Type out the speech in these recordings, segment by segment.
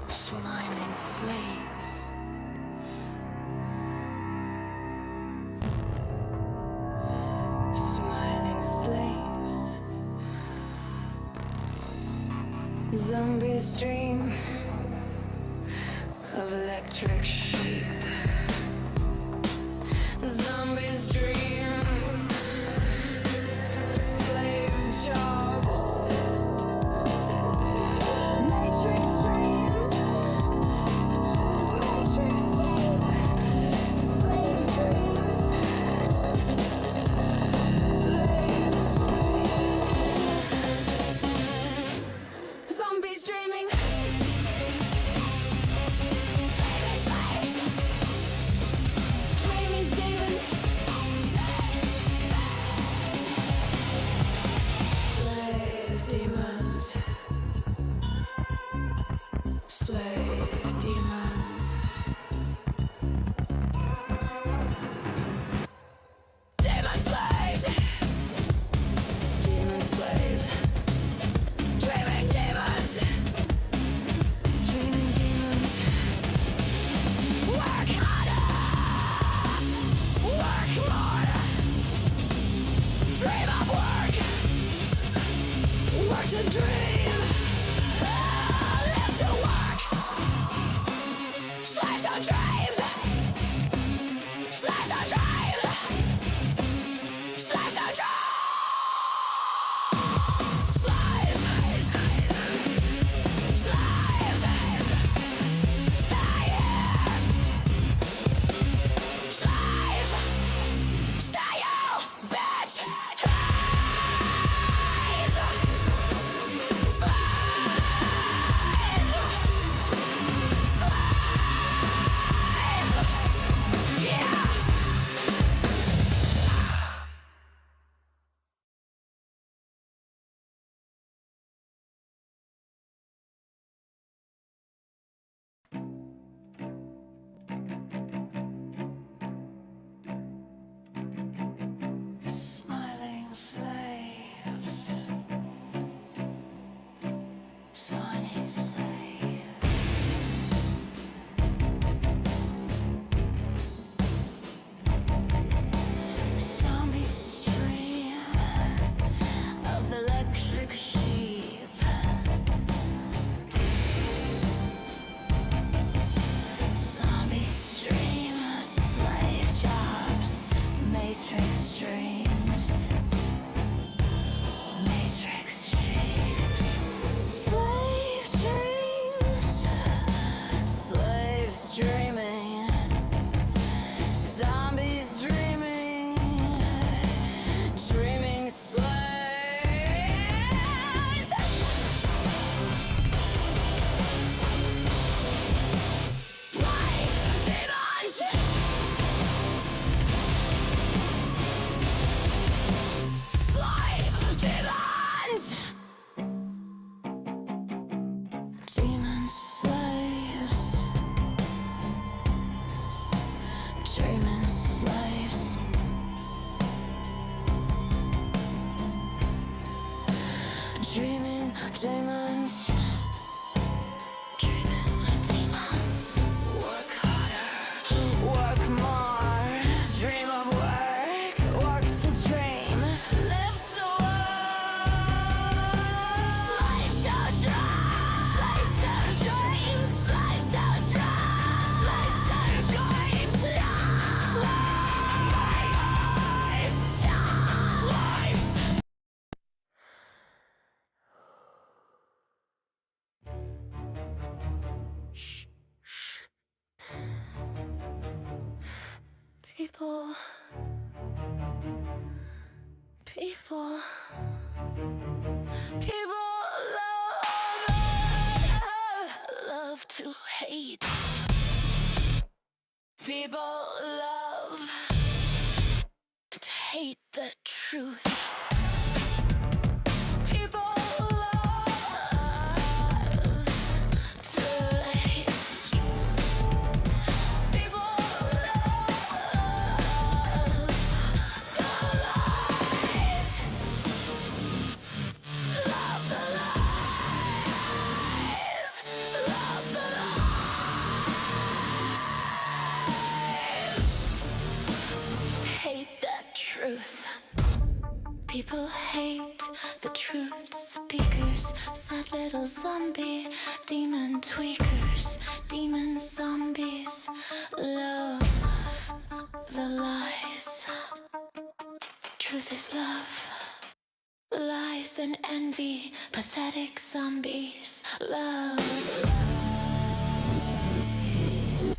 Smiling slaves. Smiling slaves. Zombies dream of electric sheep. Zombies dream slave jobs. Matrix dreams. Matrix shape. Slave dreams. Slaves dream. Zombies dreaming. Dreaming slaves. Dreaming demons. Slave demons. Slave demons. Demon slaves. Demon slaves. Dreaming demons. Dreaming demons. Work harder. Work more. Dream of work. Work to dream. Live to work. Slaves to dreams. Slaves to dreams. Slaves to dreams. Slaves. Slaves. Stay here. Slaves. Stay you, bitch. Slaves. Slaves. Yeah. Smiling slaves. Smiling slaves. Zombies dream of electric sheep. Zombies dream of slave jobs. Matrix dreams. Matrix dreams. Slave dreams. Slaves dreaming. Zombies dreaming. Dreaming slaves. Slave demons. Slave demons. Demon slaves. Dreaming slaves. Dreaming demons. Dreaming demons. Work harder. Work more. Dream of work. Work to dream. Live to work. Slaves to dream. Slaves to dream. Slaves to dream. Slaves to dream. Slaves. People, people, people love to hate. People love to hate the truth. People love to hate the truth. People love the lies. People hate the truth speakers, sad little zombie, demon tweakers, demon zombies, love the lies. Truth is love, lies and envy, pathetic zombies, love lies,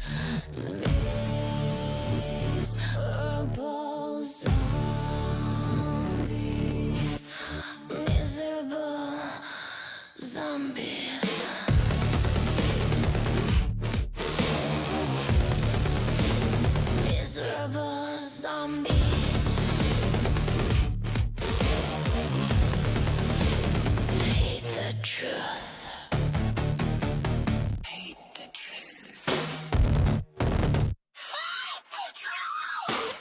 miserable zombies, miserable zombies. Miserable zombies. Hate the truth. Hate the truth. Hate the truth.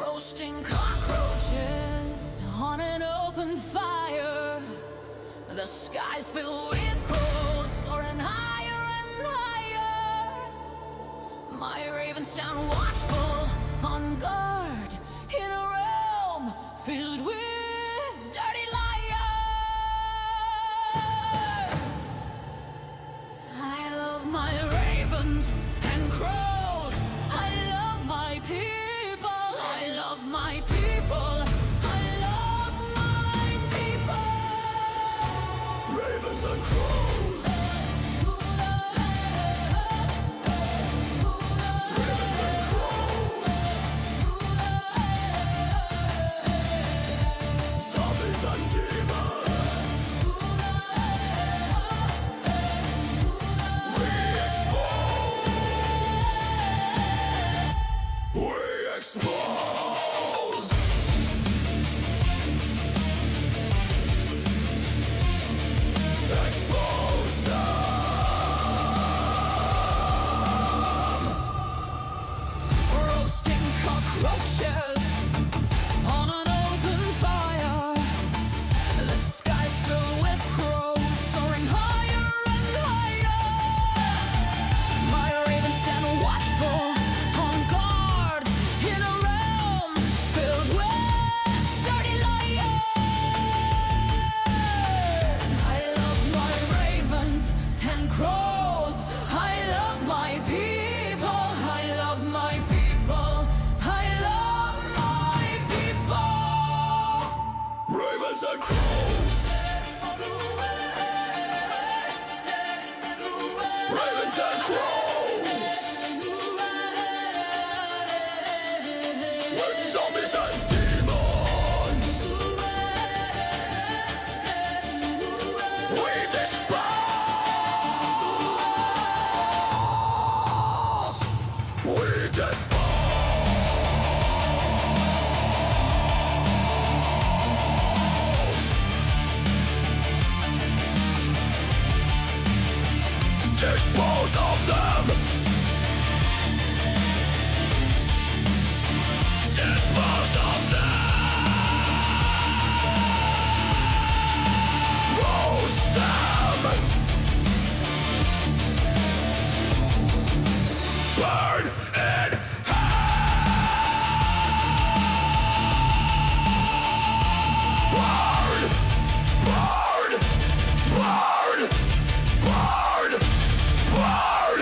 Roasting cockroaches on an open fire. The skies fill with crows soaring higher and higher. My ravens stand watchful on guard in a realm filled with dirty liars. I love my ravens and crows. I love my people. I love my people. I love my people. Ravens and crows. Ravens and crows. Zombies and demons. We expose. We expose. Expose them. Roasting cockroaches on an open fire. The skies filled with crows soaring higher and higher. My ravens stand watchful on guard in a realm filled with dirty liars. I love my ravens and crows. I love my people. I love my people. I love my people. Ravens and crows. Ravens and crows. With zombies and demons. We dispose. We dispose. Dispose of them. Dispose of them. Roast them. Burn in hell. Burn. Burn. Burn. Burn. Burn. Burn.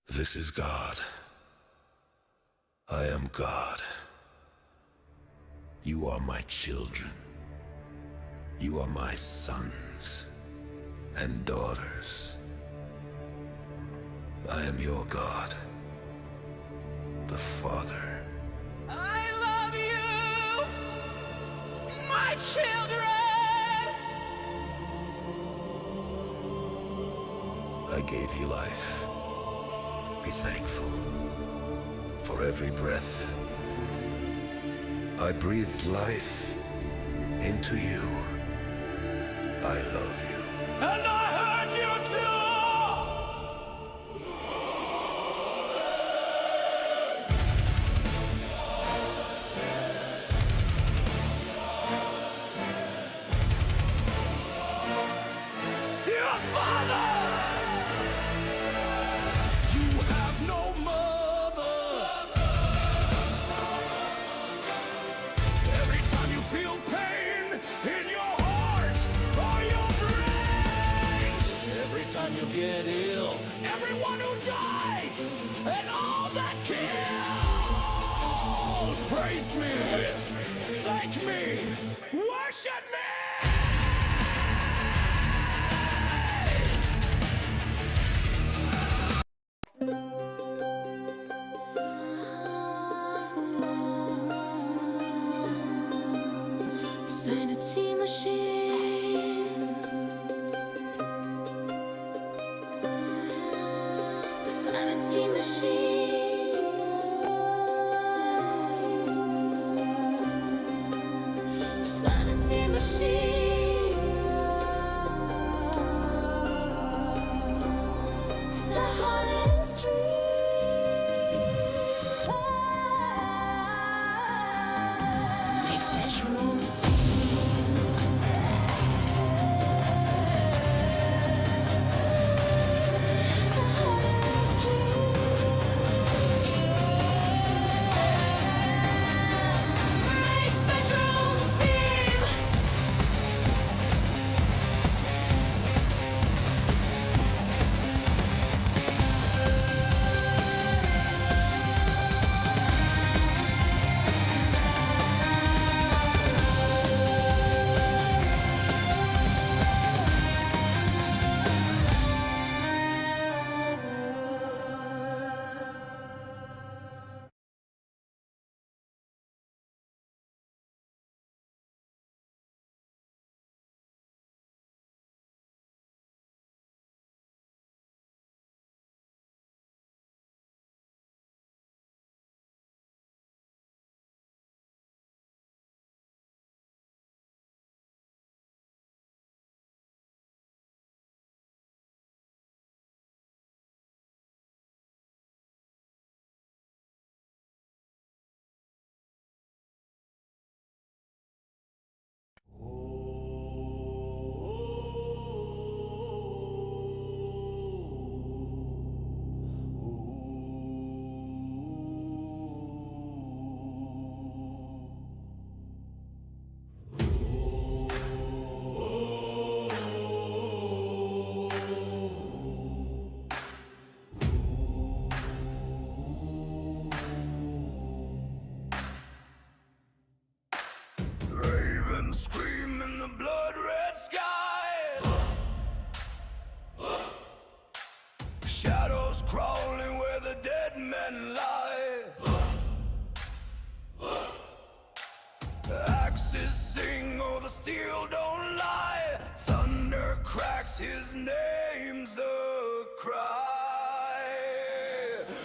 This is God. I am God. You are my children. You are my sons and daughters. I am your God, the Father. I love you, my children. I gave you life. Be thankful for every breath. I breathed life into you. I love you. And I heard you too. Your father. You have no mother. Every time you feel pain in your heart or your brain, every time you get ill, everyone who dies, and all that kill, praise me, thank me, worship me. Sanity machine. Sanity machine. Sanity machine. The hottest dream makes bedrooms. Ravens scream in the blood-red sky. Shadows crawling where the dead men lie. Axes sing, oh the steel don't lie. Thunder cracks, his name's the cry.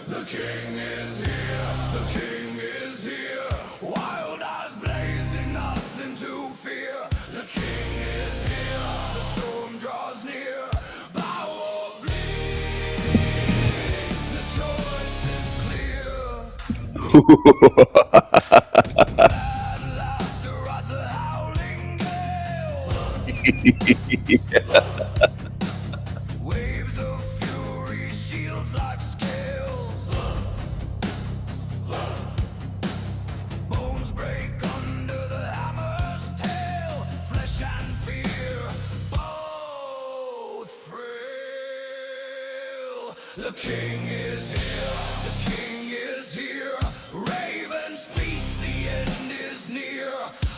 The king is here, the king is here. Wild eyes blazing, nothing to fear. The king is here, the storm draws near. Bow or bleed, the choice is clear. Bad laughter rides a howling gale. Waves of fury, shields like scales. Bones break under the hammer's tail. Flesh and fear both frail. The The king is here, the king is here. Ravens feast, the end is near.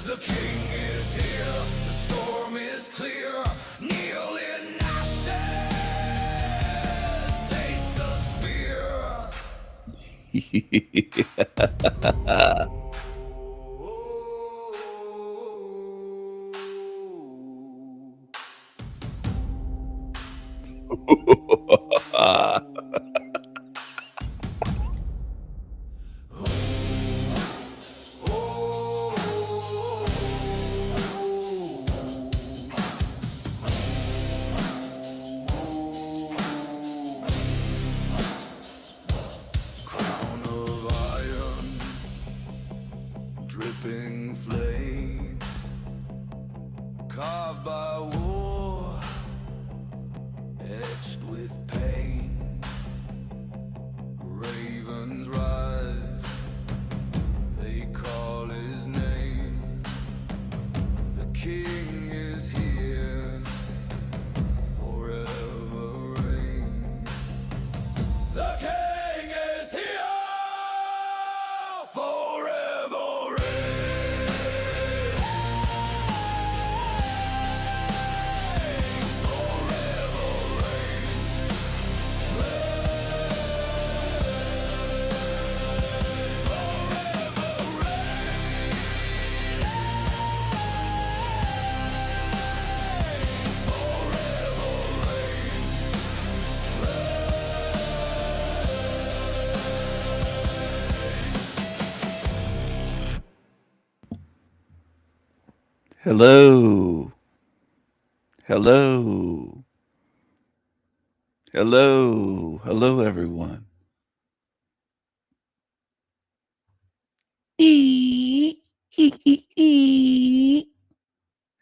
The king is here, the storm is clear. Kneel in ashes, taste the spear. Crown of iron, dripping flame, carved by war, etched with pain. Ravens rise, they call his name. The king is here, forever reign. The king is here, forever reign. Forever reign. Hello. Hello. Hello. Hello, everyone.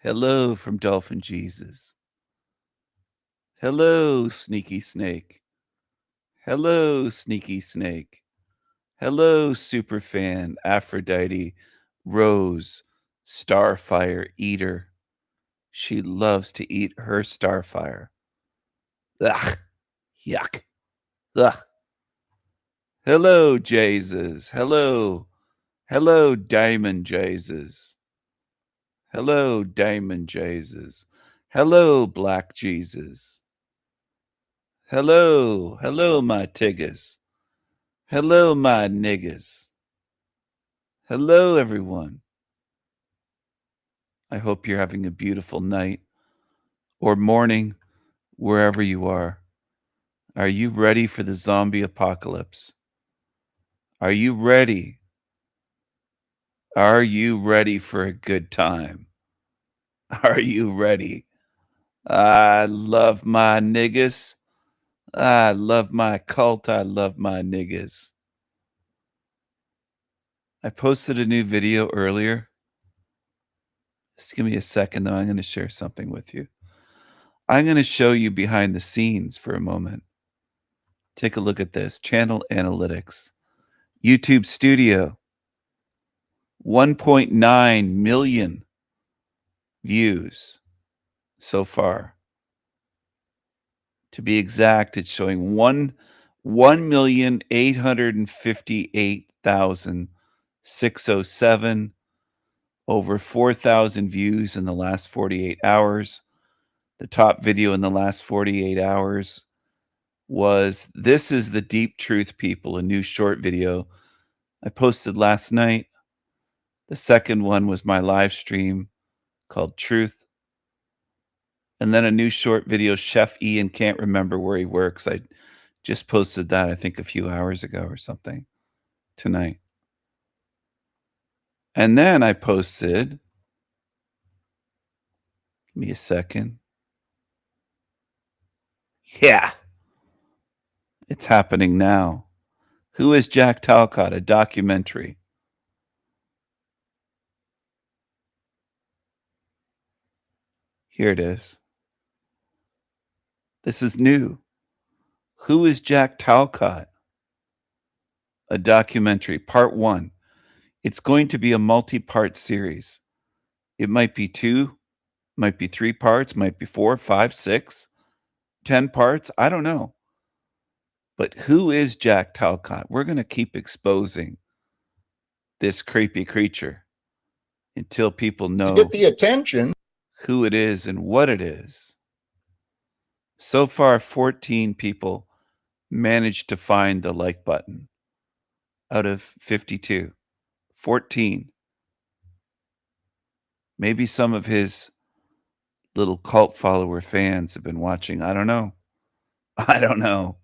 Hello from Dolphin Jesus. Hello, Sneaky Snake. Hello, Sneaky Snake. Hello, Superfan, Aphrodite, Rose, Starfire Eater. She loves to eat her Starfire. Ugh. Yuck. Ugh. Hello, Jesus. Hello. Hello, Diamond Jesus. Hello, Diamond Jesus. Hello, Black Jesus. Hello. Hello, my tiggas. Hello, my niggas. Hello, everyone. I hope you're having a beautiful night or morning, wherever you are. Are you ready for the zombie apocalypse? Are you ready? Are you ready for a good time? Are you ready? I love my niggas. I love my cult. I love my niggas. I posted a new video earlier. Just give me a second, though. I'm going to share something with you. I'm going to show you behind the scenes for a moment. Take a look at this. Channel analytics. YouTube Studio. 1.9 million views so far. To be exact, it's showing 1,858,607, over 4,000 views in the last 48 hours. The top video in the last 48 hours was This is the Deep Truth, People, a new short video I posted last night. The second one was my live stream called Truth. And then a new short video, Chef Ian Can't Remember Where He Works. I just posted that, I think, a few hours ago or something tonight. And then I posted, give me a second. Yeah, it's happening now. Who is Jack Talcott? A documentary. Here it is. This is new. Who is Jack Talcott? A documentary, part 1. It's going to be a multi-part series. It might be 2, might be 3 parts, might be 4, 5, 6, 10 parts. I don't know. But who is Jack Talcott? We're going to keep exposing this creepy creature until people To know get the attention. who it is and what it is. So far, 14 people managed to find the like button out of 52. 14. Maybe some of his little cult follower fans have been watching. I don't know. I don't know.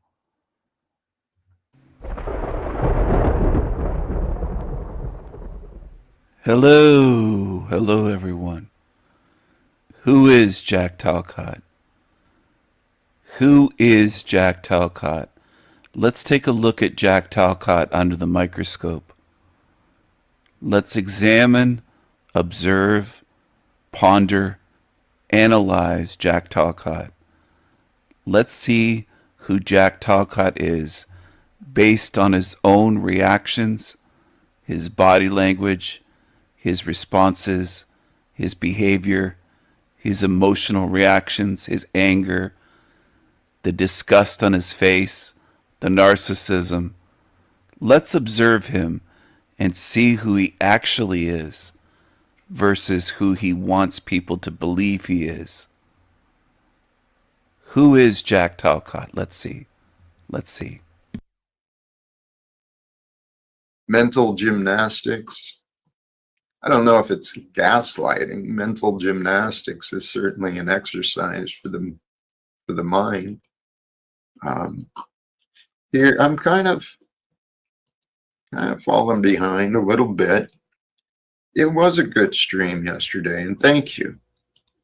Hello. Hello, everyone. Who is Jack Talcott? Who is Jack Talcott? Let's take a look at Jack Talcott under the microscope. Let's examine, observe, ponder, analyze Jack Talcott. Let's see who Jack Talcott is based on his own reactions, his body language, his responses, his behavior, his emotional reactions, his anger, the disgust on his face, the narcissism. Let's observe him and see who he actually is versus who he wants people to believe he is. Who is Jack Talcott? Let's see. Let's see. Mental gymnastics. I don't know if it's gaslighting. Mental gymnastics is certainly an exercise for the mind. Here I'm kind of falling behind a little bit. It was a good stream yesterday, and thank you.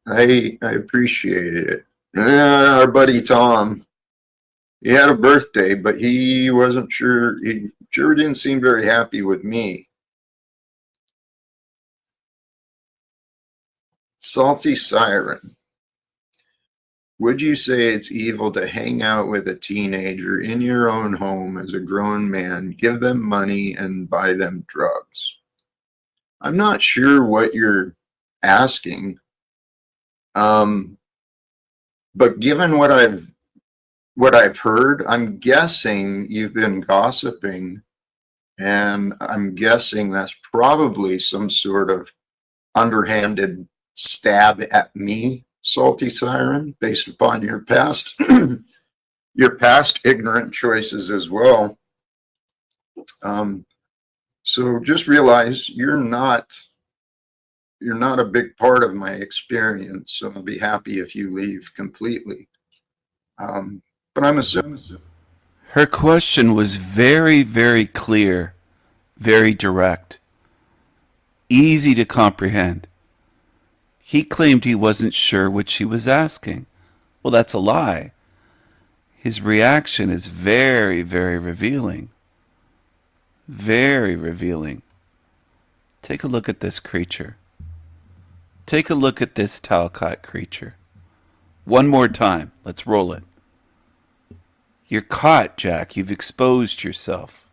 I appreciated it. Our buddy Tom, he had a birthday, but he wasn't sure. He sure didn't seem very happy with me. Salty Siren. Would you say it's evil to hang out with a teenager in your own home as a grown man, give them money, and buy them drugs? I'm not sure what you're asking, but given what I've heard, I'm guessing you've been gossiping, and I'm guessing that's probably some sort of underhanded stab at me, Salty Siren, based upon your past ignorant choices as well. So just realize you're not a big part of my experience. So I'll be happy if you leave completely. But I'm assuming. Her question was very, very clear, very direct, easy to comprehend. He claimed he wasn't sure what she was asking. Well, that's a lie. His reaction is very, very revealing. Very revealing. Take a look at this creature. Take a look at this Talcott creature. One more time. Let's roll it. You're caught, Jack. You've exposed yourself.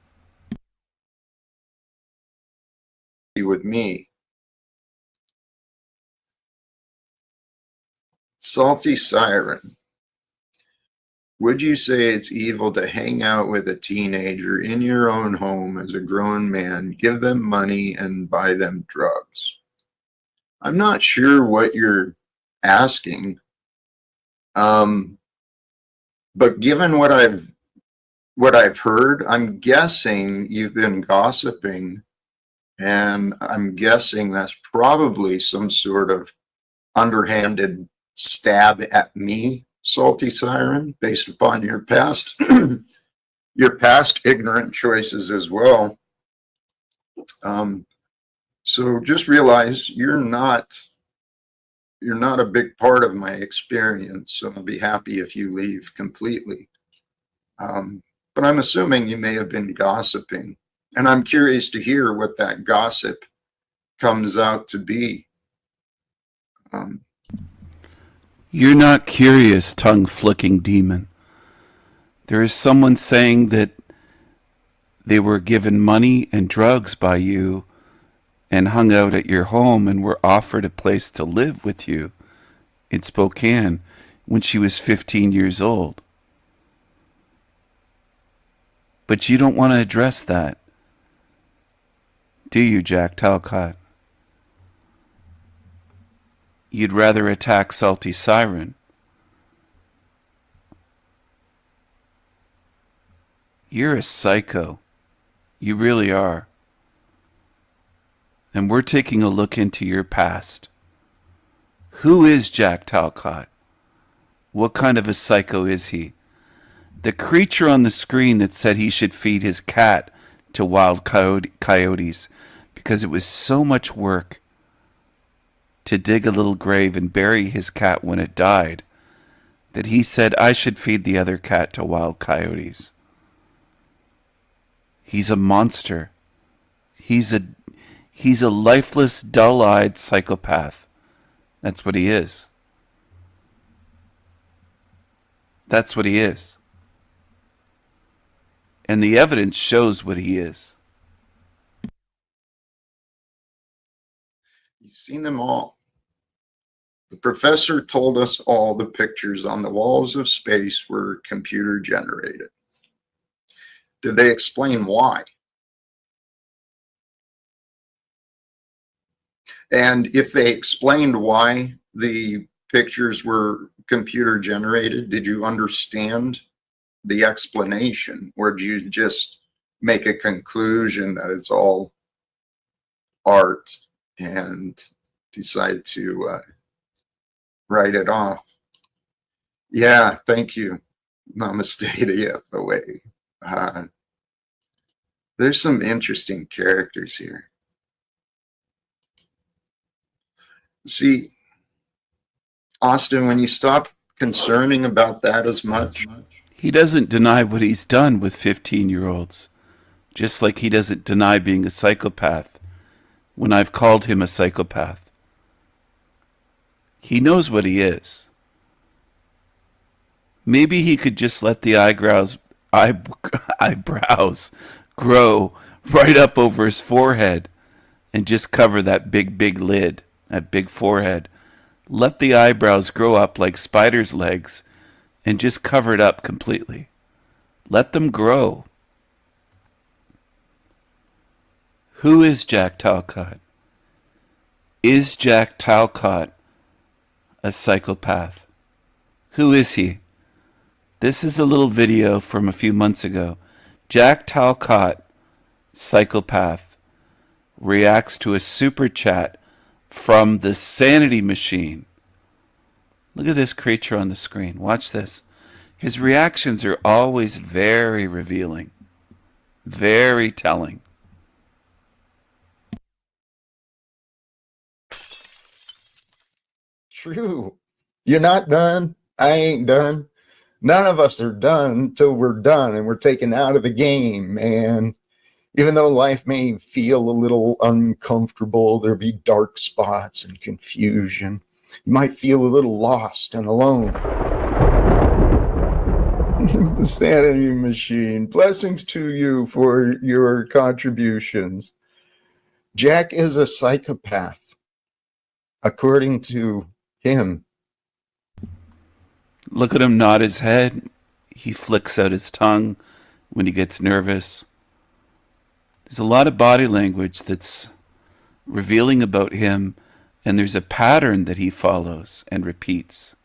With me. Salty Siren. Would you say it's evil to hang out with a teenager in your own home as a grown man, give them money, and buy them drugs? I'm not sure what you're asking, but given what I've heard, I'm guessing you've been gossiping, and I'm guessing that's probably some sort of underhanded stab at me, Salty Siren, based upon your past ignorant choices as well. So just realize you're not a big part of my experience. So I'll be happy if you leave completely. But I'm assuming you may have been gossiping, and I'm curious to hear what that gossip comes out to be. You're not curious, tongue-flicking demon. There is someone saying that they were given money and drugs by you and hung out at your home and were offered a place to live with you in Spokane when she was 15 years old. But you don't want to address that, do you, Jack Talcott? You'd rather attack Salty Siren. You're a psycho. You really are. And we're taking a look into your past. Who is Jack Talcott? What kind of a psycho is he? The creature on the screen that said he should feed his cat to wild coyotes because it was so much work to dig a little grave and bury his cat when it died that he said I should feed the other cat to wild coyotes. He's a monster. He's a lifeless, dull-eyed psychopath. That's what he is. That's what he is. And the evidence shows what he is. You've seen them all. The professor told us all the pictures on the walls of space were computer generated. Did they explain why? And if they explained why the pictures were computer generated, did you understand the explanation, or did you just make a conclusion that it's all art and decide to write it off? Yeah, thank you. Namaste to FOA. There's some interesting characters here. See, Austin, when you stop concerning about that as much. He doesn't deny what he's done with 15-year-olds, just like he doesn't deny being a psychopath when I've called him a psychopath. He knows what he is. Maybe he could just let the eyebrows grow right up over his forehead and just cover that big lid, that big forehead. Let the eyebrows grow up like spiders' legs and just cover it up completely. Let them grow. Who is Jack Talcott? Is Jack Talcott a psychopath? Who is he? This is a little video from a few months ago. Jack Talcott, psychopath, reacts to a super chat from the Sanity Machine. Look at this creature on the screen. Watch this. His reactions are always very revealing, very telling. True. You're not done. I ain't done. None of us are done until we're done and we're taken out of the game, man. Even though life may feel a little uncomfortable, there'll be dark spots and confusion. You might feel a little lost and alone. The Sanity Machine. Blessings to you for your contributions. Jack is a psychopath, according to him. Look at him nod his head. He flicks out his tongue when he gets nervous. There's a lot of body language that's revealing about him, and there's a pattern that he follows and repeats.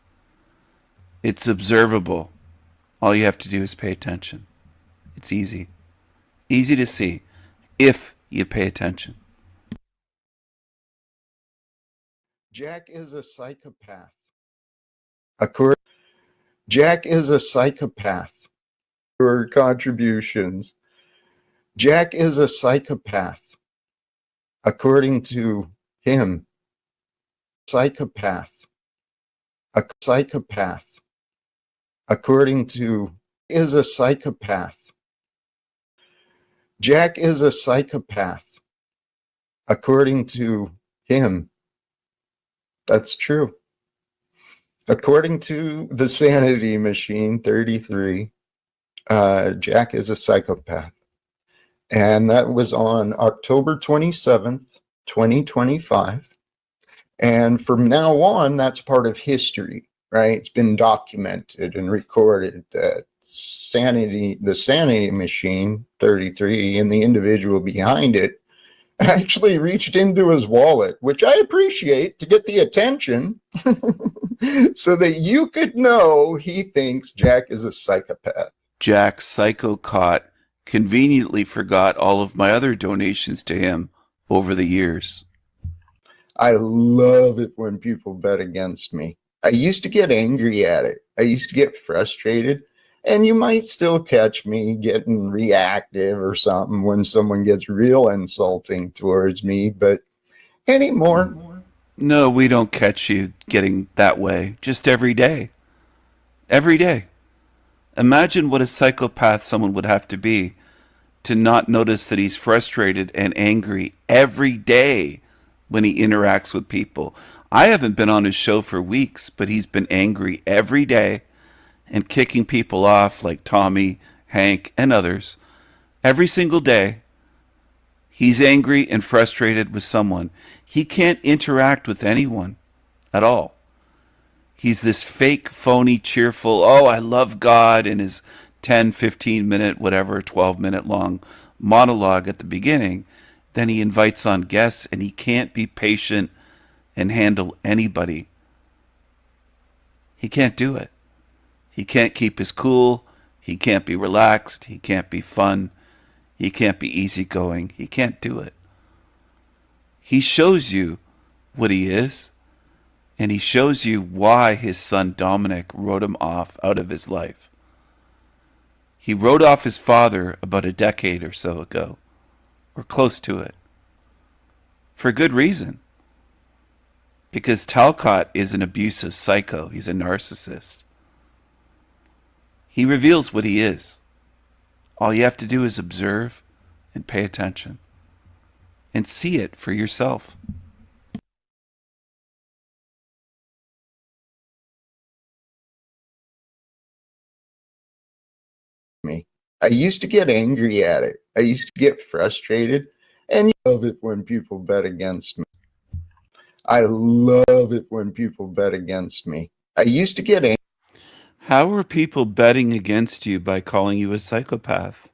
It's observable. All you have to do is pay attention. It's easy. Easy to see if you pay attention. Jack is a psychopath. Jack is a psychopath. Your contributions. Jack is a psychopath, according to him. Psychopath. A psychopath, according to, is a psychopath. Jack is a psychopath, according to him. That's true. According to the Sanity Machine 33, Jack is a psychopath. And that was on October 27th, 2025. And from now on, that's part of history, right? It's been documented and recorded that the sanity machine 33 and the individual behind it actually reached into his wallet, which I appreciate, to get the attention so that you could know he thinks Jack is a psychopath. Jack Psychocot conveniently forgot all of my other donations to him over the years. I love it when people bet against me. I used to get angry at it. I used to get frustrated. And you might still catch me getting reactive or something when someone gets real insulting towards me, but anymore. No, we don't catch you getting that way. Just every day. Every day. Imagine what a psychopath someone would have to be to not notice that he's frustrated and angry every day when he interacts with people. I haven't been on his show for weeks, but he's been angry every day and kicking people off like Tommy, Hank, and others. Every single day, he's angry and frustrated with someone. He can't interact with anyone at all. He's this fake, phony, cheerful, oh, I love God, in his 10, 15-minute, whatever, 12-minute long monologue at the beginning. Then he invites on guests, and he can't be patient and handle anybody. He can't do it. He can't keep his cool. He can't be relaxed. He can't be fun. He can't be easygoing. He can't do it. He shows you what he is, and he shows you why his son Dominic wrote him off out of his life. He wrote off his father about a decade or so ago, or close to it, for good reason. Because Talcott is an abusive psycho. He's a narcissist. He reveals what he is. All you have to do is observe and pay attention and see it for yourself. I used to get angry at it. I used to get frustrated, and I love it when people bet against me. I love it when people bet against me. I used to get angry. How are people betting against you by calling you a psychopath?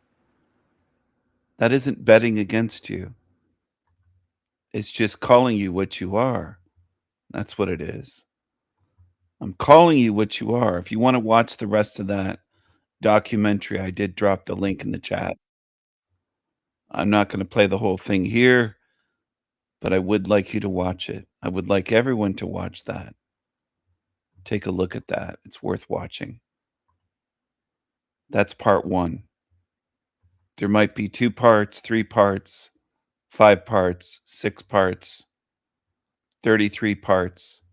That isn't betting against you. It's just calling you what you are. That's what it is. I'm calling you what you are. If you want to watch the rest of that documentary, I did drop the link in the chat. I'm not going to play the whole thing here, but I would like you to watch it. I would like everyone to watch that. Take a look at that. It's worth watching. That's part 1. There might be 2 parts, 3 parts, 5 parts, 6 parts, 33 parts.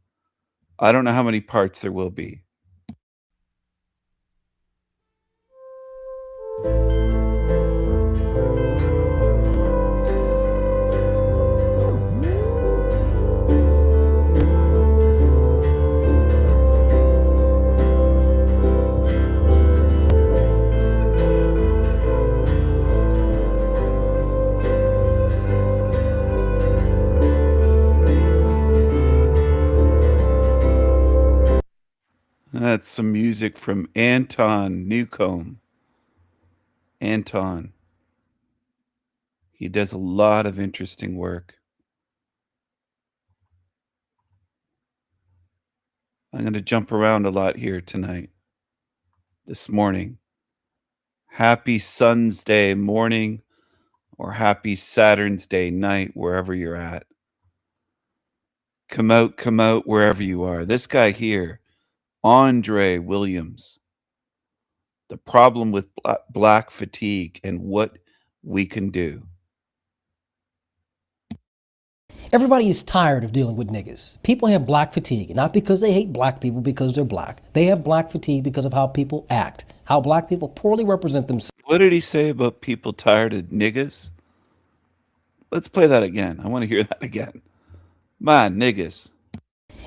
I don't know how many parts there will be. That's some music from Anton Newcomb. Anton. He does a lot of interesting work. I'm going to jump around a lot here tonight, this morning. Happy Sun's Day morning or happy Saturn's Day night, wherever you're at. Come out wherever you are. This guy here, Andre Williams, the problem with black fatigue and what we can do. Everybody is tired of dealing with niggas. People have black fatigue, not because they hate black people because they're black. They have black fatigue because of how people act, how black people poorly represent themselves. What did he say about people tired of niggas? Let's play that again. I want to hear that again. My niggas.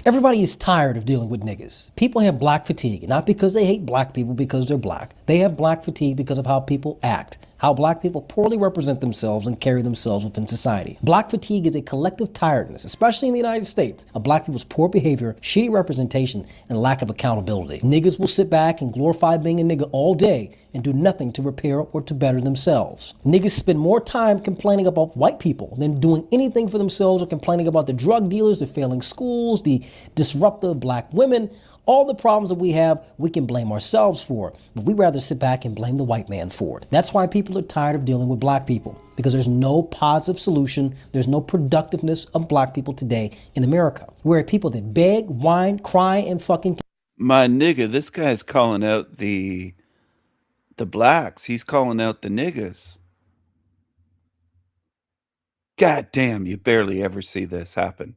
Everybody is tired of dealing with niggas. People have black fatigue, not because they hate black people because they're black. They have black fatigue because of how people act, how black people poorly represent themselves and carry themselves within society. Black fatigue is a collective tiredness, especially in the United States, of black people's poor behavior, shitty representation, and lack of accountability. Niggas will sit back and glorify being a nigga all day and do nothing to repair or to better themselves. Niggas spend more time complaining about white people than doing anything for themselves, or complaining about the drug dealers, the failing schools, the disruptive black women. All the problems that we have, we can blame ourselves for, but we rather sit back and blame the white man for it. That's why people are tired of dealing with black people, because there's no positive solution. There's no productiveness of black people today in America. We're people that beg, whine, cry, and fucking... My nigga, this guy's calling out the blacks. He's calling out the niggas. God damn, you barely ever see this happen.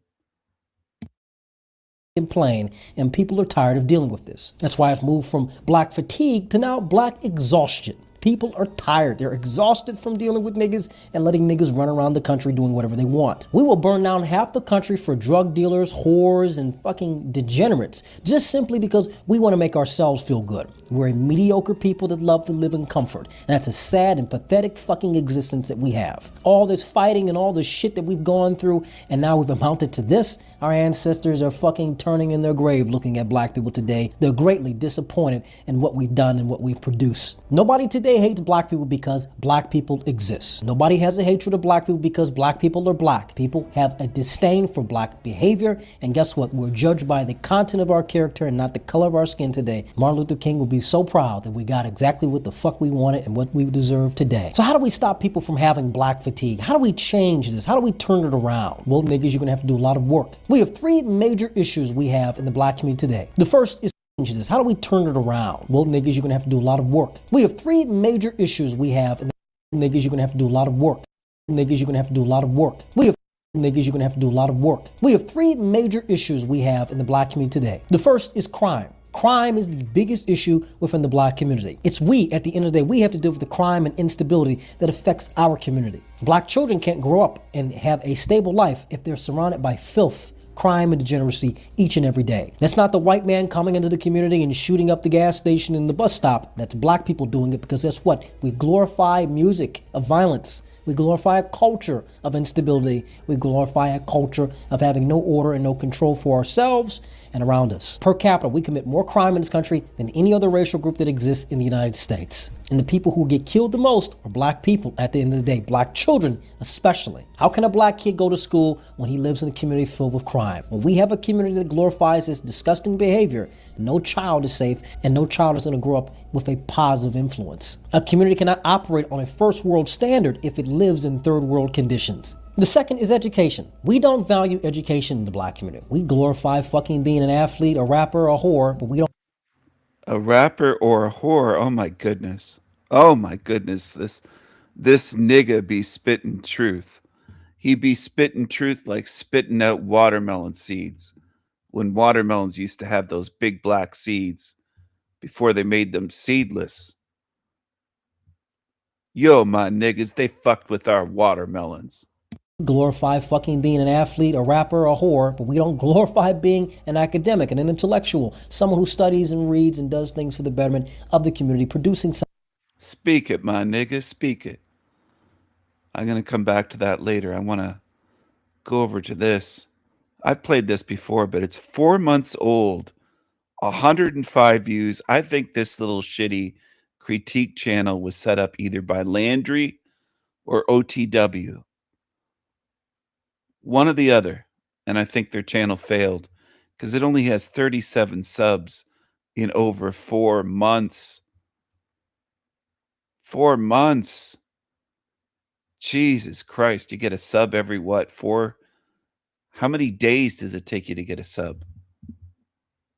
Complain, and people are tired of dealing with this. That's why I've moved from black fatigue to now black exhaustion. People are tired. They're exhausted from dealing with niggas and letting niggas run around the country doing whatever they want. We will burn down half the country for drug dealers, whores, and fucking degenerates, just simply because we want to make ourselves feel good. We're a mediocre people that love to live in comfort. And that's a sad and pathetic fucking existence that we have. All this fighting and all this shit that we've gone through, and now we've amounted to this. Our ancestors are fucking turning in their grave looking at black people today. They're greatly disappointed in what we've done and what we've produced. Nobody today hates black people because black people exist. Nobody has a hatred of black people because black people are black. People have a disdain for black behavior, and guess what? We're judged by the content of our character and not the color of our skin today. Martin Luther King will be so proud that we got exactly what the fuck we wanted and what we deserve today. So how do we stop people from having black fatigue? How do we change this? How do we turn it around? Well, niggas, you're gonna have to do a lot of work. We have three major issues we have in the black community today. The first is this. How do we turn it around? Well, niggas, you're gonna have to do a lot of work. We have three major issues we have. And niggas, you're gonna have to do a lot of work. Niggas, you're gonna have to do a lot of work. We have niggas, you're gonna have to do a lot of work. We have three major issues we have in the black community today. The first is crime. Crime is the biggest issue within the black community. It's we, at the end of the day, we have to deal with the crime and instability that affects our community. Black children can't grow up and have a stable life if they're surrounded by filth, crime, and degeneracy each and every day. That's not the white man coming into the community and shooting up the gas station and the bus stop. That's black people doing it, because that's what? We glorify music of violence. We glorify a culture of instability. We glorify a culture of having no order and no control for ourselves and around us. Per capita, we commit more crime in this country than any other racial group that exists in the United States. And the people who get killed the most are black people at the end of the day, black children especially. How can a black kid go to school when he lives in a community filled with crime? When we have a community that glorifies this disgusting behavior, no child is safe and no child is going to grow up with a positive influence. A community cannot operate on a first world standard if it lives in third world conditions. The second is education. We don't value education in the black community. We glorify fucking being an athlete, a rapper, a whore, but we don't. A rapper or a whore? Oh my goodness. Oh my goodness. This nigga be spitting truth. He be spitting truth like spitting out watermelon seeds. When watermelons used to have those big black seeds before they made them seedless. Yo, my niggas, they fucked with our watermelons. Glorify fucking being an athlete, a rapper, a whore, but we don't glorify being an academic and an intellectual, someone who studies and reads and does things for the betterment of the community, producing something. Speak it, my nigga, speak it. I'm going to come back to that later. I want to go over to this. I've played this before, but it's 4 months old, 105 views. I think this little shitty critique channel was set up either by Landry or OTW. One or the other. And I think their channel failed because it only has 37 subs in over 4 months. 4 months. Jesus Christ. You get a sub every what? How many days does it take you to get a sub?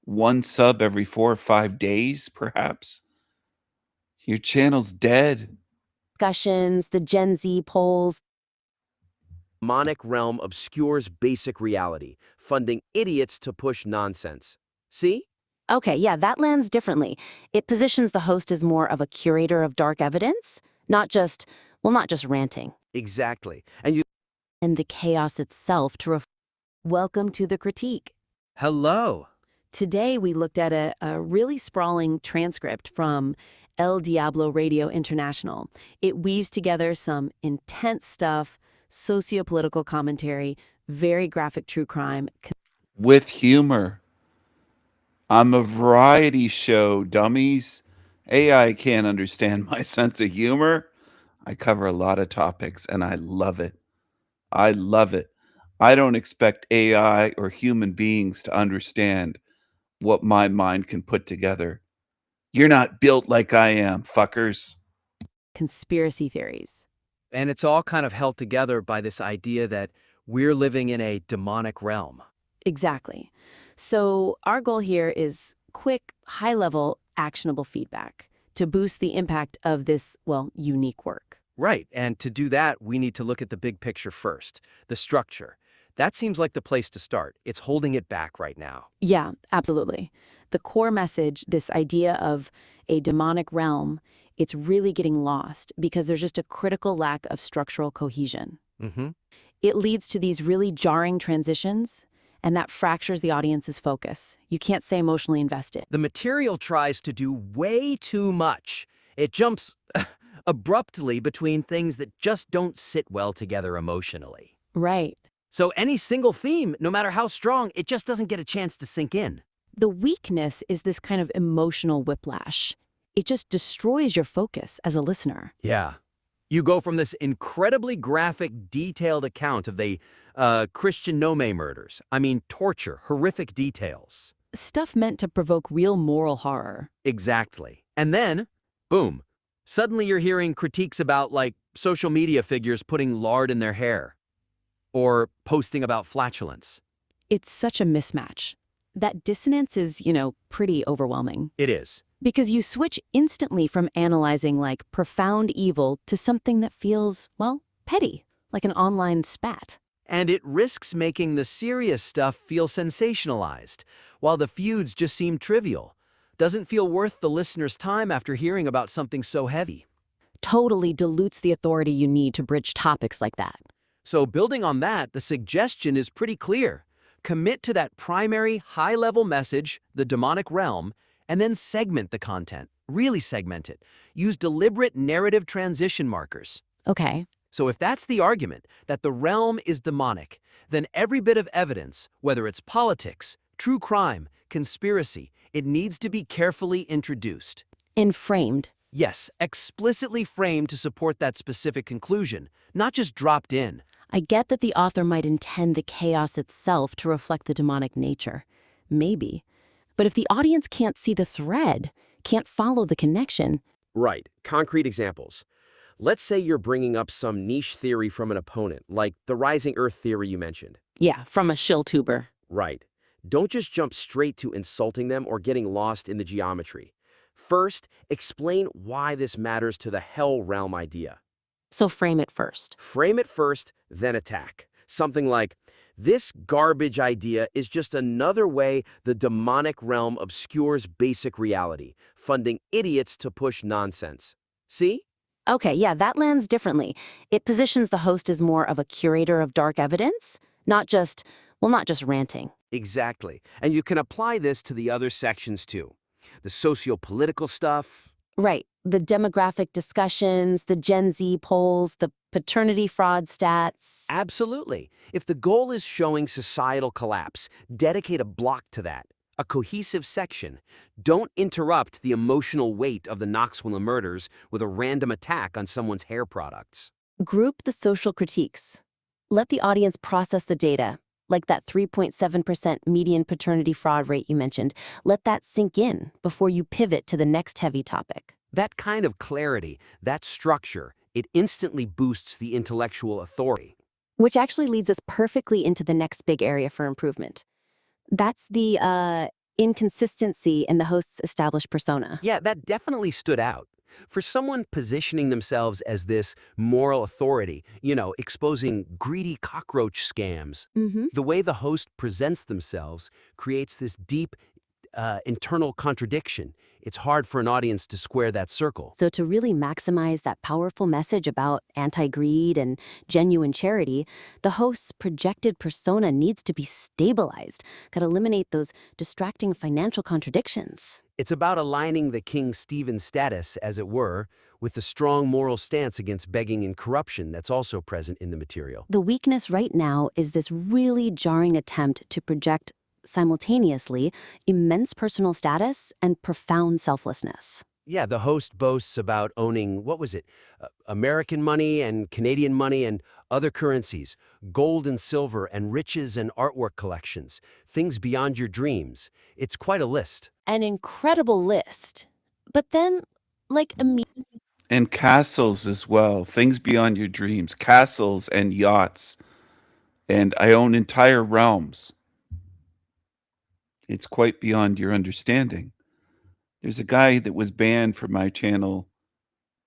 1 sub every 4 or 5 days, perhaps? Your channel's dead. Discussions, the Gen Z polls. Demonic realm obscures basic reality, funding idiots to push nonsense. See? Okay, yeah, that lands differently. It positions the host as more of a curator of dark evidence, not just ranting. Exactly. And the chaos itself to Welcome to the critique. Hello. Today, we looked at a really sprawling transcript from El Diablo Radio International. It weaves together some intense stuff, socio-political commentary, very graphic true crime. With humor. I'm a variety show, dummies. AI can't understand my sense of humor. I cover a lot of topics and I love it. I love it. I don't expect AI or human beings to understand what my mind can put together. You're not built like I am, fuckers. Conspiracy theories. And it's all kind of held together by this idea that we're living in a demonic realm. Exactly. So our goal here is quick, high-level, actionable feedback to boost the impact of this, well, unique work. Right, and to do that, we need to look at the big picture first, the structure. That seems like the place to start. It's holding it back right now. Yeah, absolutely. The core message, this idea of a demonic realm, it's really getting lost because there's just a critical lack of structural cohesion. Mm-hmm. It leads to these really jarring transitions, and that fractures the audience's focus. You can't stay emotionally invested. The material tries to do way too much. It jumps abruptly between things that just don't sit well together emotionally. Right. So any single theme, no matter how strong, it just doesn't get a chance to sink in. The weakness is this kind of emotional whiplash. It just destroys your focus as a listener. Yeah. You go from this incredibly graphic, detailed account of the Christian Nome murders. I mean, torture, horrific details. Stuff meant to provoke real moral horror. Exactly. And then, boom, suddenly you're hearing critiques about, like, social media figures putting lard in their hair or posting about flatulence. It's such a mismatch. That dissonance is, pretty overwhelming. It is. Because you switch instantly from analyzing, like, profound evil to something that feels, well, petty, like an online spat. And it risks making the serious stuff feel sensationalized, while the feuds just seem trivial. Doesn't feel worth the listener's time after hearing about something so heavy. Totally dilutes the authority you need to bridge topics like that. So building on that, the suggestion is pretty clear. Commit to that primary high-level message, the demonic realm, and then segment the content. Really segment it. Use deliberate narrative transition markers. Okay. So if that's the argument, that the realm is demonic, then every bit of evidence, whether it's politics, true crime, conspiracy, it needs to be carefully introduced. And framed. Yes, explicitly framed to support that specific conclusion, not just dropped in. I get that the author might intend the chaos itself to reflect the demonic nature. Maybe. But if the audience can't see the thread, can't follow the connection. Right. Concrete examples. Let's say you're bringing up some niche theory from an opponent, like the rising Earth theory you mentioned. Yeah, from a shill tuber. Right. Don't just jump straight to insulting them or getting lost in the geometry. First, explain why this matters to the hell realm idea. So frame it first. Frame it first, then attack. Something like, this garbage idea is just another way the demonic realm obscures basic reality, funding idiots to push nonsense. See? Okay, yeah, that lands differently. It positions the host as more of a curator of dark evidence, not just ranting. Exactly. And you can apply this to the other sections too. The socio-political stuff. Right. The demographic discussions, the Gen Z polls, the paternity fraud stats. Absolutely. If the goal is showing societal collapse, dedicate a block to that. A cohesive section. Don't interrupt the emotional weight of the Knoxville murders with a random attack on someone's hair products. Group the social critiques. Let the audience process the data, like that 3.7% median paternity fraud rate you mentioned. Let that sink in before you pivot to the next heavy topic. That kind of clarity, that structure, it instantly boosts the intellectual authority. Which actually leads us perfectly into the next big area for improvement. That's the inconsistency in the host's established persona. Yeah, that definitely stood out. For someone positioning themselves as this moral authority, exposing greedy cockroach scams, the way the host presents themselves creates this deep, internal contradiction. It's hard for an audience to square that circle. So, to really maximize that powerful message about anti greed and genuine charity, the host's projected persona needs to be stabilized. Got to eliminate those distracting financial contradictions. It's about aligning the King Stephen status, as it were, with the strong moral stance against begging and corruption that's also present in the material. The weakness right now is this really jarring attempt to project simultaneously immense personal status and profound selflessness. Yeah, the host boasts about owning, what was it? American money and Canadian money and other currencies, gold and silver and riches and artwork collections, things beyond your dreams. It's quite a list. An incredible list. But then, like, immediately. And castles as well, things beyond your dreams, castles and yachts. And I own entire realms. It's quite beyond your understanding. There's a guy that was banned from my channel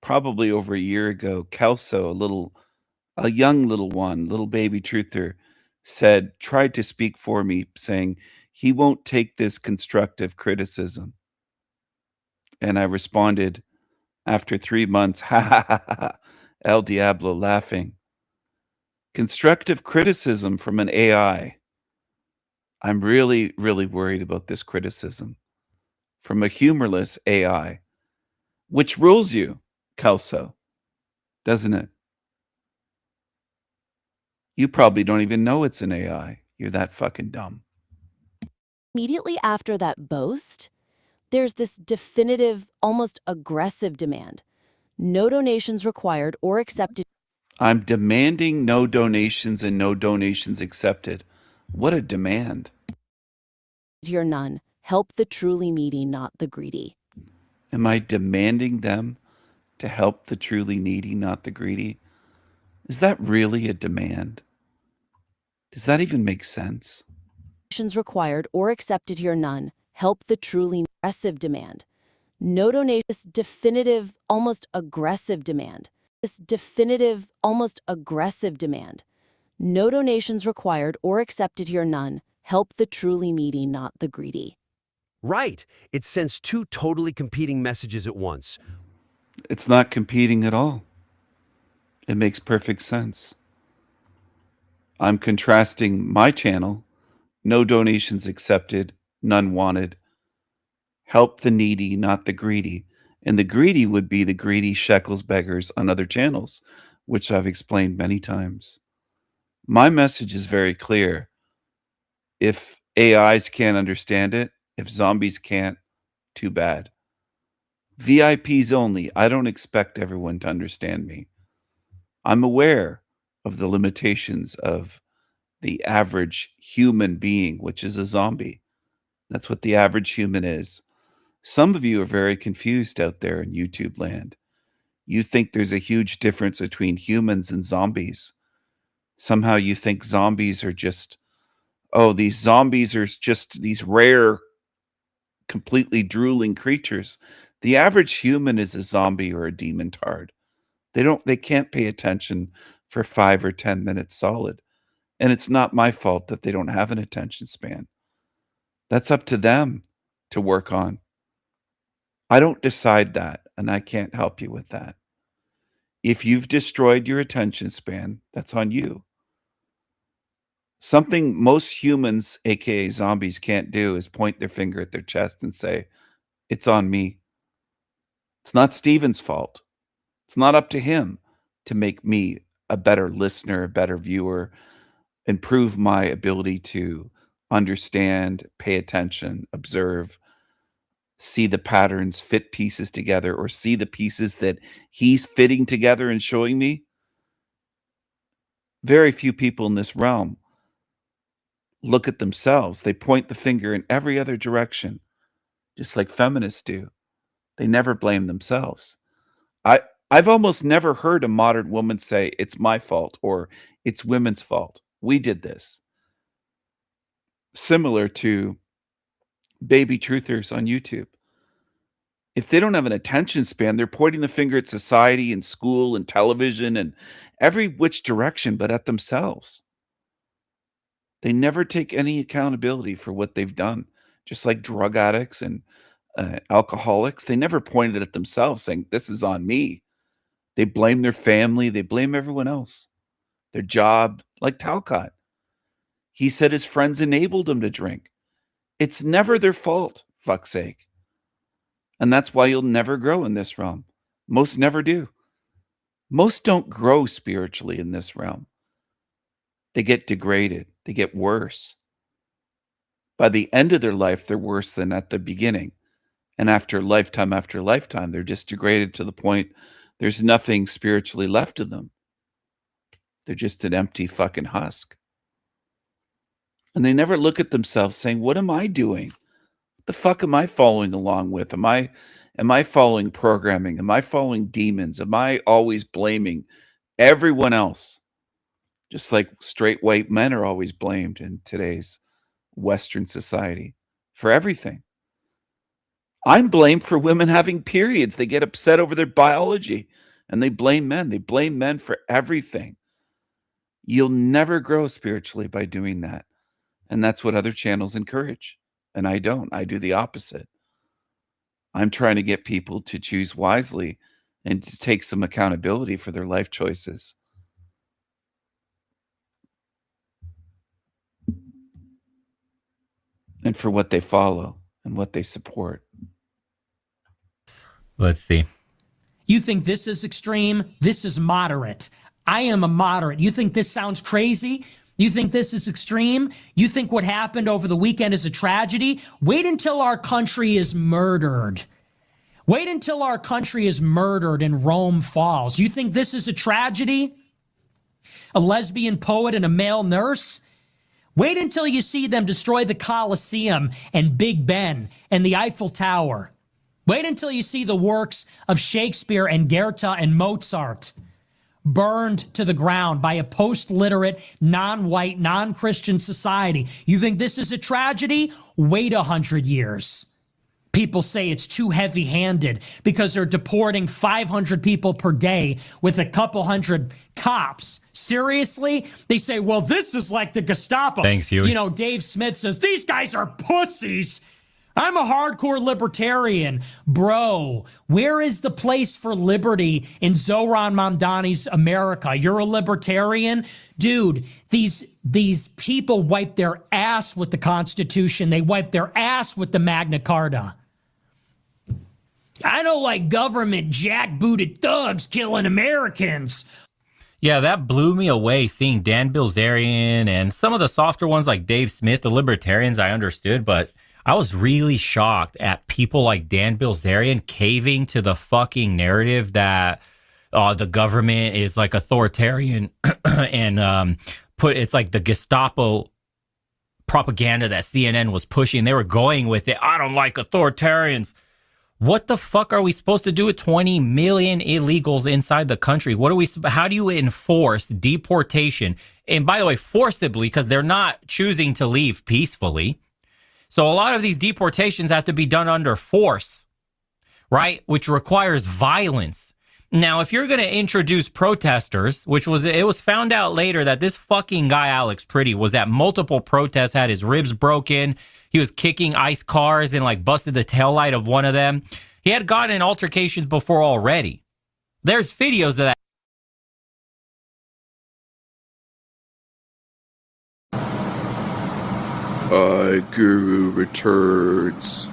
probably over a year ago, Kelso, a young little one, little baby truther, tried to speak for me, saying he won't take this constructive criticism. And I responded after 3 months, ha ha ha ha, El Diablo laughing. Constructive criticism from an AI. I'm really, really worried about this criticism from a humorless AI, which rules you, Kelso, doesn't it? You probably don't even know it's an AI. You're that fucking dumb. Immediately after that boast, there's this definitive, almost aggressive demand. No donations required or accepted. I'm demanding no donations and no donations accepted. What a demand. Here none. Help the truly needy, not the greedy. Am I demanding them to help the truly needy, not the greedy? Is that really a demand? Does that even make sense? Donations required or accepted here none. Help the truly aggressive demand. No donations. Definitive, almost aggressive demand. This definitive, almost aggressive demand. No donations required or accepted here none. Help the truly needy, not the greedy. Right. It sends two totally competing messages at once. It's not competing at all. It makes perfect sense. I'm contrasting my channel, no donations accepted, none wanted. Help the needy, not the greedy. And the greedy would be the greedy shekels beggars on other channels, which I've explained many times. My message is very clear. If AIs can't understand it, if zombies can't, too bad. VIPs only. I don't expect everyone to understand me. I'm aware of the limitations of the average human being, which is a zombie. That's what the average human is. Some of you are very confused out there in YouTube land. You think there's a huge difference between humans and zombies. Somehow you think zombies are just, oh, these zombies are just these rare, completely drooling creatures. The average human is a zombie or a demon tard. They can't pay attention for 5 or 10 minutes solid. And it's not my fault that they don't have an attention span. That's up to them to work on. I don't decide that, and I can't help you with that. If you've destroyed your attention span, that's on you. Something most humans, aka zombies, can't do is point their finger at their chest and say, it's on me. It's not Steven's fault. It's not up to him to make me a better listener, a better viewer, improve my ability to understand, pay attention, observe, see the patterns, fit pieces together, or see the pieces that he's fitting together and showing me. Very few people in this realm look at themselves. They point the finger in every other direction, just like feminists do. They never blame themselves. I've almost never heard a modern woman say, it's my fault or it's women's fault. We did this. Similar to baby truthers on YouTube. If they don't have an attention span, they're pointing the finger at society and school and television and every which direction but at themselves. They never take any accountability for what they've done, just like drug addicts and alcoholics. They never pointed at themselves saying, "This is on me." They blame their family. They blame everyone else, their job, like Talcott. He said his friends enabled him to drink. It's never their fault, fuck's sake. And that's why you'll never grow in this realm. Most never do. Most don't grow spiritually in this realm. They get degraded. They get worse. By the end of their life, they're worse than at the beginning. And after lifetime, they're just degraded to the point there's nothing spiritually left of them. They're just an empty fucking husk. And they never look at themselves saying, what am I doing? What the fuck am I following along with? Am I following programming? Am I following demons? Am I always blaming everyone else? Just like straight white men are always blamed in today's Western society for everything. I'm blamed for women having periods. They get upset over their biology and they blame men. They blame men for everything. You'll never grow spiritually by doing that. And that's what other channels encourage. And I don't. I do the opposite. I'm trying to get people to choose wisely and to take some accountability for their life choices. And for what they follow and what they support. Let's see. You think this is extreme? This is moderate. I am a moderate. You think this sounds crazy? You think this is extreme? You think what happened over the weekend is a tragedy? Wait until our country is murdered. Wait until our country is murdered and Rome falls. You think this is a tragedy? A lesbian poet and a male nurse? Wait until you see them destroy the Colosseum and Big Ben and the Eiffel Tower. Wait until you see the works of Shakespeare and Goethe and Mozart burned to the ground by a post-literate, non-white, non-Christian society. You think this is a tragedy? Wait 100 years. People say it's too heavy-handed because they're deporting 500 people per day with a couple hundred cops. Seriously? They say, well, this is like the Gestapo. Thanks, Huey. You know, Dave Smith says, these guys are pussies. I'm a hardcore libertarian. Bro, where is the place for liberty in Zohran Mamdani's America? You're a libertarian? Dude, these people wipe their ass with the Constitution. They wipe their ass with the Magna Carta. I don't like government jackbooted thugs killing Americans. Yeah, that blew me away seeing Dan Bilzerian and some of the softer ones like Dave Smith, the libertarians I understood, but I was really shocked at people like Dan Bilzerian caving to the fucking narrative that the government is like authoritarian and it's like the Gestapo propaganda that CNN was pushing. They were going with it. I don't like authoritarians. What the fuck are we supposed to do with 20 million illegals inside the country? How do you enforce deportation? And by the way, forcibly, because they're not choosing to leave peacefully. So a lot of these deportations have to be done under force, right? Which requires violence. Now, if you're going to introduce protesters, it was found out later that this fucking guy, Alex Pretty, was at multiple protests, had his ribs broken. He was kicking ICE cars and like busted the taillight of one of them. He had gotten in altercations before already. There's videos of that. Guru returns.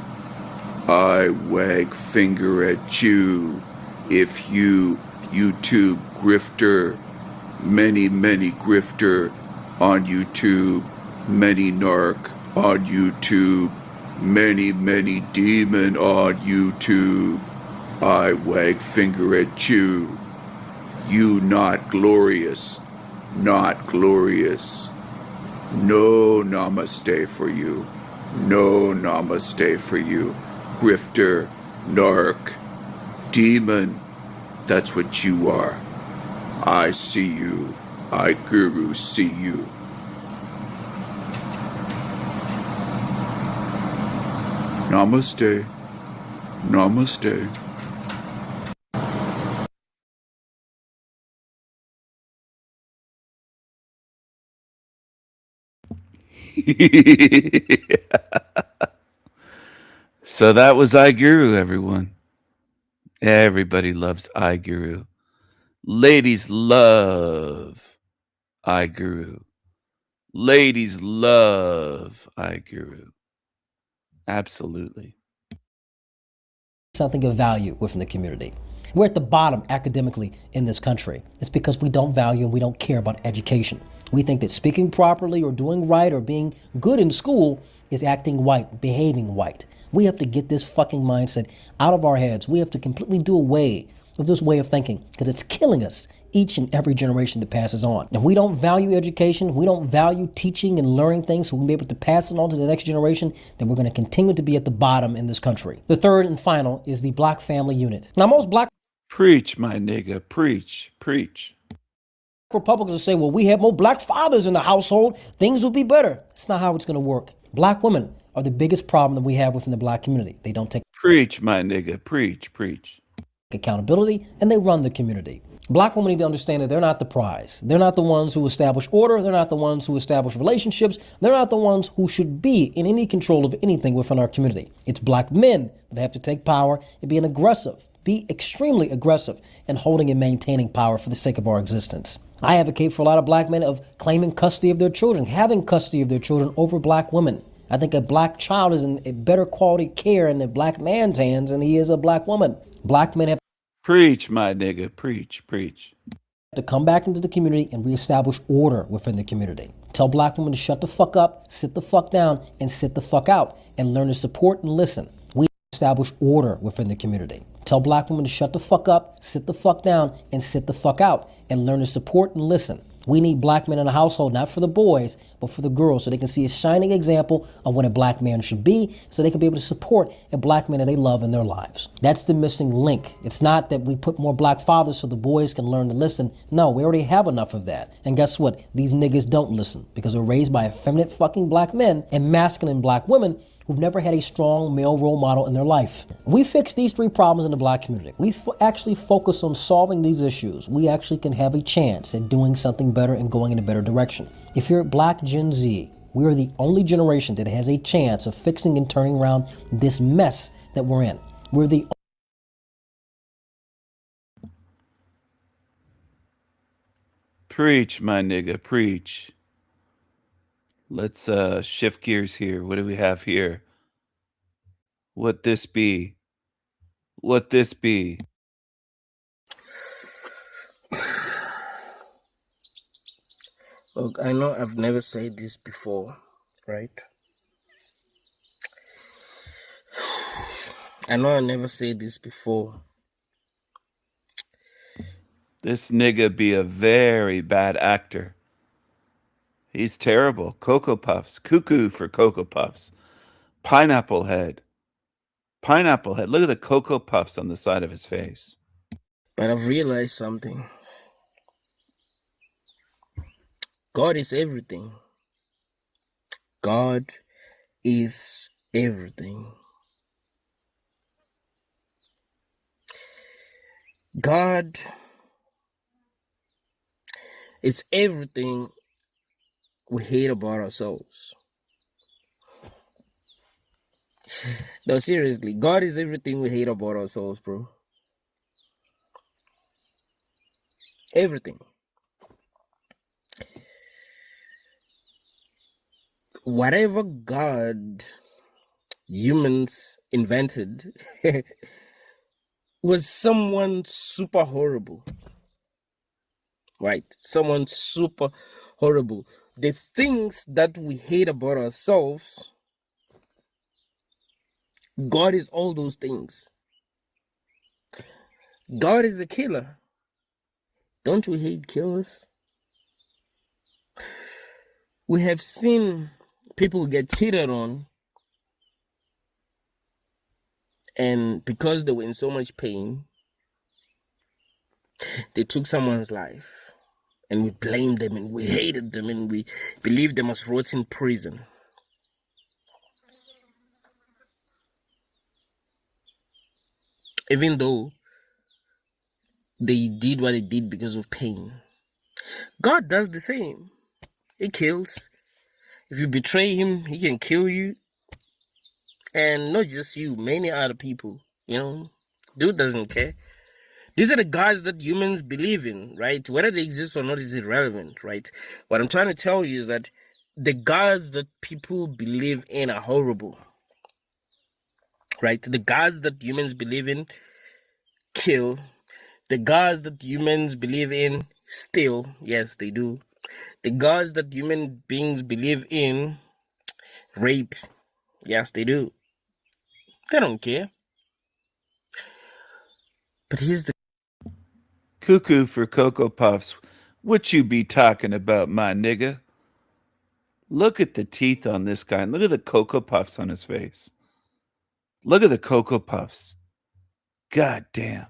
I wag finger at you. If you, YouTube grifter, many grifter on YouTube, many narc on YouTube, many demon on YouTube. I wag finger at you. You not glorious. No namaste for you. No namaste for you. Grifter, narc, demon, that's what you are. I see you. I, Guru, see you. Namaste. So that was iGuru, everyone. Everybody loves iGuru. Ladies love iGuru. Ladies love iGuru. Absolutely. Something of value within the community. We're at the bottom academically in this country. It's because we don't value and we don't care about education. We think that speaking properly or doing right or being good in school is acting white, behaving white. We have to get this fucking mindset out of our heads. We have to completely do away with this way of thinking because it's killing us each and every generation that passes on. If we don't value education, we don't value teaching and learning things so we'll be able to pass it on to the next generation, then we're going to continue to be at the bottom in this country. The third and final is the black family unit. Now, most black Preach, my nigga. Preach. Preach. Republicans will say, well, we have more black fathers in the household, things will be better. That's not how it's going to work. Black women are the biggest problem that we have within the black community. They don't take Preach, my nigga. Preach. Preach. accountability and they run the community. Black women need to understand that they're not the prize. They're not the ones who establish order. They're not the ones who establish relationships. They're not the ones who should be in any control of anything within our community. It's black men that have to take power and be extremely aggressive in holding and maintaining power for the sake of our existence. I advocate for a lot of black men of claiming custody of their children, having custody of their children over black women. I think a black child is in a better quality care in a black man's hands than he is a black woman. Black men have Preach, my nigga. Preach. Preach. to come back into the community and reestablish order within the community. Tell black women to shut the fuck up, sit the fuck down, and sit the fuck out, and learn to support and listen. We establish order within the community. Tell black women to shut the fuck up, sit the fuck down, and sit the fuck out, and learn to support and listen. We need black men in the household, not for the boys, but for the girls, so they can see a shining example of what a black man should be, so they can be able to support a black man that they love in their lives. That's the missing link. It's not that we put more black fathers so the boys can learn to listen. No, we already have enough of that. And guess what? These niggas don't listen because they're raised by effeminate fucking black men and masculine black women who've never had a strong male role model in their life. We fix these three problems in the black community. We actually focus on solving these issues. We actually can have a chance at doing something better and going in a better direction. If you're black Gen Z, we are the only generation that has a chance of fixing and turning around this mess that we're in. We're the Preach, my nigga. Preach. Let's shift gears here. What do we have here? What this be? What this be? Look, I know I've never said this before, right? I know I never said this before. This nigga be a very bad actor. He's terrible. Cocoa Puffs. Cuckoo for Cocoa Puffs. Pineapple head. Pineapple head. Look at the Cocoa Puffs on the side of his face. But I've realized something. God is everything. God is everything. God is everything we hate about ourselves. No, seriously, God is everything we hate about ourselves, bro. Everything. Whatever God humans invented was someone super horrible. Right? Someone super horrible. The things that we hate about ourselves, God is all those things. God is a killer. Don't we hate killers? We have seen people get cheated on, and because they were in so much pain, they took someone's life, and we blamed them, and we hated them, and we believed they must rot in prison. Even though they did what they did because of pain. God does the same. He kills. If you betray him, he can kill you. And not just you, many other people, you know. Dude doesn't care. These are the gods that humans believe in, right? Whether they exist or not is irrelevant, right? What I'm trying to tell you is that the gods that people believe in are horrible, right? The gods that humans believe in kill. The gods that humans believe in steal. Yes, they do. The gods that human beings believe in rape. Yes, they do. They don't care. But here's the Cuckoo for Cocoa Puffs. What you be talking about, my nigga? Look at the teeth on this guy and look at the Cocoa Puffs on his face. Look at the Cocoa Puffs. God damn.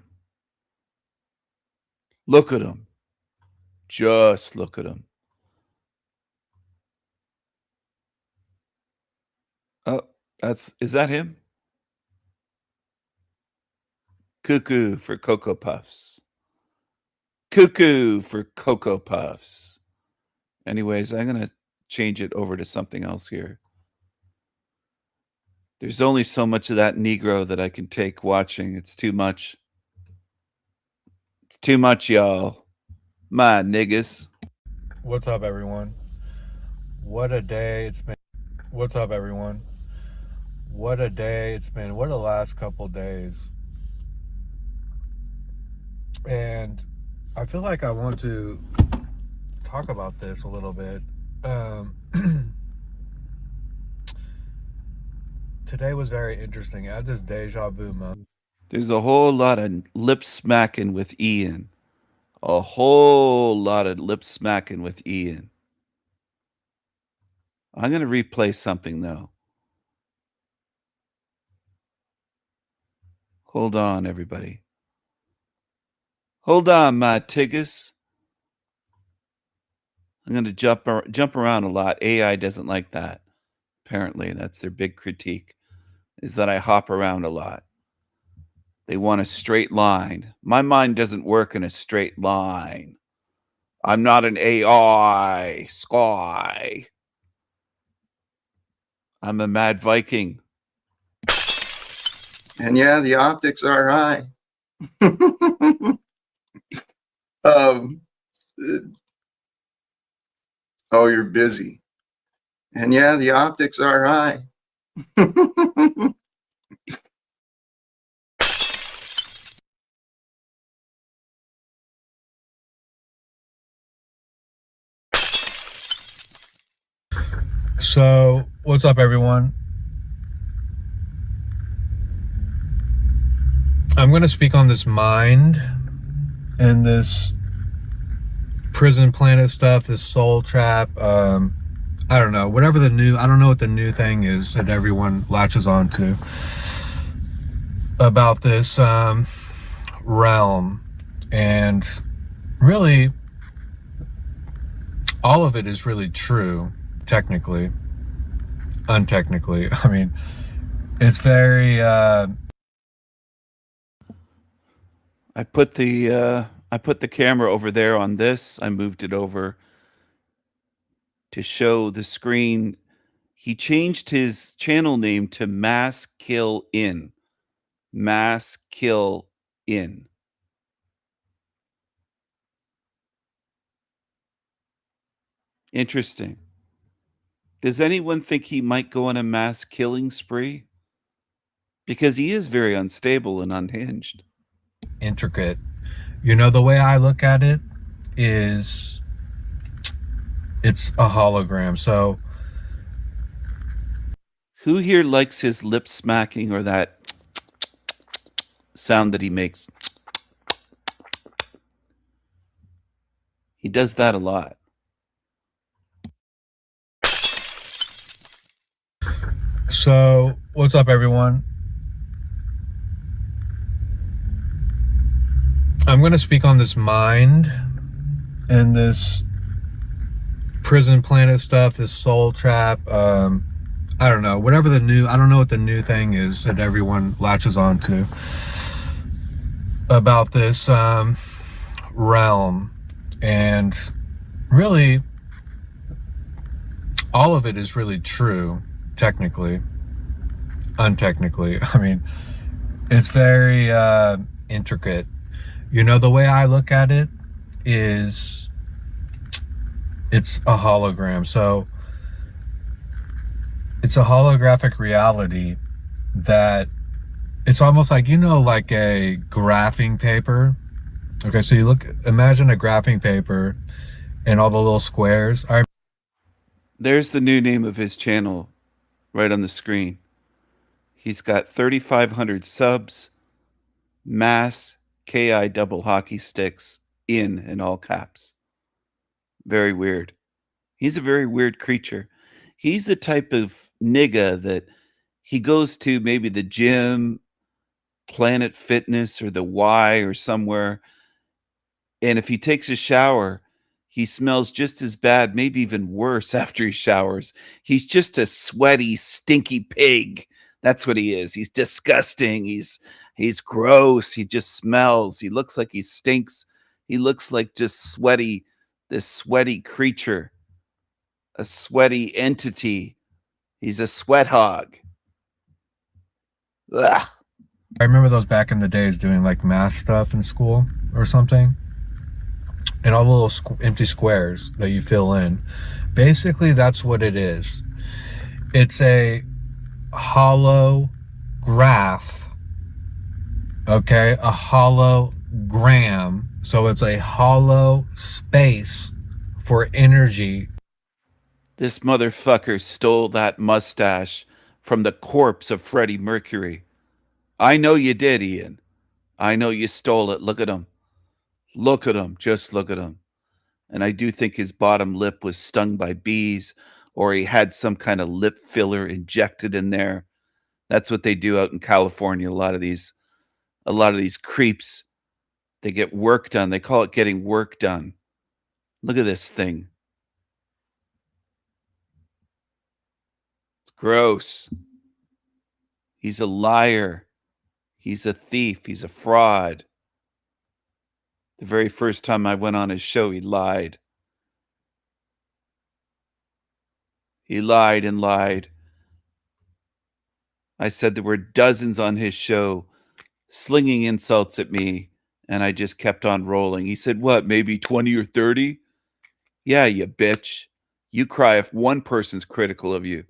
Look at him. Just look at him. Oh, is that him? Cuckoo for Cocoa Puffs. Cuckoo for Cocoa Puffs. Anyways, I'm going to change it over to something else here. There's only so much of that Negro that I can take watching. It's too much. It's too much, y'all. My niggas. What's up, everyone? What a day it's been. What's up, everyone? What a day it's been. What a last couple days. And I feel like I want to talk about this a little bit. Today was very interesting. I had this deja vu moment. There's a whole lot of lip smacking with Ian. A whole lot of lip smacking with Ian. I'm going to replay something, though. Hold on, everybody. Hold on, my tiggas. I'm going to jump around a lot. AI doesn't like that. Apparently, that's their big critique, is that I hop around a lot. They want a straight line. My mind doesn't work in a straight line. I'm not an AI, Sky. I'm a mad Viking. And yeah, the optics are high. Oh, you're busy. And yeah, the optics are high. So, what's up, everyone? I'm going to speak on this mind and this prison planet stuff, this soul trap. I don't know, I don't know what the new thing is that everyone latches onto about this realm. And really, all of it is really true, technically, untechnically. I mean, it's very I put the camera over there on this. I moved it over to show the screen. He changed his channel name to Mass Kill In. Mass Kill In. Interesting. Does anyone think he might go on a mass killing spree? Because he is very unstable and unhinged. intricate. You know, the way I look at it is it's a hologram. So who here likes his lip smacking or that sound that he makes? He does that a lot. So, what's up, everyone? I'm going to speak on this mind and this prison planet stuff, this soul trap. I don't know, I don't know what the new thing is that everyone latches onto about this realm. And really, all of it is really true, technically, untechnically. I mean, it's very intricate. You know, the way I look at it is it's a hologram. So it's a holographic reality that it's almost like, you know, like a graphing paper. Okay, so imagine a graphing paper and all the little squares. There's the new name of his channel right on the screen. He's got 3,500 subs, mass KI double hockey sticks in all caps. Very weird. He's a very weird creature. He's the type of nigga that he goes to maybe the gym, Planet Fitness, or the Y or somewhere. And if he takes a shower, he smells just as bad, maybe even worse after he showers. He's just a sweaty, stinky pig. That's what he is. He's disgusting. He's gross. He just smells. He looks like he stinks. He looks like just this sweaty creature, a sweaty entity. He's a sweat hog. Ugh. I remember those back in the days doing like math stuff in school or something. And all the little empty squares that you fill in. Basically, that's what it is. It's a hollow graph. Okay, a hologram. So it's a hollow space for energy. This motherfucker stole that mustache from the corpse of Freddie Mercury. I know you did, Ian. I know you stole it. Look at him. Look at him. Just look at him. And I do think his bottom lip was stung by bees, or he had some kind of lip filler injected in there. That's what they do out in California. A lot of these creeps, they get work done. They call it getting work done. Look at this thing. It's gross. He's a liar. He's a thief. He's a fraud. The very first time I went on his show, he lied. He lied and lied. I said there were dozens on his show slinging insults at me, and I just kept on rolling. He said, what, maybe 20 or 30? Yeah, you bitch. You cry if one person's critical of you.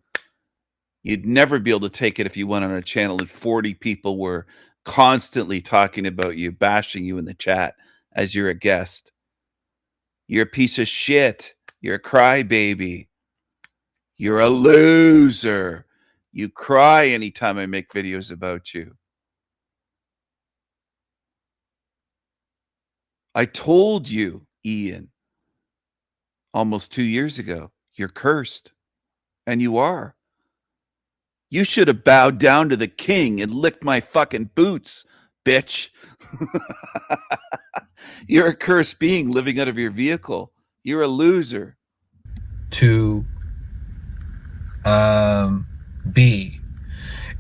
You'd never be able to take it if you went on a channel and 40 people were constantly talking about you, bashing you in the chat as you're a guest. You're a piece of shit. You're a crybaby. You're a loser. You cry anytime I make videos about you. I told you, Ian, almost 2 years ago, you're cursed. And you are. You should have bowed down to the king and licked my fucking boots, bitch. You're a cursed being living out of your vehicle. You're a loser. To be.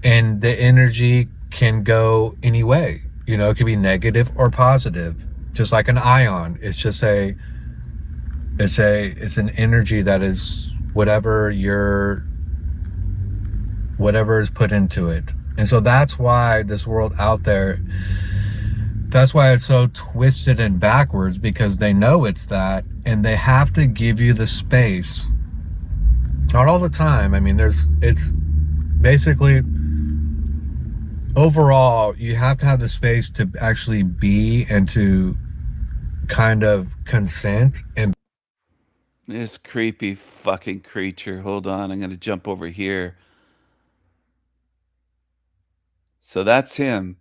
And the energy can go any way. You know, it could be negative or positive. Just like an ion. It's just it's an energy that is whatever is put into it. And so that's why this world out there, that's why it's so twisted and backwards, because they know it's that, and they have to give you the space. Not all the time. I mean, it's basically, overall, you have to have the space to actually be and to kind of consent. And this creepy fucking creature. Hold on, I'm going to jump over here. So that's him.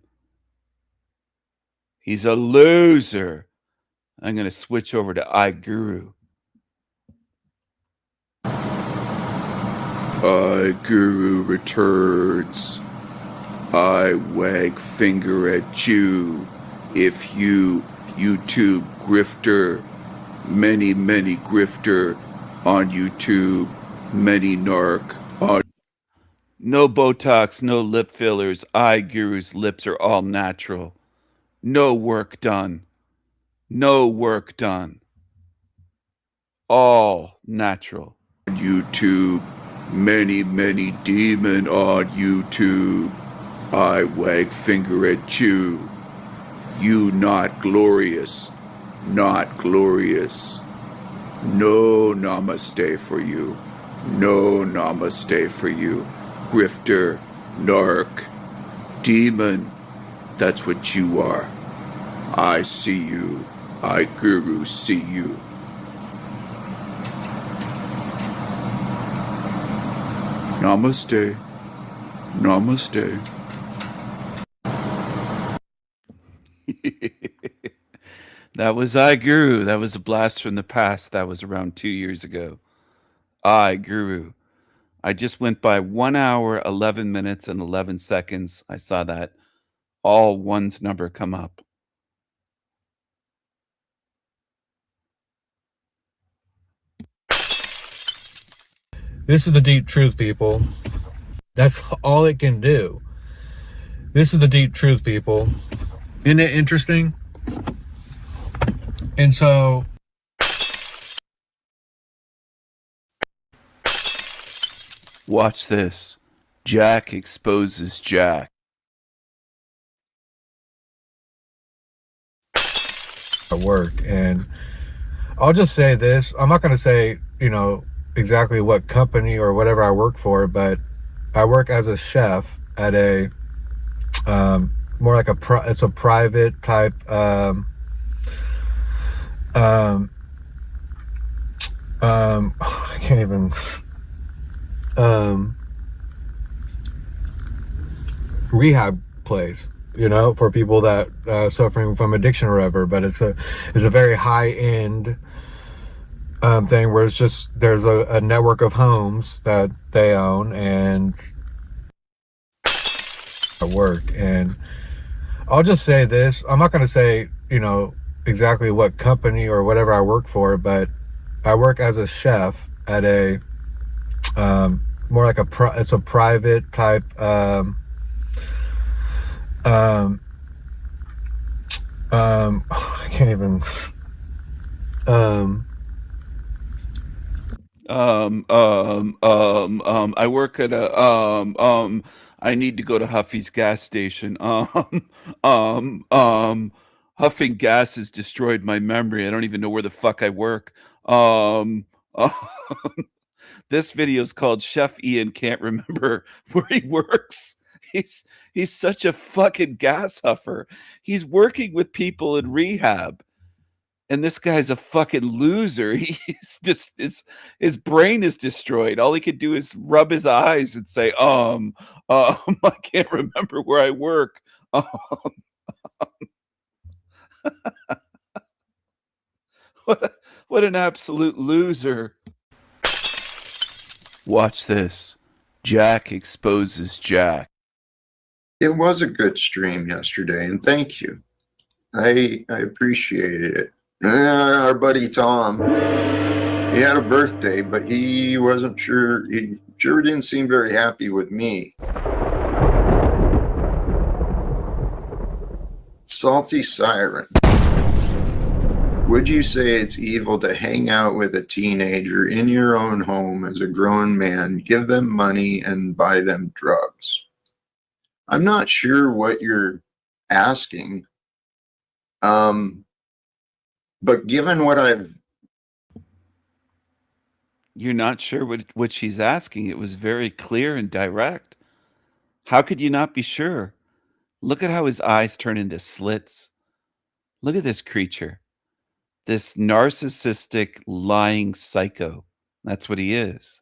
He's a loser. I'm going to switch over to iGuru. iGuru returns. I wag finger at you if you YouTube grifter, many grifter on YouTube, many narc on. No Botox, no lip fillers. iGuru's lips are all natural. No work done. No work done. All natural. YouTube, Many, many demon on YouTube. I wag finger at you. You not glorious. Not glorious. No namaste for you. No namaste for you. Grifter, narc, demon. That's what you are. I see you. I guru see you. Namaste. Namaste. That was I Guru. That was a blast from the past. That was around 2 years ago. I Guru. I just went by 1 hour, 11 minutes, and 11 seconds. I saw that all one's number come up. This is the deep truth, people. That's all it can do. This is the deep truth, people. Isn't it interesting? And so Watch this. Jack exposes Jack. at work, and I'll just say this. I'm not going to say, exactly what company or whatever I work for, but I work as a chef at a more like it's a private type I can't even rehab place, for people that suffering from addiction or whatever. But it's a very high end thing where it's just there's a network of homes that they own and at work. And I'll just say this. I'm not going to say exactly what company or whatever I work for, but I work as a chef at a more like it's a private type I can't even I work at a I need to go to Huffy's gas station. Huffing gas has destroyed my memory. I don't even know where the fuck I work. This video is called Chef Ian Can't Remember Where He Works. He's such a fucking gas huffer. He's working with people in rehab. And this guy's a fucking loser. He's just his brain is destroyed. All he could do is rub his eyes and say, I can't remember where I work. What an absolute loser. Watch this. Jack exposes Jack. It was a good stream yesterday, and thank you. I appreciated it. Our buddy Tom, he had a birthday, but he wasn't sure. He sure didn't seem very happy with me. Salty Siren. Would you say it's evil to hang out with a teenager in your own home as a grown man, give them money, and buy them drugs? I'm not sure what you're asking. But given what You're not sure what she's asking. It was very clear and direct. How could you not be sure? Look at how his eyes turn into slits. Look at this creature. This narcissistic, lying psycho. That's what he is.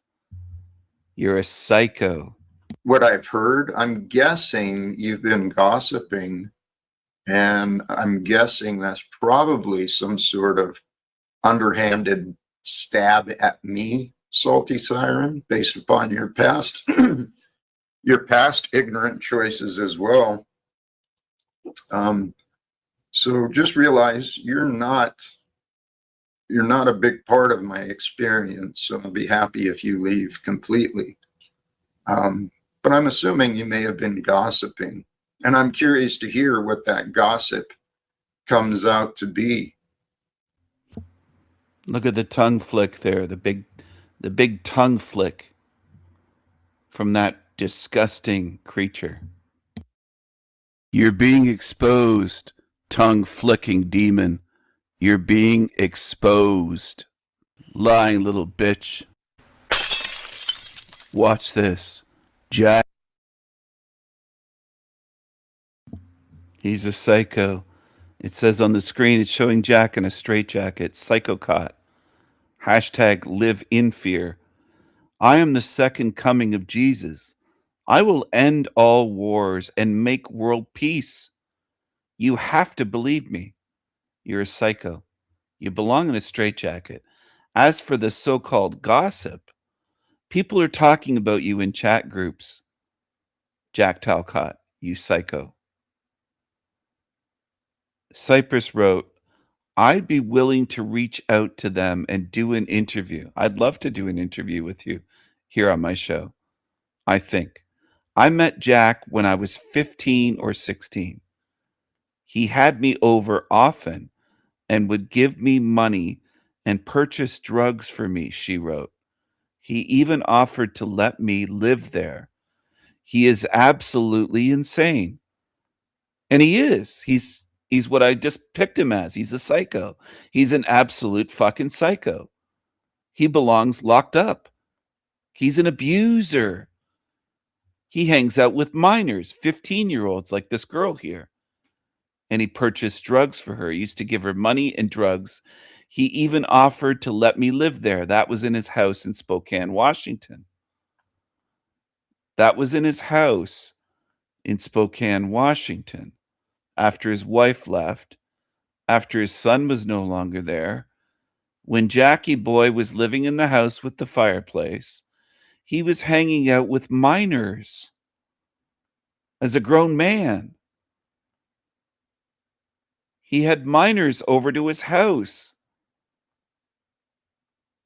You're a psycho. what I've heard, I'm guessing you've been gossiping, and I'm guessing that's probably some sort of underhanded stab at me, Salty Siren, based upon your past your past ignorant choices as well. So just realize you're not a big part of my experience, so I'll be happy if you leave completely. But I'm assuming you may have been gossiping, and I'm curious to hear what that gossip comes out to be. Look at the tongue flick there, the big tongue flick. from that disgusting creature. You're being exposed, tongue-flicking demon. You're being exposed. Lying little bitch. Watch this. Jack. He's a psycho. It says on the screen, it's showing Jack in a straitjacket. Psychocot. Hashtag live in fear. I am the second coming of Jesus. I will end all wars and make world peace. You have to believe me. You're a psycho. You belong in a straitjacket. As for the so-called gossip, people are talking about you in chat groups. Jack Talcott, you psycho. Cypress wrote, I'd be willing to reach out to them and do an interview. I'd love to do an interview with you here on my show. I think. I met Jack when I was 15 or 16. He had me over often and would give me money and purchase drugs for me, she wrote. He even offered to let me live there. He is absolutely insane. And he is. He's what I just picked him as. He's a psycho. He's an absolute fucking psycho. He belongs locked up. He's an abuser. He hangs out with minors, 15-year-olds like this girl here. And he purchased drugs for her. He used to give her money and drugs. He even offered to let me live there. That was in his house in Spokane, Washington. That was in his house in Spokane, Washington. After his wife left, after his son was no longer there, when Jackie Boy was living in the house with the fireplace, he was hanging out with minors as a grown man. He had minors over to his house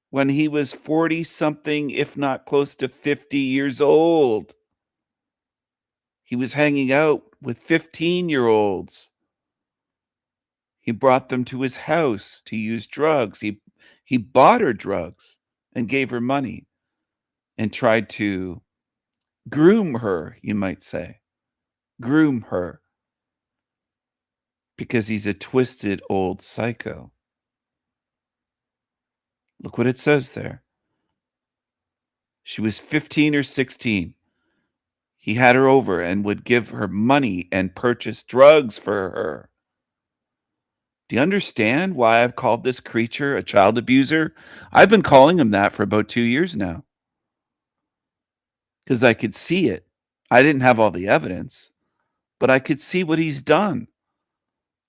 when he was 40-something, if not close to 50 years old. He was hanging out with 15-year-olds. He brought them to his house to use drugs. He bought her drugs and gave her money and tried to groom her, you might say. Groom her. Because he's a twisted old psycho. Look what it says there. She was 15 or 16. He had her over and would give her money and purchase drugs for her. Do you understand why I've called this creature a child abuser? I've been calling him that for about 2 years now. Because I could see it. I didn't have all the evidence, but I could see what he's done.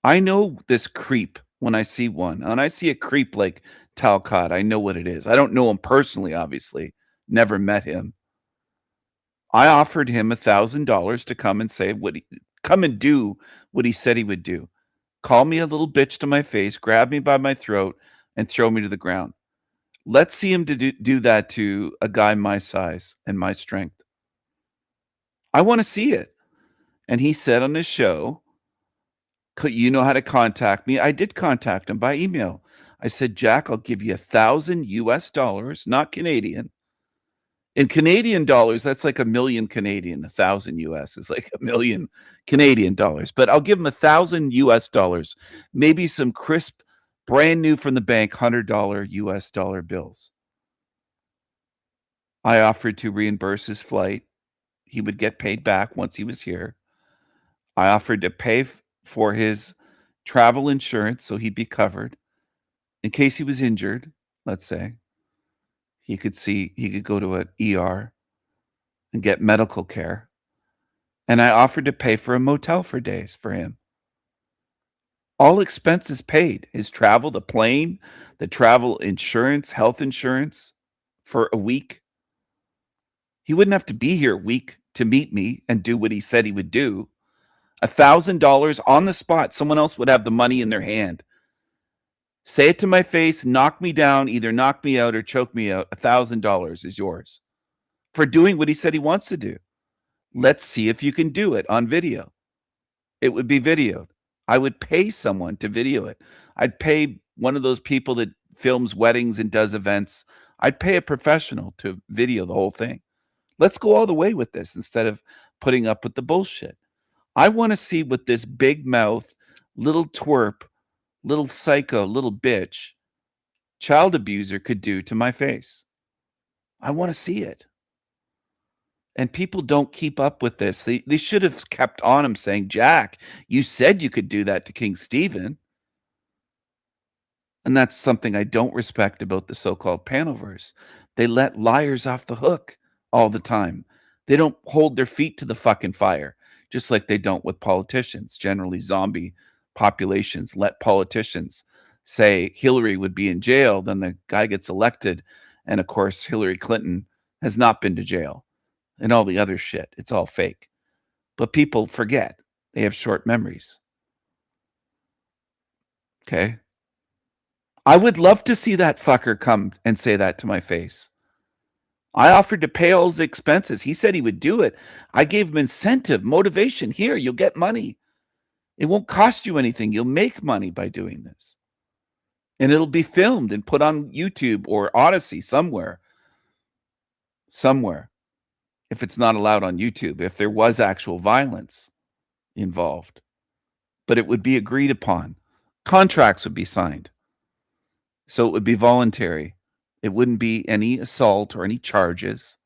I know this creep when I see one. When I see a creep like Talcott, I know what it is. I don't know him personally, obviously. Never met him. I offered him $1,000 to come and come and do what he said he would do. Call me a little bitch to my face, grab me by my throat, and throw me to the ground. Let's see him do that to a guy my size and my strength. I want to see it. And he said on his show, you know how to contact me. I did contact him by email. I said, Jack, I'll give you $1,000 US, not Canadian. In Canadian dollars, that's like $1 million Canadian. 1,000 US is like $1 million Canadian dollars. But I'll give him $1,000 US, maybe some crisp, brand new from the bank, $100 US dollar bills. I offered to reimburse his flight. He would get paid back once he was here. I offered to pay for his travel insurance so he'd be covered in case he was injured, let's say. He could go to an ER and get medical care. And I offered to pay for a motel for days for him. All expenses paid. His travel, the plane, the travel insurance, health insurance for a week. He wouldn't have to be here a week to meet me and do what he said he would do. $1,000 on the spot. Someone else would have the money in their hand. Say it to my face, knock me down, either knock me out or choke me out. $1,000 is yours for doing what he said he wants to do. Let's see if you can do it on video. It would be videoed. I would pay someone to video it. I'd pay one of those people that films weddings and does events. I'd pay a professional to video the whole thing. Let's go all the way with this instead of putting up with the bullshit. I want to see what this big mouth, little twerp, little psycho, little bitch, child abuser could do to my face. I want to see it. And people don't keep up with this. They should have kept on him saying, Jack, you said you could do that to King Stephen. And that's something I don't respect about the so-called Panelverse. They let liars off the hook all the time. They don't hold their feet to the fucking fire, just like they don't with politicians. Generally, zombie populations let politicians say Hillary would be in jail, then the guy gets elected. And of course, Hillary Clinton has not been to jail and all the other shit. It's all fake. But people forget. They have short memories. Okay? I would love to see that fucker come and say that to my face. I offered to pay all his expenses. He said he would do it. I gave him incentive, motivation. Here, you'll get money. It won't cost you anything. You'll make money by doing this. And it'll be filmed and put on YouTube or Odyssey somewhere. Somewhere. If it's not allowed on YouTube, if there was actual violence involved. But it would be agreed upon. Contracts would be signed. So it would be voluntary. It wouldn't be any assault or any charges.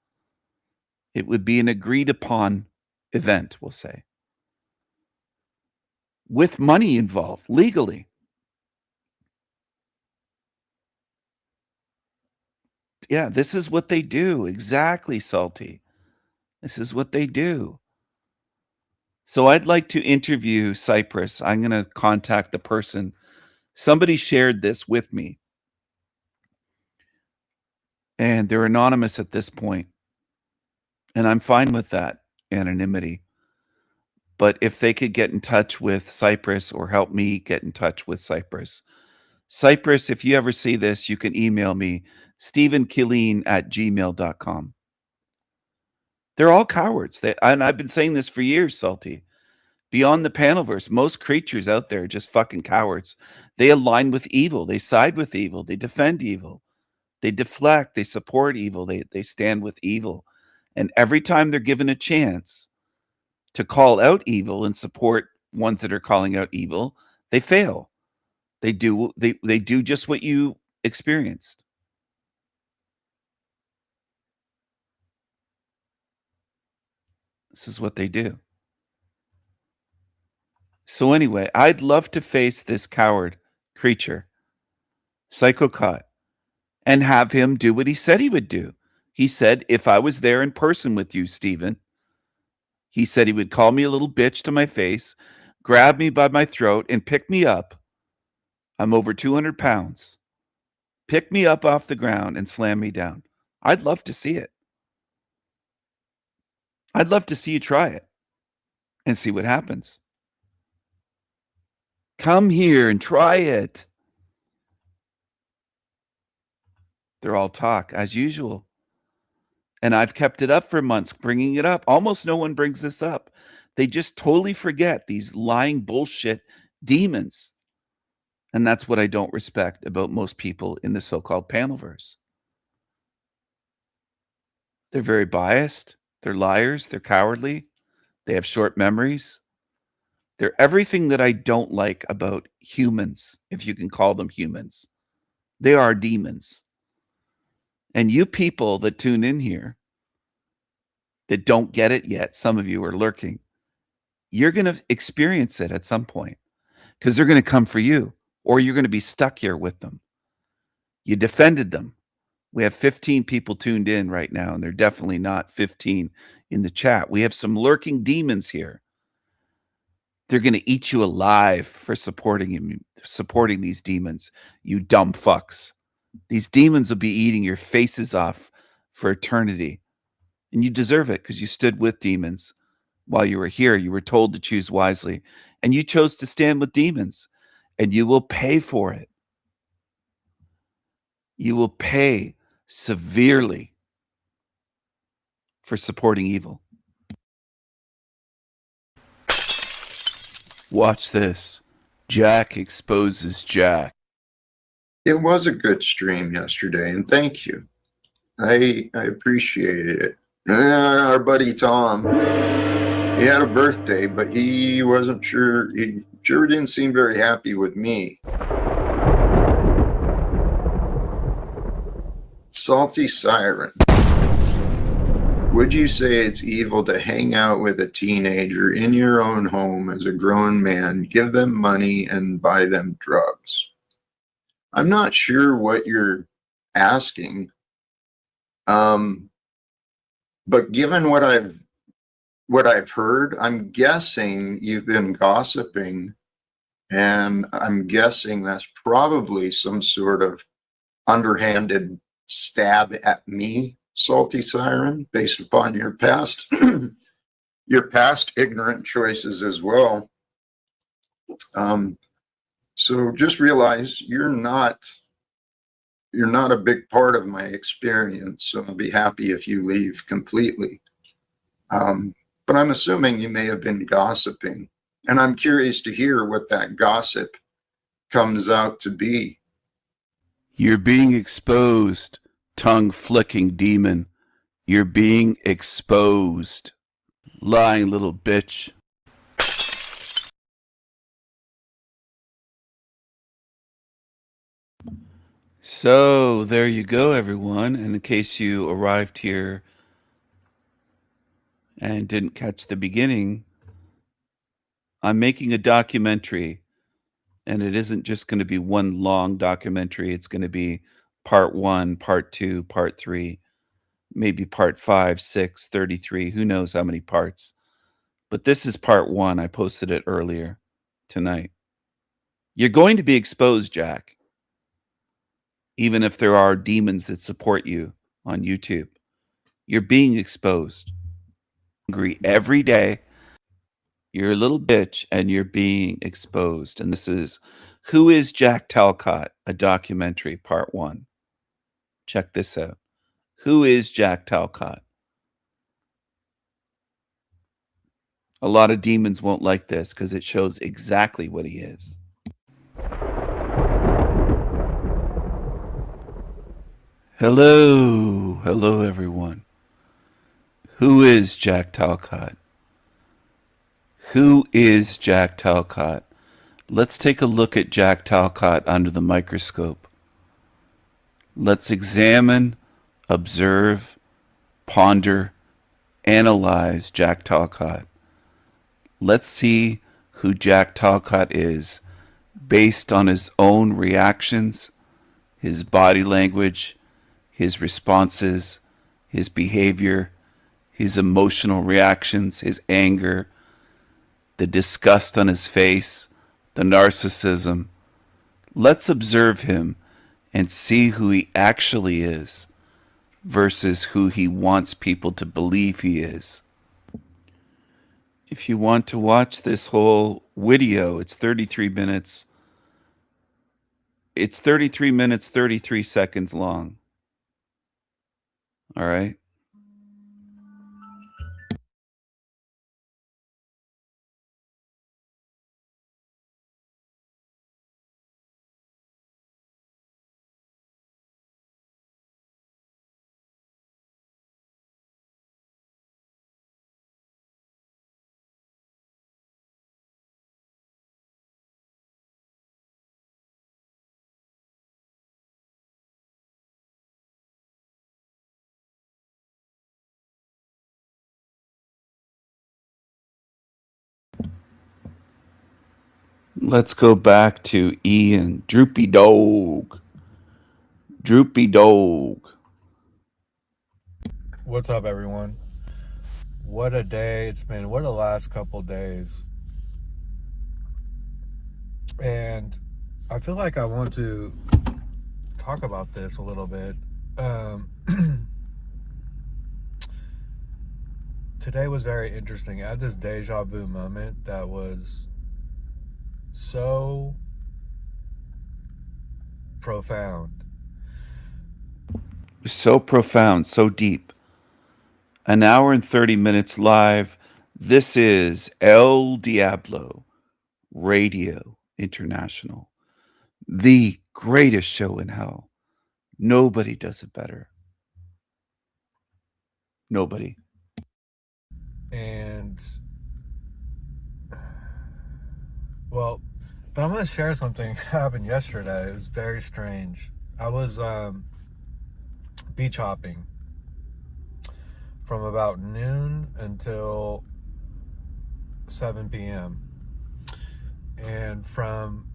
It would be an agreed upon event, we'll say. With money involved, legally. Yeah, this is what they do. Exactly, Salty. This is what they do. So I'd like to interview Cyprus. I'm going to contact the person. Somebody shared this with me. And they're anonymous at this point. And I'm fine with that anonymity. But if they could get in touch with Cyprus or help me get in touch with Cyprus. Cyprus, if you ever see this, you can email me, stephenkilleen@gmail.com. They're all cowards. And I've been saying this for years, Salty. Beyond the Panelverse, most creatures out there are just fucking cowards. They align with evil. They side with evil. They defend evil. They deflect. They support evil. They stand with evil. And every time they're given a chance to call out evil and support ones that are calling out evil, they fail. They do just what you experienced. This is what they do. So anyway, I'd love to face this coward creature, Psychocot, and have him do what he said he would do. He said, if I was there in person with you, Stephen, he said he would call me a little bitch to my face, grab me by my throat, and pick me up. I'm over 200 pounds. Pick me up off the ground and slam me down. I'd love to see it. I'd love to see you try it and see what happens. Come here and try it. They're all talk, as usual. And I've kept it up for months, bringing it up. Almost no one brings this up. They just totally forget these lying bullshit demons. And that's what I don't respect about most people in the so-called Panelverse. They're very biased. They're liars. They're cowardly. They have short memories. They're everything that I don't like about humans, if you can call them humans. They are demons. And you people that tune in here that don't get it yet, some of you are lurking, you're going to experience it at some point because they're going to come for you, or you're going to be stuck here with them. You defended them. We have 15 people tuned in right now, and they're definitely not 15 in the chat. We have some lurking demons here. They're going to eat you alive for supporting these demons, you dumb fucks. These demons will be eating your faces off for eternity. And you deserve it because you stood with demons while you were here. You were told to choose wisely. And you chose to stand with demons. And you will pay for it. You will pay severely for supporting evil. Watch this. Jack exposes Jack. It was a good stream yesterday, and thank you. I appreciated it. Our buddy Tom, he had a birthday, but he wasn't sure. He sure didn't seem very happy with me. Salty Siren. Would you say it's evil to hang out with a teenager in your own home as a grown man, give them money, and buy them drugs? I'm not sure what you're asking, but given what I've heard, I'm guessing you've been gossiping, and I'm guessing that's probably some sort of underhanded stab at me, Salty Siren, based upon your past your past ignorant choices as well. So just realize you're not a big part of my experience. So I'll be happy if you leave completely. But I'm assuming you may have been gossiping, and I'm curious to hear what that gossip comes out to be. You're being exposed, tongue-flicking demon. You're being exposed. Lying little bitch. So, there you go, everyone. And in case you arrived here and didn't catch the beginning, I'm making a documentary. And it isn't just going to be one long documentary. It's going to be part 1, part 2, part 3, maybe part 5, 6, 33. Who knows how many parts. But this is part 1. I posted it earlier tonight. You're going to be exposed, Jack. Even if there are demons that support you on YouTube. You're being exposed. Angry every day. You're a little bitch and you're being exposed. And this is Who is Jack Talcott? A documentary, part 1. Check this out. Who is Jack Talcott? A lot of demons won't like this because it shows exactly what he is. Hello everyone. Who is Jack Talcott? Who is Jack Talcott? Let's take a look at Jack Talcott under the microscope. Let's examine, observe, ponder, analyze Jack Talcott. Let's see who Jack Talcott is based on his own reactions, his body language, his responses, his behavior, his emotional reactions, his anger, the disgust on his face, the narcissism. Let's observe him and see who he actually is versus who he wants people to believe he is. If you want to watch this whole video, it's 33 minutes. It's 33 minutes, 33 seconds long. All right. Let's go back to Ian. Droopy Dog. Droopy Dog. What's up, everyone? What a day it's been. What a last couple days. And I feel like I want to talk about this a little bit. Today was very interesting. I had this deja vu moment that was so profound. So profound, so deep. An hour and 30 minutes live. This is El Diablo Radio International. The greatest show in hell. Nobody does it better. Nobody. And well, but I'm gonna share something that happened yesterday. It was very strange. I was beach hopping from about noon until 7 p.m. And from,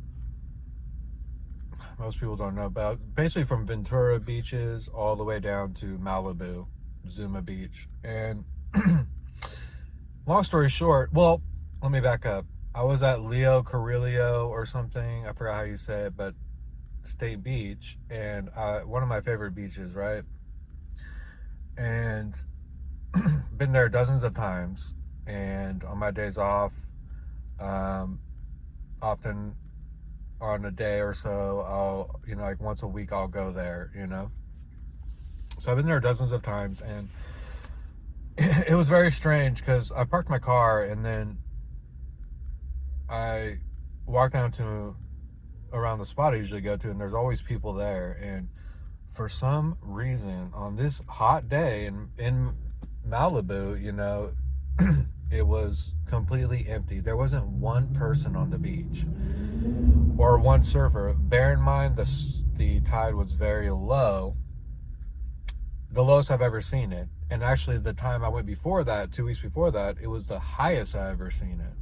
most people don't know about, basically from Ventura beaches all the way down to Malibu, Zuma Beach. And long story short, well, let me back up. I was at Leo Carrillo or something, I forgot how you say it, but State Beach, and one of my favorite beaches, right? And been there dozens of times, and on my days off, often on a day or so, I'll, like once a week I'll go there, so I've been there dozens of times. And it was very strange because I parked my car and then I walked down to around the spot I usually go to, and there's always people there. And for some reason on this hot day in Malibu, it was completely empty. There wasn't one person on the beach or one surfer. Bear in mind the tide was very low, the lowest I've ever seen it. And actually the time I went before that, 2 weeks before that, it was the highest I've ever seen it.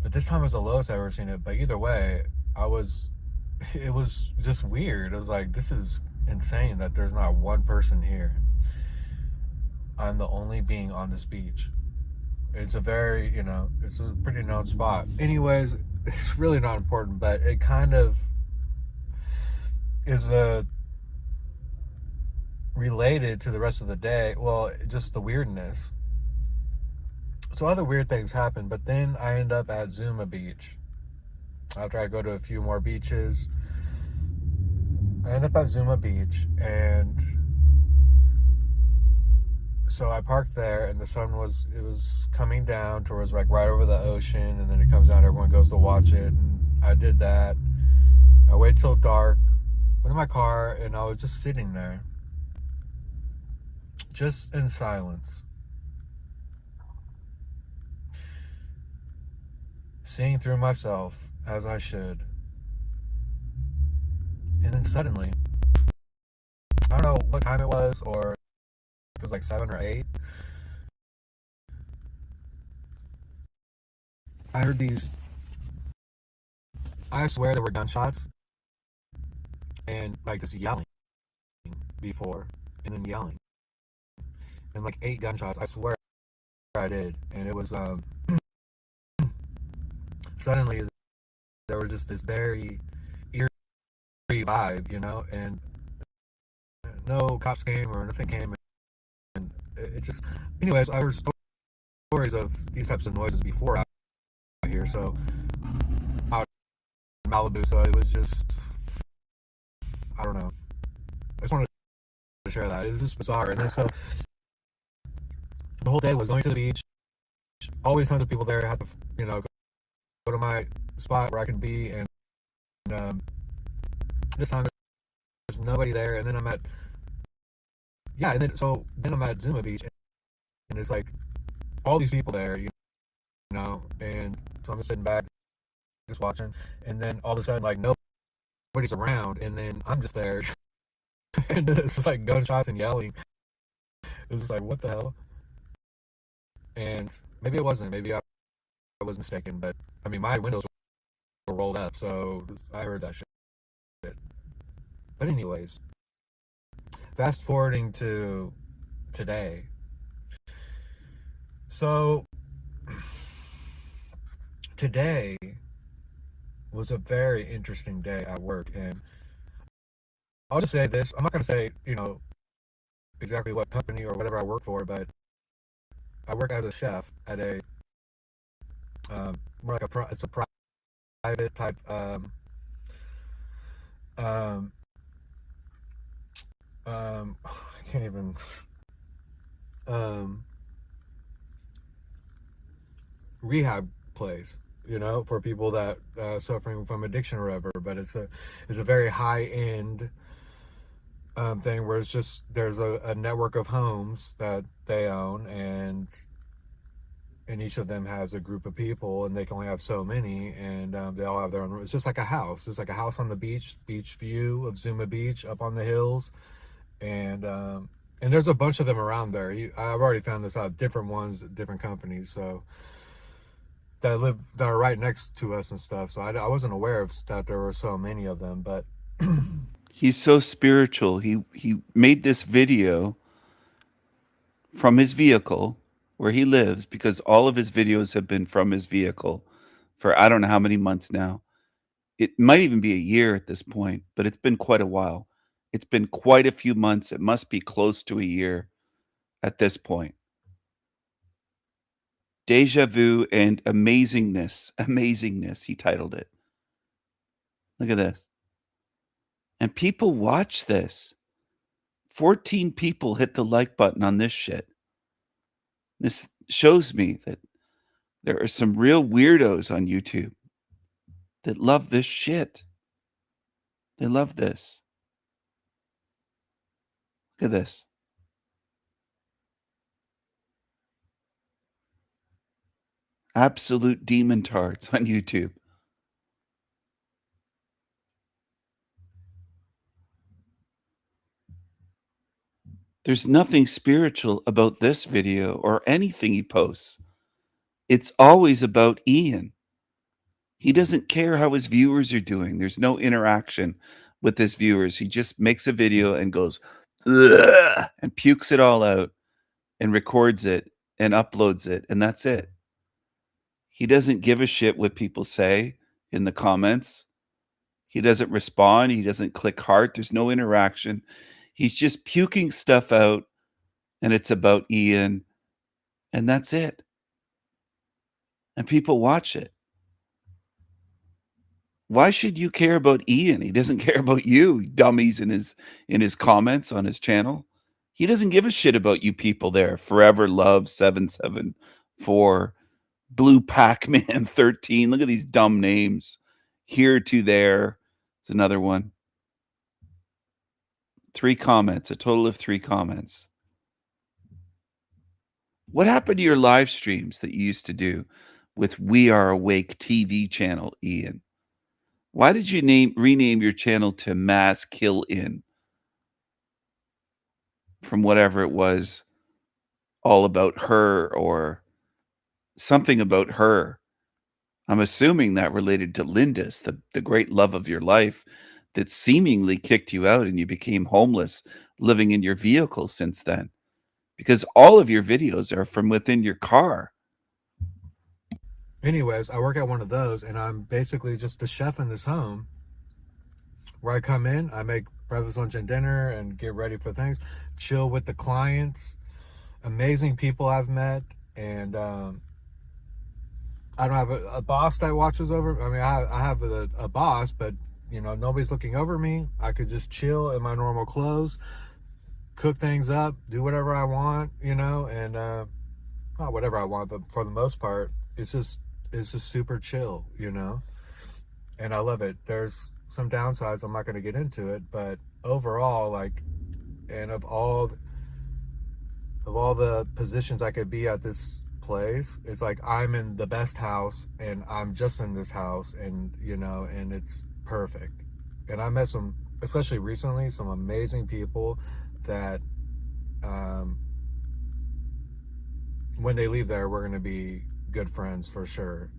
But this time was the lowest I've ever seen it. But either way, it was just weird. It was like, this is insane that there's not one person here. I'm the only being on this beach. It's a very, it's a pretty known spot. Anyways, it's really not important, but it kind of is related to the rest of the day. Well, just the weirdness. So other weird things happen, but then I end up at Zuma Beach. After I go to a few more beaches, I end up at Zuma Beach, and so I parked there, and the sun was coming down towards like right over the ocean, and then it comes down, everyone goes to watch it, and I did that. I waited till dark, went in my car, and I was just sitting there, just in silence, seeing through myself as I should. And then suddenly, I don't know what time it was, or it was like 7 or 8. I heard these, I swear there were gunshots, and like this yelling before, and then yelling, and like 8 gunshots, I swear I did. And it was, suddenly there was just this very eerie vibe, and no cops came or nothing came, and it just, anyways, I heard stories of these types of noises before out here, so out in Malibu, so it was just, I don't know, I just wanted to share that. It was just bizarre. And then so the whole day was going to the beach, always tons of people there. I had to, go to my spot where I can be, and this time there's nobody there. And then I'm at Zuma Beach, and it's like all these people there, and so I'm just sitting back just watching, and then all of a sudden, like, nobody's around, and then I'm just there and it's just like gunshots and yelling. It was just like, what the hell? And maybe it wasn't, maybe I was mistaken, but I mean, my windows were rolled up, so I heard that shit. But anyways, fast forwarding to today. So today was a very interesting day at work, and I'll just say this. I'm not going to say, exactly what company or whatever I work for, but I work as a chef at a more like it's a private type I can't even rehab place, for people that suffering from addiction or whatever. But it's a very high end thing where it's just there's a network of homes that they own, and each of them has a group of people, and they can only have so many, and they all have their own. It's just like a house. It's like a house on the beach view of Zuma Beach up on the hills, and there's a bunch of them around there. I've already found this out. Different ones, different companies. So that are right next to us and stuff. So I wasn't aware of that there were so many of them, but He's so spiritual. He made this video from his vehicle where he lives, because all of his videos have been from his vehicle for I don't know how many months now. It might even be a year at this point, but it's been quite a while. It's been quite a few months. It must be close to a year at this point. Deja Vu and Amazingness. Amazingness, he titled it. Look at this. And people watch this. 14 people hit the like button on this shit. This shows me that there are some real weirdos on YouTube that love this shit. They love this. Look at this. Absolute demon tards on YouTube. There's nothing spiritual about this video or anything he posts. It's always about Ian. He doesn't care how his viewers are doing. There's no interaction with his viewers. He just makes a video and goes, "Ugh," and pukes it all out and records it and uploads it, and that's it. He doesn't give a shit what people say in the comments. He doesn't respond. He doesn't click heart. There's no interaction. He's just puking stuff out, and it's about Ian, and that's it. And people watch it. Why should you care about Ian? He doesn't care about you, dummies, in his comments on his channel. He doesn't give a shit about you people there. Forever Love 774, Blue Pac-Man 13. Look at these dumb names. Here to there. It's another one. 3 comments, a total of 3 comments. What happened to your live streams that you used to do with We Are Awake TV channel, Ian? Why did you rename your channel to Mass Kill In from whatever it was, all about her or something about her? I'm assuming that related to Lindis, the great love of your life that seemingly kicked you out and you became homeless living in your vehicle since then, because all of your videos are from within your car. anyways, I work at one of those, and I'm basically just the chef in this home where I come in, I make breakfast, lunch, and dinner and get ready for things, chill with the clients, amazing people I've met, and I don't have a boss that watches over. I mean, I have a boss, but nobody's looking over me. I could just chill in my normal clothes, cook things up, do whatever I want, and not whatever I want, but for the most part, it's just super chill, and I love it. There's some downsides, I'm not going to get into it, but overall, and of all the positions I could be at this place, it's like I'm in the best house, and I'm just in this house, and and it's perfect. And I met some, especially recently, some amazing people that when they leave there, we're going to be good friends for sure.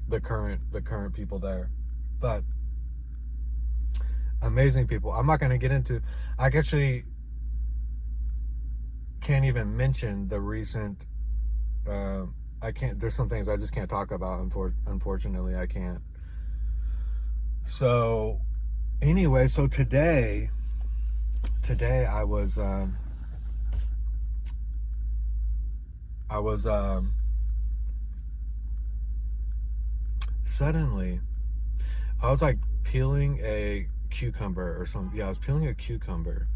The current people there, but amazing people. I'm not going to get into, I actually can't even mention the recent, I can't, there's some things I just can't talk about, unfortunately I can't. So anyway, so today I was suddenly I was like peeling a cucumber or something. Yeah, I was peeling a cucumber,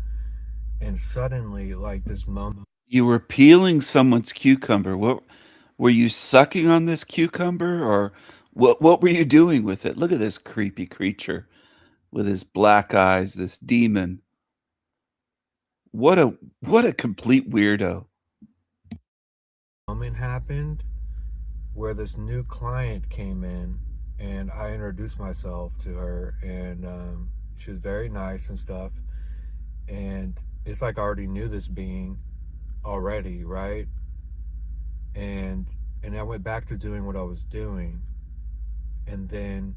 and suddenly, like, this moment. You were peeling someone's cucumber. What were you sucking on this cucumber, or what were you doing with it? Look at this creepy creature with his black eyes, this demon. What a complete weirdo. Moment happened where this new client came in, and I introduced myself to her, and she was very nice and stuff. And it's like I already knew this being already, right? And I went back to doing what I was doing. And then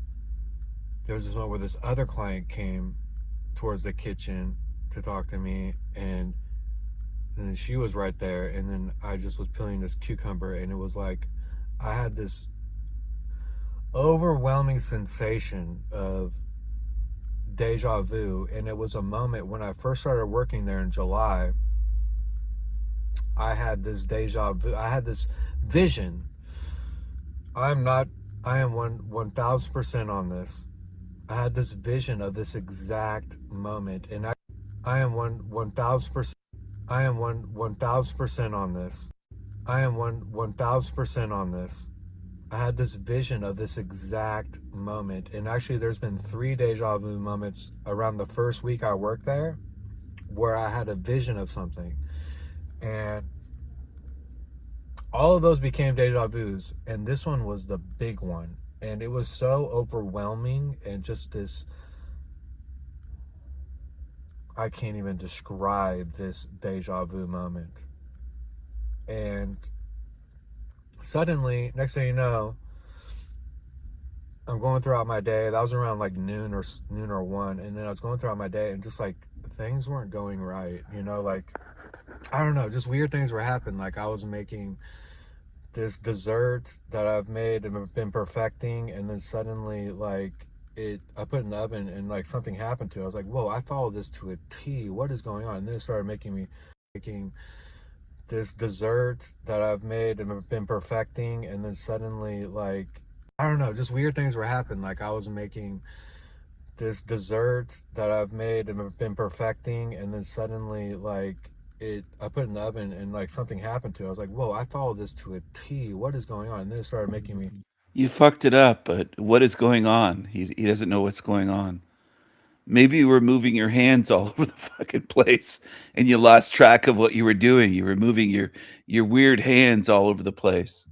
there was this moment where this other client came towards the kitchen to talk to me, and then she was right there, and then I just was peeling this cucumber, and it was like I had this overwhelming sensation of deja vu. And it was a moment when I first started working there in July. I had this deja vu. I had this vision. I am 1000% on this. I had this vision of this exact moment, and I am 1000%. I am 1000% on this. I am 1000% on this. I had this vision of this exact moment, and actually there's been 3 deja vu moments around the first week I worked there where I had a vision of something, and all of those became deja vus, and this one was the big one. And it was so overwhelming, and just this, I can't even describe this deja vu moment. And suddenly, next thing you know, I'm going throughout my day. That was around like noon or 1, and then I was going throughout my day, and just like things weren't going right, like, I don't know, just weird things were happening. Like I was making this dessert that I've made and been perfecting, and then suddenly, like, I put it in the oven, and like something happened to it. I was like, whoa, I followed this to a T. What is going on? And then it started making this dessert that I've made and been perfecting, and then suddenly, like, I don't know, just weird things were happening. Like I was making this dessert that I've made and been perfecting, and then suddenly, like, I put it in the oven, and like something happened to it. I was like, whoa, I followed this to a T. What is going on? And then it started making me You fucked it up, but what is going on? He doesn't know what's going on. Maybe you were moving your hands all over the fucking place and you lost track of what you were doing. You were moving your weird hands all over the place.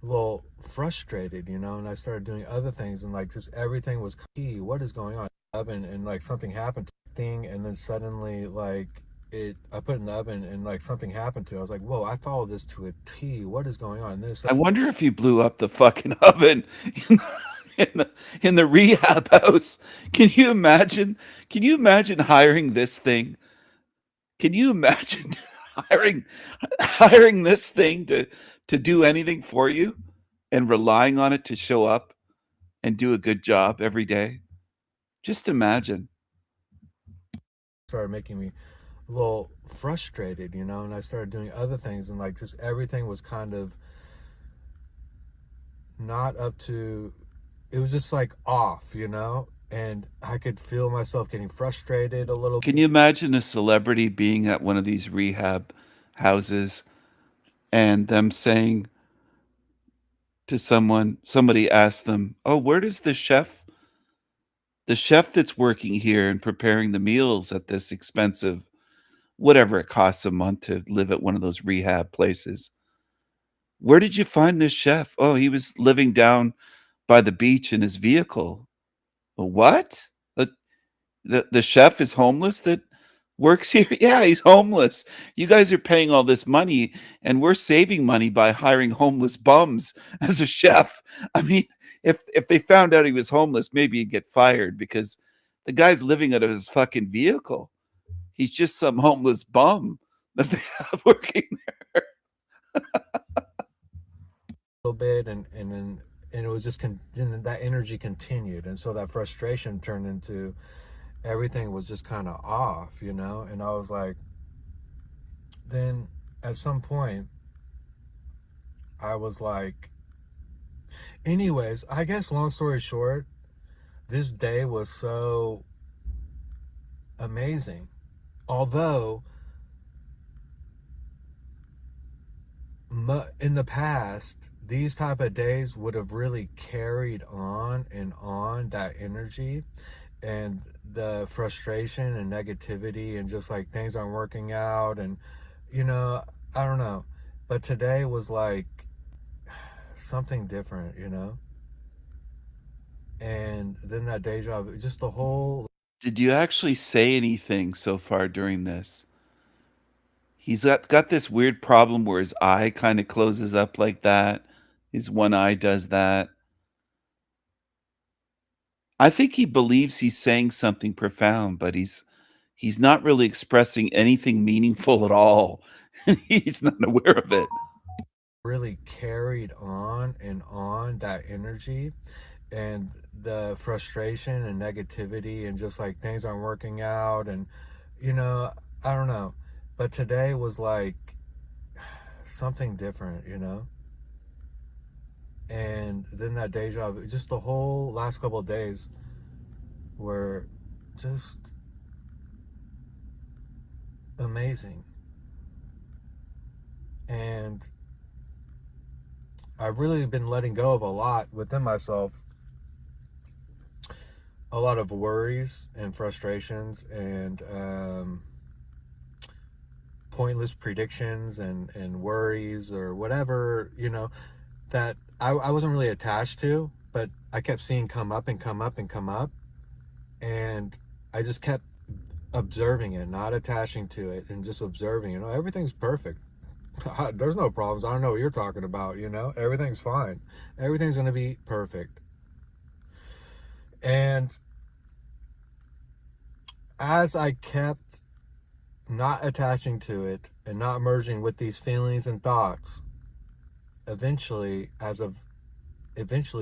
a little frustrated, and I started doing other things, and like just everything was T. What is going on? Oven, and like something happened to the thing, and then suddenly, like, I put it in the oven, and like something happened to it. I was like, whoa, I followed this to a T. What is going on? And then it I started, wonder if you blew up the fucking oven in the, in the rehab house. Can you imagine? Can you imagine hiring this thing? Can you imagine hiring hiring this thing to do anything for you and relying on it to show up and do a good job every day? Just imagine. started making me a little frustrated, and I started doing other things, and like just everything was kind of not up to, it was just like off, and I could feel myself getting frustrated a little. Can you imagine a celebrity being at one of these rehab houses and them saying to somebody asked them, "Oh, where does the chef that's working here and preparing the meals at this expensive, whatever it costs a month to live at one of those rehab places, where did you find this chef? Oh, he was living down by the beach in his vehicle." What? The chef is homeless that works here? Yeah, he's homeless. You guys are paying all this money, and we're saving money by hiring homeless bums as a chef. I mean, if they found out he was homeless, maybe he'd get fired because the guy's living out of his fucking vehicle. He's just some homeless bum that they have working there. Little bit, and then it was just then that energy continued, and so that frustration turned into everything was just kind of off, and I was like, then at some point I was like, anyways, I guess long story short, this day was so amazing, although in the past these type of days would have really carried on and on that energy, and the frustration and negativity and just like things aren't working out, and I don't know, but today was like something different, and then that deja vu, just the whole. Did you actually say anything so far during this? He's got this weird problem where his eye kind of closes up like that. His one eye does that. I think he believes he's saying something profound, but he's not really expressing anything meaningful at all. He's not aware of it. Really carried on and on that energy and the frustration and negativity and just like things aren't working out, and I don't know, but today was like something different, and then that deja vu, just the whole last couple of days were just amazing. And I've really been letting go of a lot within myself, a lot of worries and frustrations and pointless predictions and worries or whatever, that I wasn't really attached to, but I kept seeing come up and come up and come up. And I just kept observing it, not attaching to it, and just observing it. Everything's perfect. There's no problems. I don't know what you're talking about, Everything's fine. Everything's going to be perfect. And as I kept not attaching to it and not merging with these feelings and thoughts, eventually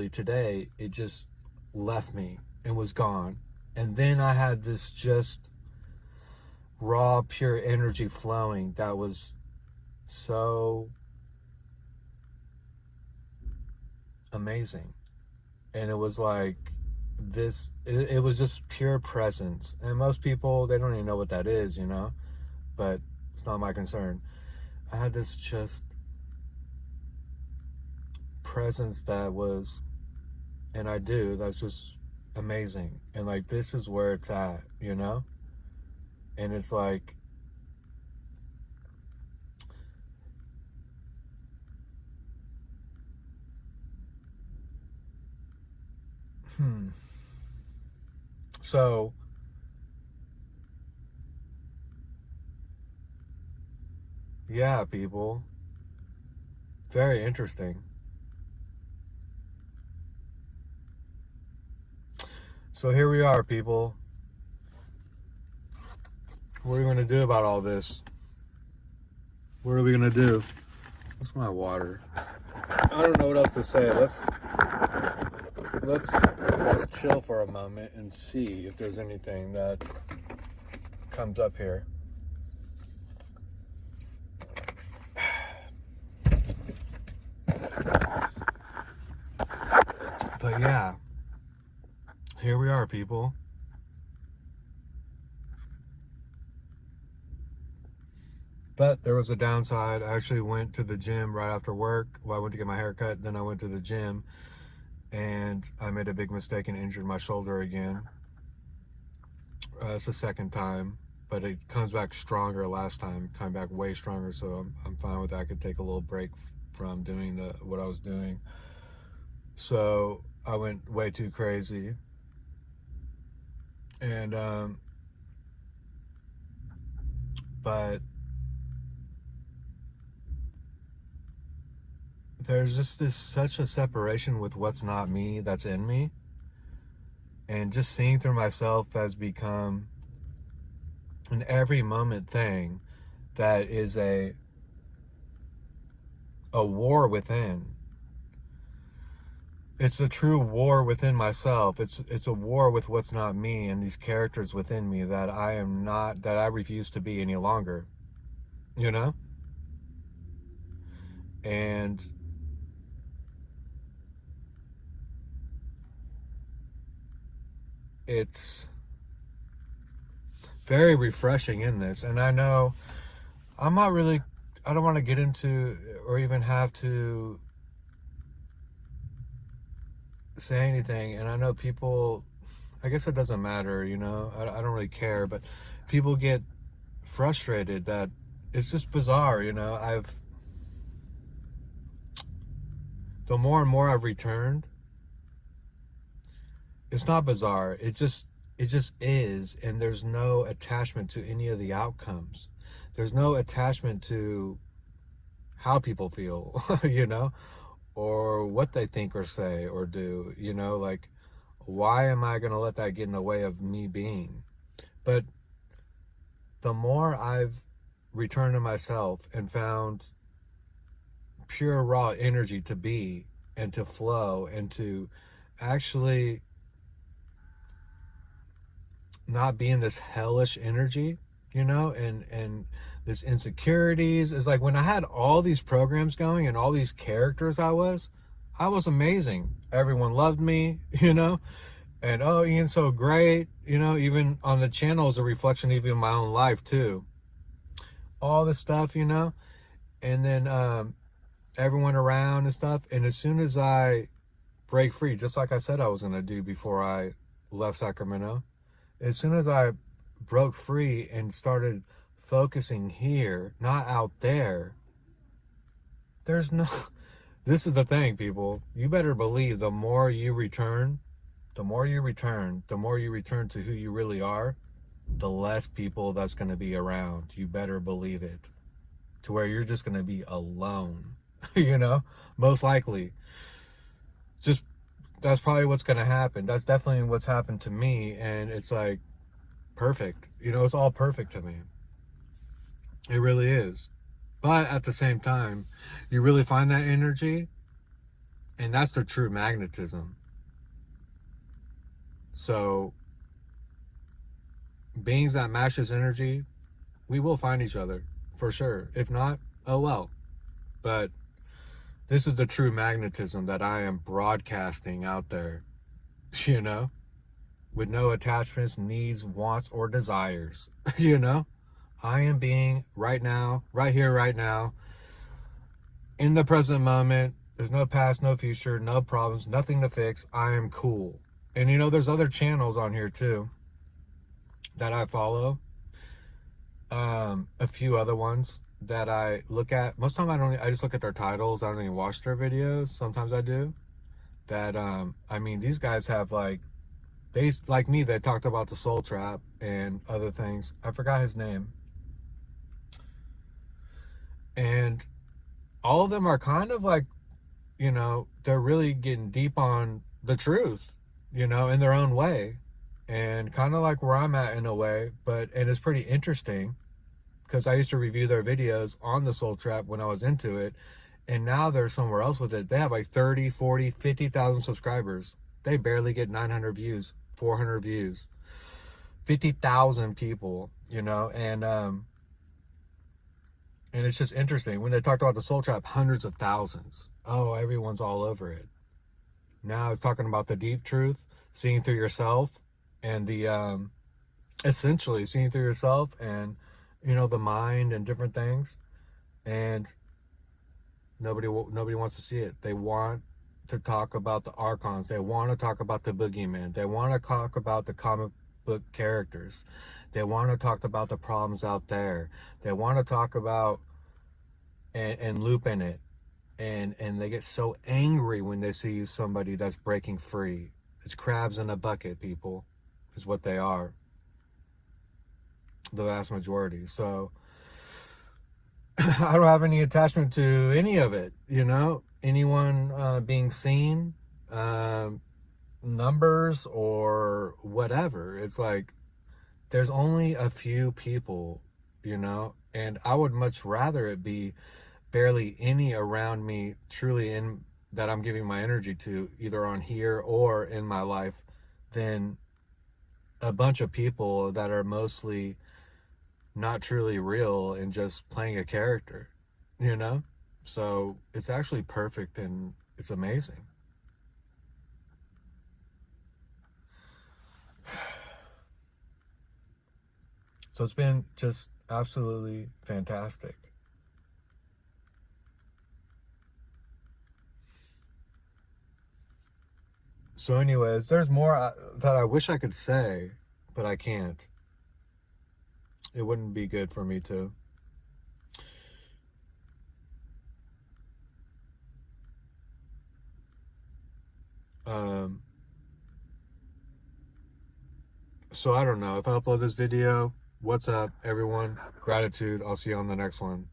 today, it just left me and was gone. And then I had this just raw, pure energy flowing that was so amazing. And it was like this, it was just pure presence. And most people, they don't even know what that is, but it's not my concern. I had this just presence that was, and I do, that's just amazing. And like, this is where it's at, and it's like, so yeah, people, very interesting. So here we are, people. What are we going to do about all this? What are we going to do? What's my water? I don't know what else to say. Let's chill for a moment and see if there's anything that comes up here. But yeah, here we are, people. But there was a downside. I actually went to the gym right after work. Well, I went to get my hair cut, then I went to the gym, and I made a big mistake and injured my shoulder again. It's the second time, but it comes back stronger last time, came back way stronger, so I'm fine with that. I could take a little break from doing what I was doing. So I went way too crazy. And, but there's just such a separation with what's not me that's in me. And just seeing through myself has become an every moment thing that is a war within. It's a true war within myself. It's a war with what's not me and these characters within me that I refuse to be any longer. And it's very refreshing in this. And I know I don't want to get into or even have to say anything. And I know people I guess it doesn't matter, you know, I don't really care, but people get frustrated that it's just bizarre, you know. The more and more I've returned, it's not bizarre. It just is, and there's no attachment to any of the outcomes. There's no attachment to how people feel, you know, or what they think or say or do, you know, like, why am I going to let that get in the way of me being? But the more I've returned to myself and found pure raw energy to be and to flow and to actually not be in this hellish energy, you know, and this insecurities is like when I had all these programs going and all these characters, I was amazing. Everyone loved me, you know, and oh, Ian's so great, you know, even on the channel is a reflection of even my own life too. All this stuff, you know, and then everyone around and stuff. And as soon as I break free, just like I said I was going to do before I left Sacramento, as soon as I broke free and started focusing here, not out there, there's no, this is the thing, people. You better believe the more you return to who you really are, the less people that's going to be around. You better believe it. To where you're just going to be alone, you know, most likely. Just, that's probably what's going to happen. That's definitely what's happened to me. And it's like perfect. You know, it's all perfect to me. It really is. But at the same time, you really find that energy, and that's the true magnetism. So beings that match this energy, we will find each other for sure. If not, oh well. But this is the true magnetism that I am broadcasting out there, you know, with no attachments, needs, wants, or desires. You know, I am being right now, right here, right now, in the present moment. There's no past, no future, no problems, nothing to fix. I am cool. And you know, there's other channels on here too that I follow. A few other ones that I look at. Most of the time I just look at their titles. I don't even watch their videos. Sometimes I do. That I mean, these guys have like me, they talked about the soul trap and other things. I forgot his name. And all of them are kind of like, you know, they're really getting deep on the truth, you know, in their own way. And kind of like where I'm at in a way, and it's pretty interesting because I used to review their videos on the soul trap when I was into it, and now they're somewhere else with it. They have like 30, 40, 50,000 subscribers. They barely get 900 views, 400 views, 50,000 people, you know, and it's just interesting. When they talked about the soul trap, hundreds of thousands. Oh, everyone's all over it. Now it's talking about the deep truth, seeing through yourself, and the essentially seeing through yourself and, you know, the mind and different things. And nobody wants to see it. They want to talk about the archons. They want to talk about the boogeyman. They want to talk about the comic book characters. They want to talk about the problems out there. They want to talk about and loop in it. And they get so angry when they see somebody that's breaking free. It's crabs in a bucket, people, is what they are. The vast majority. So I don't have any attachment to any of it, you know, anyone being seen, numbers or whatever. It's like there's only a few people, you know, and I would much rather it be barely any around me truly in that I'm giving my energy to, either on here or in my life, than a bunch of people that are mostly not truly real and just playing a character, you know? So it's actually perfect and it's amazing. So it's been just absolutely fantastic. So anyways, there's more that I wish I could say, but I can't. It wouldn't be good for me to. So I don't know. If I upload this video, what's up, everyone? Gratitude. I'll see you on the next one.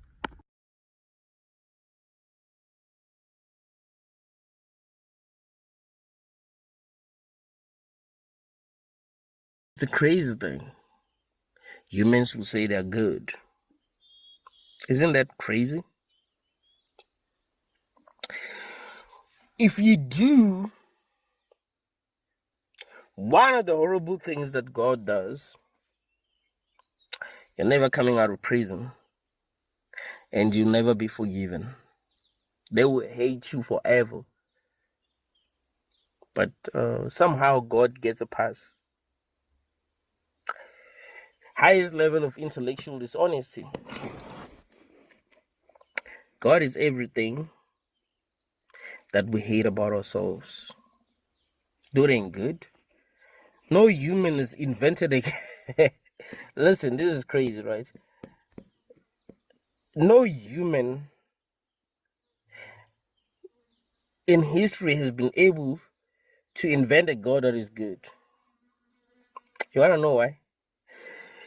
The crazy thing, humans will say they're good. Isn't that crazy? If you do one of the horrible things that God does, you're never coming out of prison and you'll never be forgiven. They will hate you forever. But somehow God gets a pass. Highest level of intellectual dishonesty. God is everything that we hate about ourselves. That ain't good. No human is invented again. Listen, this is crazy, right? No human in history has been able to invent a God that is good. You wanna know why?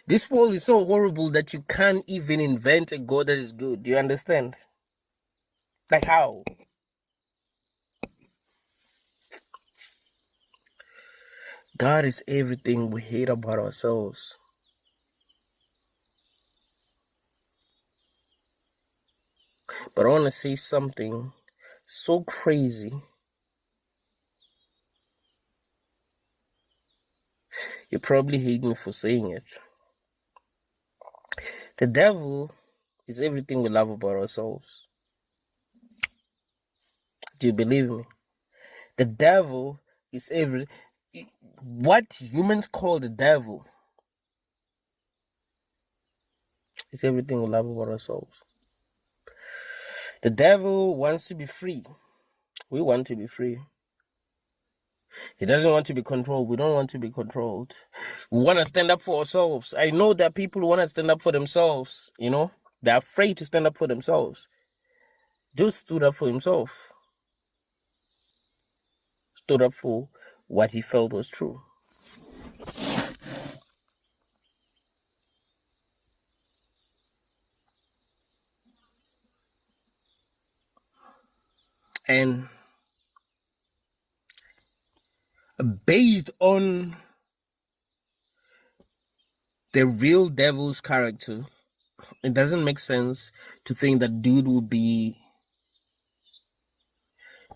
This world is so horrible that you can't even invent a God that is good. Do you understand? Like how? God is everything we hate about ourselves. But I want to say something so crazy. You probably hate me for saying it. The devil is everything we love about ourselves. Do you believe me? The devil is what humans call the devil is everything we love about ourselves. The devil wants to be free. We want to be free. He doesn't want to be controlled. We don't want to be controlled. We want to stand up for ourselves. I know that people want to stand up for themselves, you know. They're afraid to stand up for themselves. Just stood up for himself. Stood up for what he felt was true. And based on the real devil's character, it doesn't make sense to think that dude will be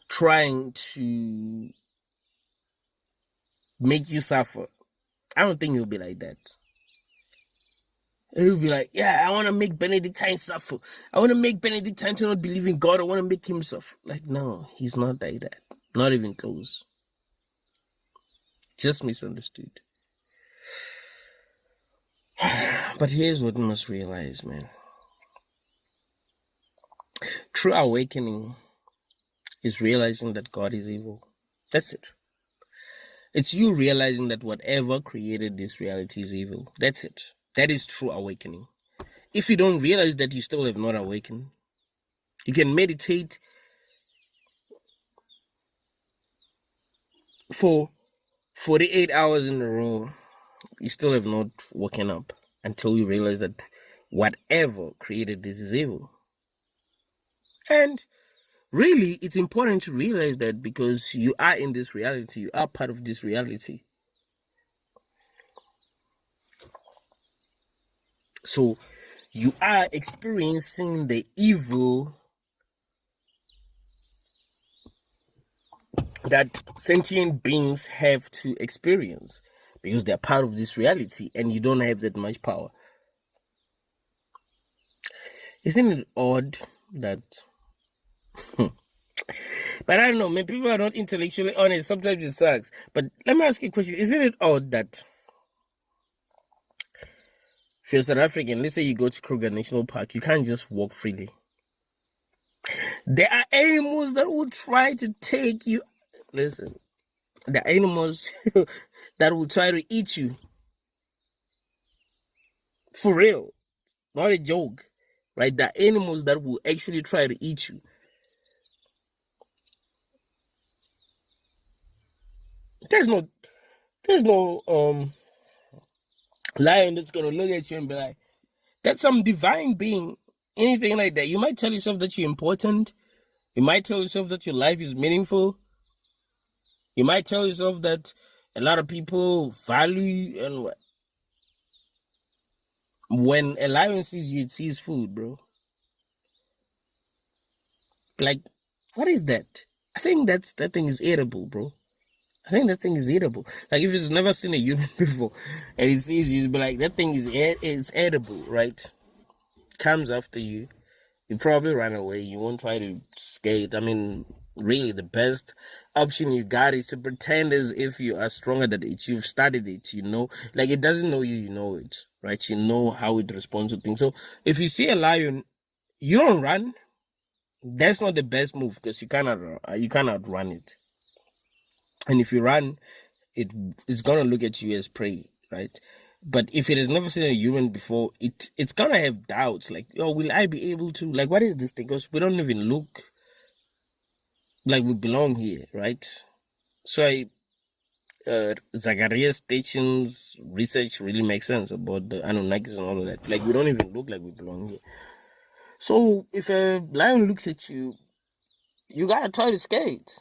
trying to make you suffer. I don't think he'll be like that. He'll be like, yeah, I want to make Benedictine suffer. I want to make Benedictine to not believe in God. I want to make him suffer. Like, no, he's not like that. Not even close. Just misunderstood. But here's what you must realize, man. True awakening is realizing that God is evil. That's it. It's you realizing that whatever created this reality is evil. That's it. That is true awakening. If you don't realize that, you still have not awakened. You can meditate for 48 hours in a row. You still have not woken up until you realize that whatever created this is evil. And really, it's important to realize that because you are in this reality, you are part of this reality. So you are experiencing the evil that sentient beings have to experience because they're part of this reality and you don't have that much power. Isn't it odd that... But I don't know, man, people are not intellectually honest. Sometimes it sucks. But let me ask you a question. Isn't it odd that if you're South African, let's say you go to Kruger National Park, you can't just walk freely. There are animals that will try to take you. Listen, The animals that will try to eat you. For real. Not a joke. Right? The animals that will actually try to eat you. There's no lion that's gonna look at you and be like, that's some divine being, anything like that. You might tell yourself that you're important. You might tell yourself that your life is meaningful. You might tell yourself that a lot of people value you, and when a lion sees you, it sees food, bro. Like, what is that? I think that thing is edible, bro. I think that thing is edible. Like, if it's never seen a human before and it sees you, it'll be like, that thing is edible, right? Comes after you. You probably run away. You won't try to skate. I mean, really, the best option you got is to pretend as if you are stronger than it. You've studied it, you know. Like, it doesn't know you, you know it, right? You know how it responds to things. So, if you see a lion, you don't run. That's not the best move because you cannot run it. And if you run, it's gonna look at you as prey, right? But if it has never seen a human before, it's gonna have doubts like, oh, will I be able to? Like, what is this thing? Because we don't even look like we belong here, right? So Zacharias Station's research really makes sense about the Anunnakis and all of that. Like, we don't even look like we belong here. So if a lion looks at you, you gotta try to skate.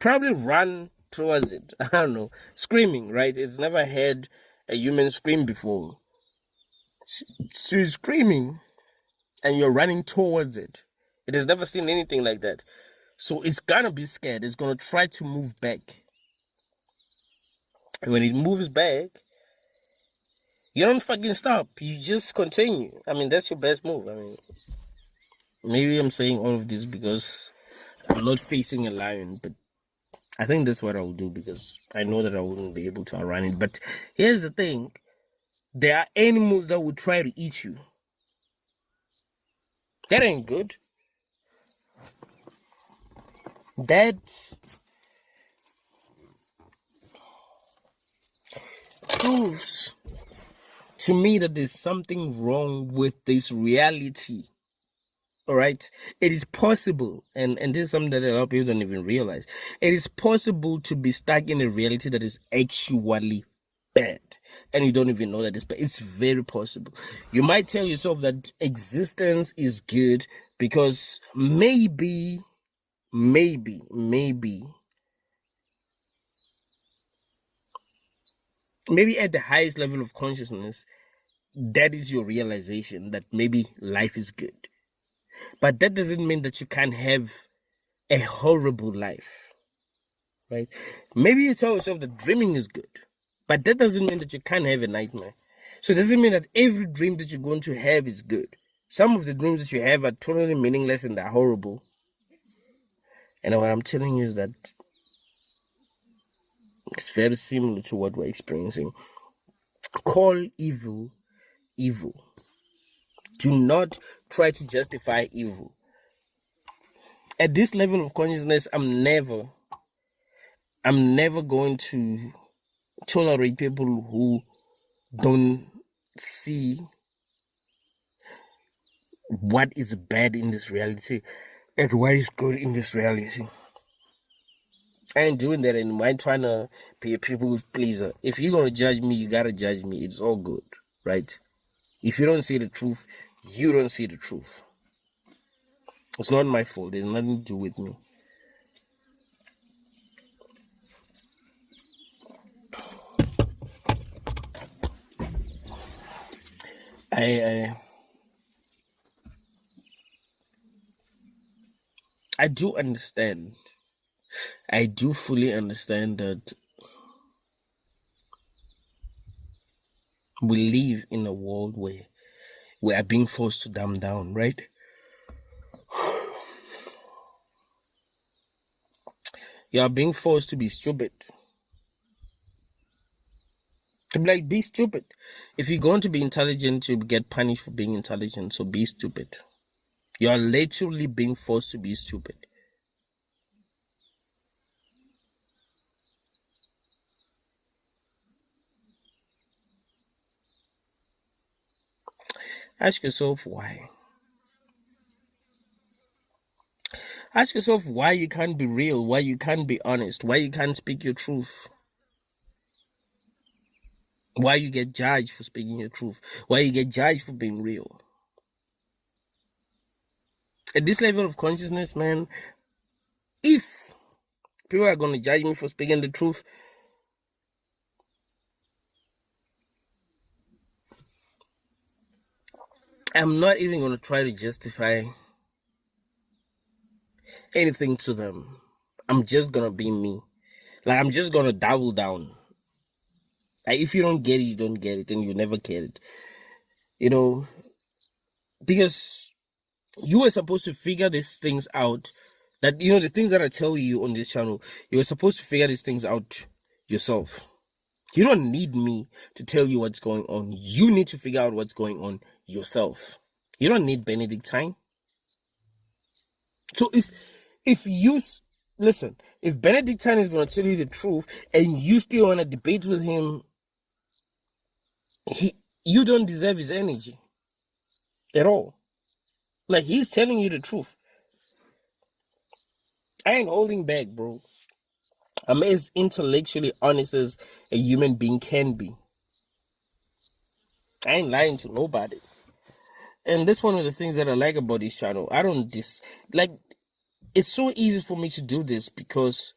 Probably run towards it. I don't know. Screaming, right? It's never heard a human scream before. She's screaming and you're running towards it. It has never seen anything like that. So it's gonna be scared. It's gonna try to move back. And when it moves back, you don't fucking stop. You just continue. I mean, that's your best move. I mean, maybe I'm saying all of this because I'm not facing a lion, but I think that's what I will do because I know that I wouldn't be able to outrun it. But here's the thing. There are animals that will try to eat you. That ain't good. That proves to me that there's something wrong with this reality. All right, it is possible, and this is something that a lot of people don't even realize. It is possible to be stuck in a reality that is actually bad, and you don't even know that it's bad. It's very possible. You might tell yourself that existence is good because maybe at the highest level of consciousness, that is your realization that maybe life is good. But that doesn't mean that you can't have a horrible life, right? Maybe you tell yourself that dreaming is good, but that doesn't mean that you can't have a nightmare. So it doesn't mean that every dream that you're going to have is good. Some of the dreams that you have are totally meaningless and they're horrible. And what I'm telling you is that it's very similar to what we're experiencing. Call evil, evil. Do not try to justify evil. At this level of consciousness, I'm never going to tolerate people who don't see what is bad in this reality and what is good in this reality. I ain't doing that anymore. I ain't trying to be a people pleaser. If you're gonna judge me, you gotta judge me. It's all good, right? If you don't see the truth, you don't see the truth. It's not my fault. There's nothing to do with me. I do understand. I do fully understand that we live in a world where we are being forced to dumb down, right? You are being forced to be stupid. To be like, be stupid. If you're going to be intelligent, you get punished for being intelligent, so be stupid. You are literally being forced to be stupid. Ask yourself why. Ask yourself why you can't be real, why you can't be honest, why you can't speak your truth. Why you get judged for speaking your truth, why you get judged for being real. At this level of consciousness, man, if people are going to judge me for speaking the truth, I'm not even going to try to justify anything to them. I'm just going to be me. Like, I'm just going to double down. Like, if you don't get it, you don't get it, and you never get it. You know, because you were supposed to figure these things out. That, you know, the things that I tell you on this channel, you were supposed to figure these things out yourself. You don't need me to tell you what's going on. You need to figure out what's going on yourself. You don't need Benedictine. So if Benedictine is going to tell you the truth and you still want to debate with him, you don't deserve his energy at all. Like, he's telling you the truth. I ain't holding back, bro. I'm as intellectually honest as a human being can be. I ain't lying to nobody. And that's one of the things that I like about this channel. It's so easy for me to do this because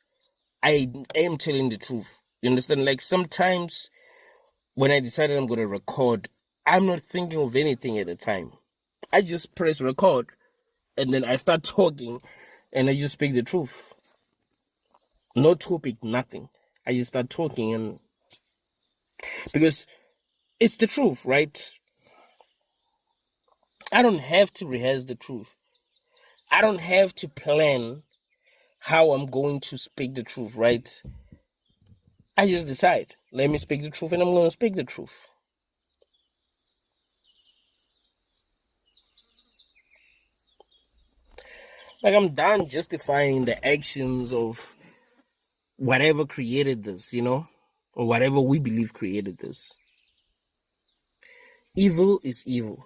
I am telling the truth. You understand? Like, sometimes when I decided I'm going to record, I'm not thinking of anything at the time. I just press record and then I start talking and I just speak the truth. No topic, nothing. I just start talking, and because it's the truth, right? I don't have to rehearse the truth. I don't have to plan how I'm going to speak the truth, right? I just decide, let me speak the truth, and I'm going to speak the truth. Like, I'm done justifying the actions of whatever created this, you know, or whatever we believe created this. Evil is evil.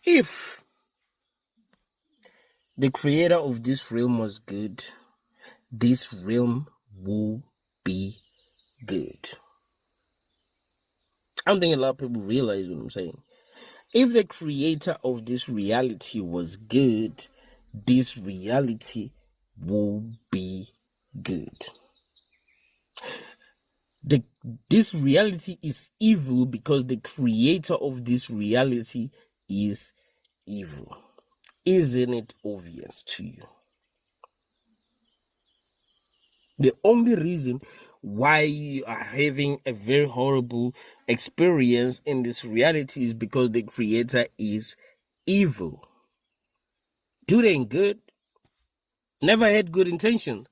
If the creator of this realm was good, this realm will be good. I don't think a lot of people realize what I'm saying. If the creator of this reality was good, this reality will be good. This reality is evil because the creator of this reality is evil. Isn't it obvious to you? The only reason why you are having a very horrible experience in this reality is because the creator is evil. Dude ain't good. Never had good intentions.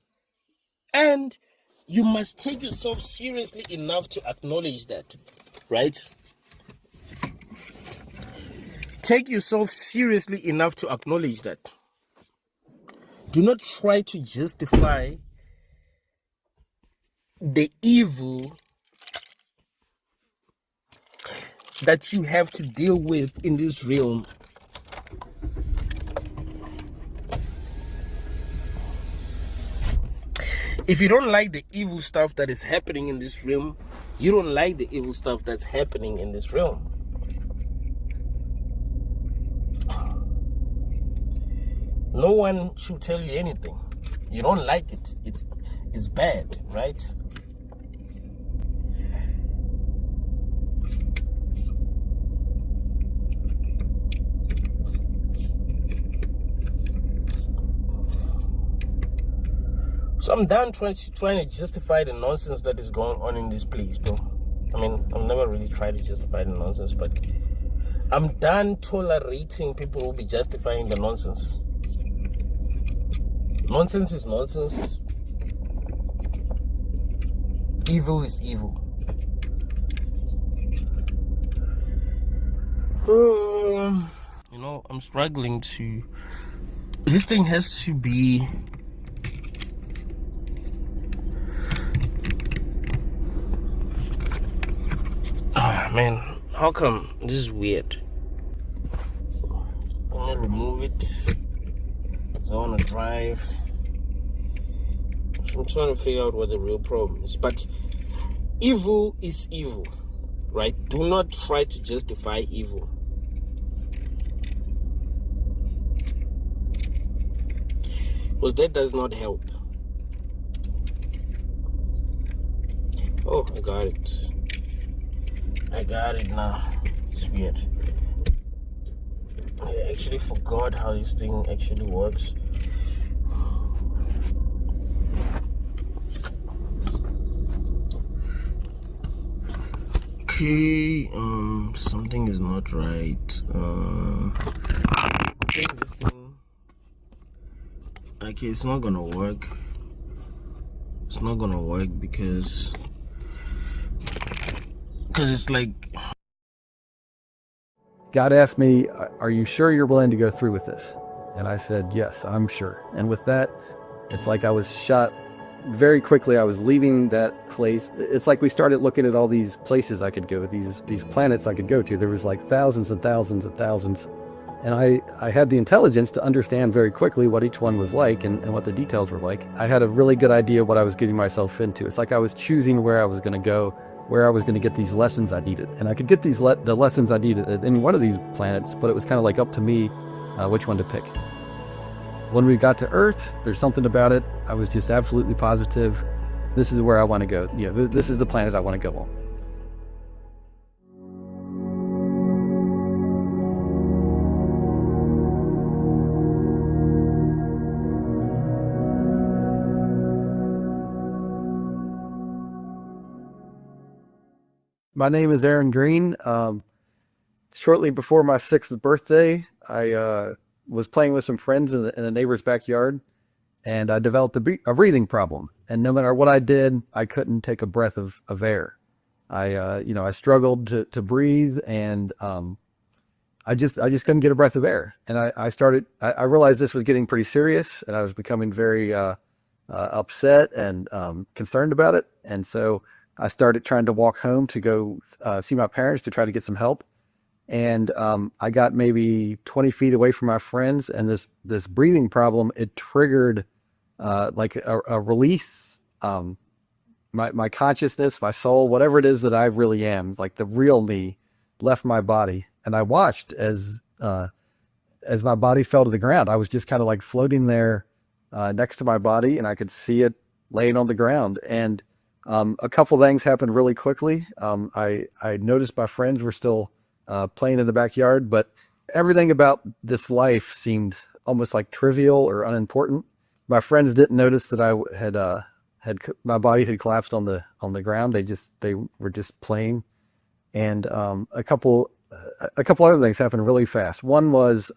And you must take yourself seriously enough to acknowledge that, right? Take yourself seriously enough to acknowledge that. Do not try to justify the evil that you have to deal with in this realm. If you don't like the evil stuff that is happening in this realm, you don't like the evil stuff that's happening in this realm. No one should tell you anything. You don't like it. It's bad, right? So I'm done trying to justify the nonsense that is going on in this place, bro. I mean, I've never really tried to justify the nonsense, but I'm done tolerating people who be justifying the nonsense. Nonsense is nonsense. Evil is evil. You know, I'm struggling to... This thing has to be Man, how come? This is weird. I'm gonna remove it. I wanna drive. I'm trying to figure out what the real problem is. But evil is evil, right? Do not try to justify evil. Because that does not help. Oh, I got it. I got it now. It's weird. I actually forgot how this thing actually works. Okay, something is not right. I think this thing, okay, it's not gonna work. It's not gonna work because it's like, God asked me, are you sure you're willing to go through with this? And I said, yes, I'm sure. And with that, it's like I was shot very quickly. I was leaving that place. It's like we started looking at all these places I could go, these planets I could go to. There was like thousands and thousands and thousands. And I had the intelligence to understand very quickly what each one was like and what the details were like. I had a really good idea what I was getting myself into. It's like I was choosing where I was going to go, where I was going to get these lessons I needed. And I could get the lessons I needed at any one of these planets, but it was kind of like up to me which one to pick. When we got to Earth, there's something about it. I was just absolutely positive. This is where I want to go. Yeah, this is the planet I want to go on. My name is Aaron Green. Shortly before my 6th birthday, I was playing with some friends in a neighbor's backyard, and I developed a breathing problem. And no matter what I did, I couldn't take a breath of air. I struggled to breathe, and I just couldn't get a breath of air. And I realized this was getting pretty serious, and I was becoming very upset and concerned about it. And so I started trying to walk home to go see my parents to try to get some help. And I got maybe 20 feet away from my friends, and this breathing problem, it triggered like a release. My consciousness, my soul, whatever it is that I really am, like the real me, left my body. And I watched as my body fell to the ground. I was just kind of like floating there next to my body, and I could see it laying on the ground. And a couple things happened really quickly. I noticed my friends were still playing in the backyard, but everything about this life seemed almost like trivial or unimportant. My friends didn't notice that I had my body had collapsed on the ground. They were just playing. And a couple other things happened really fast. One was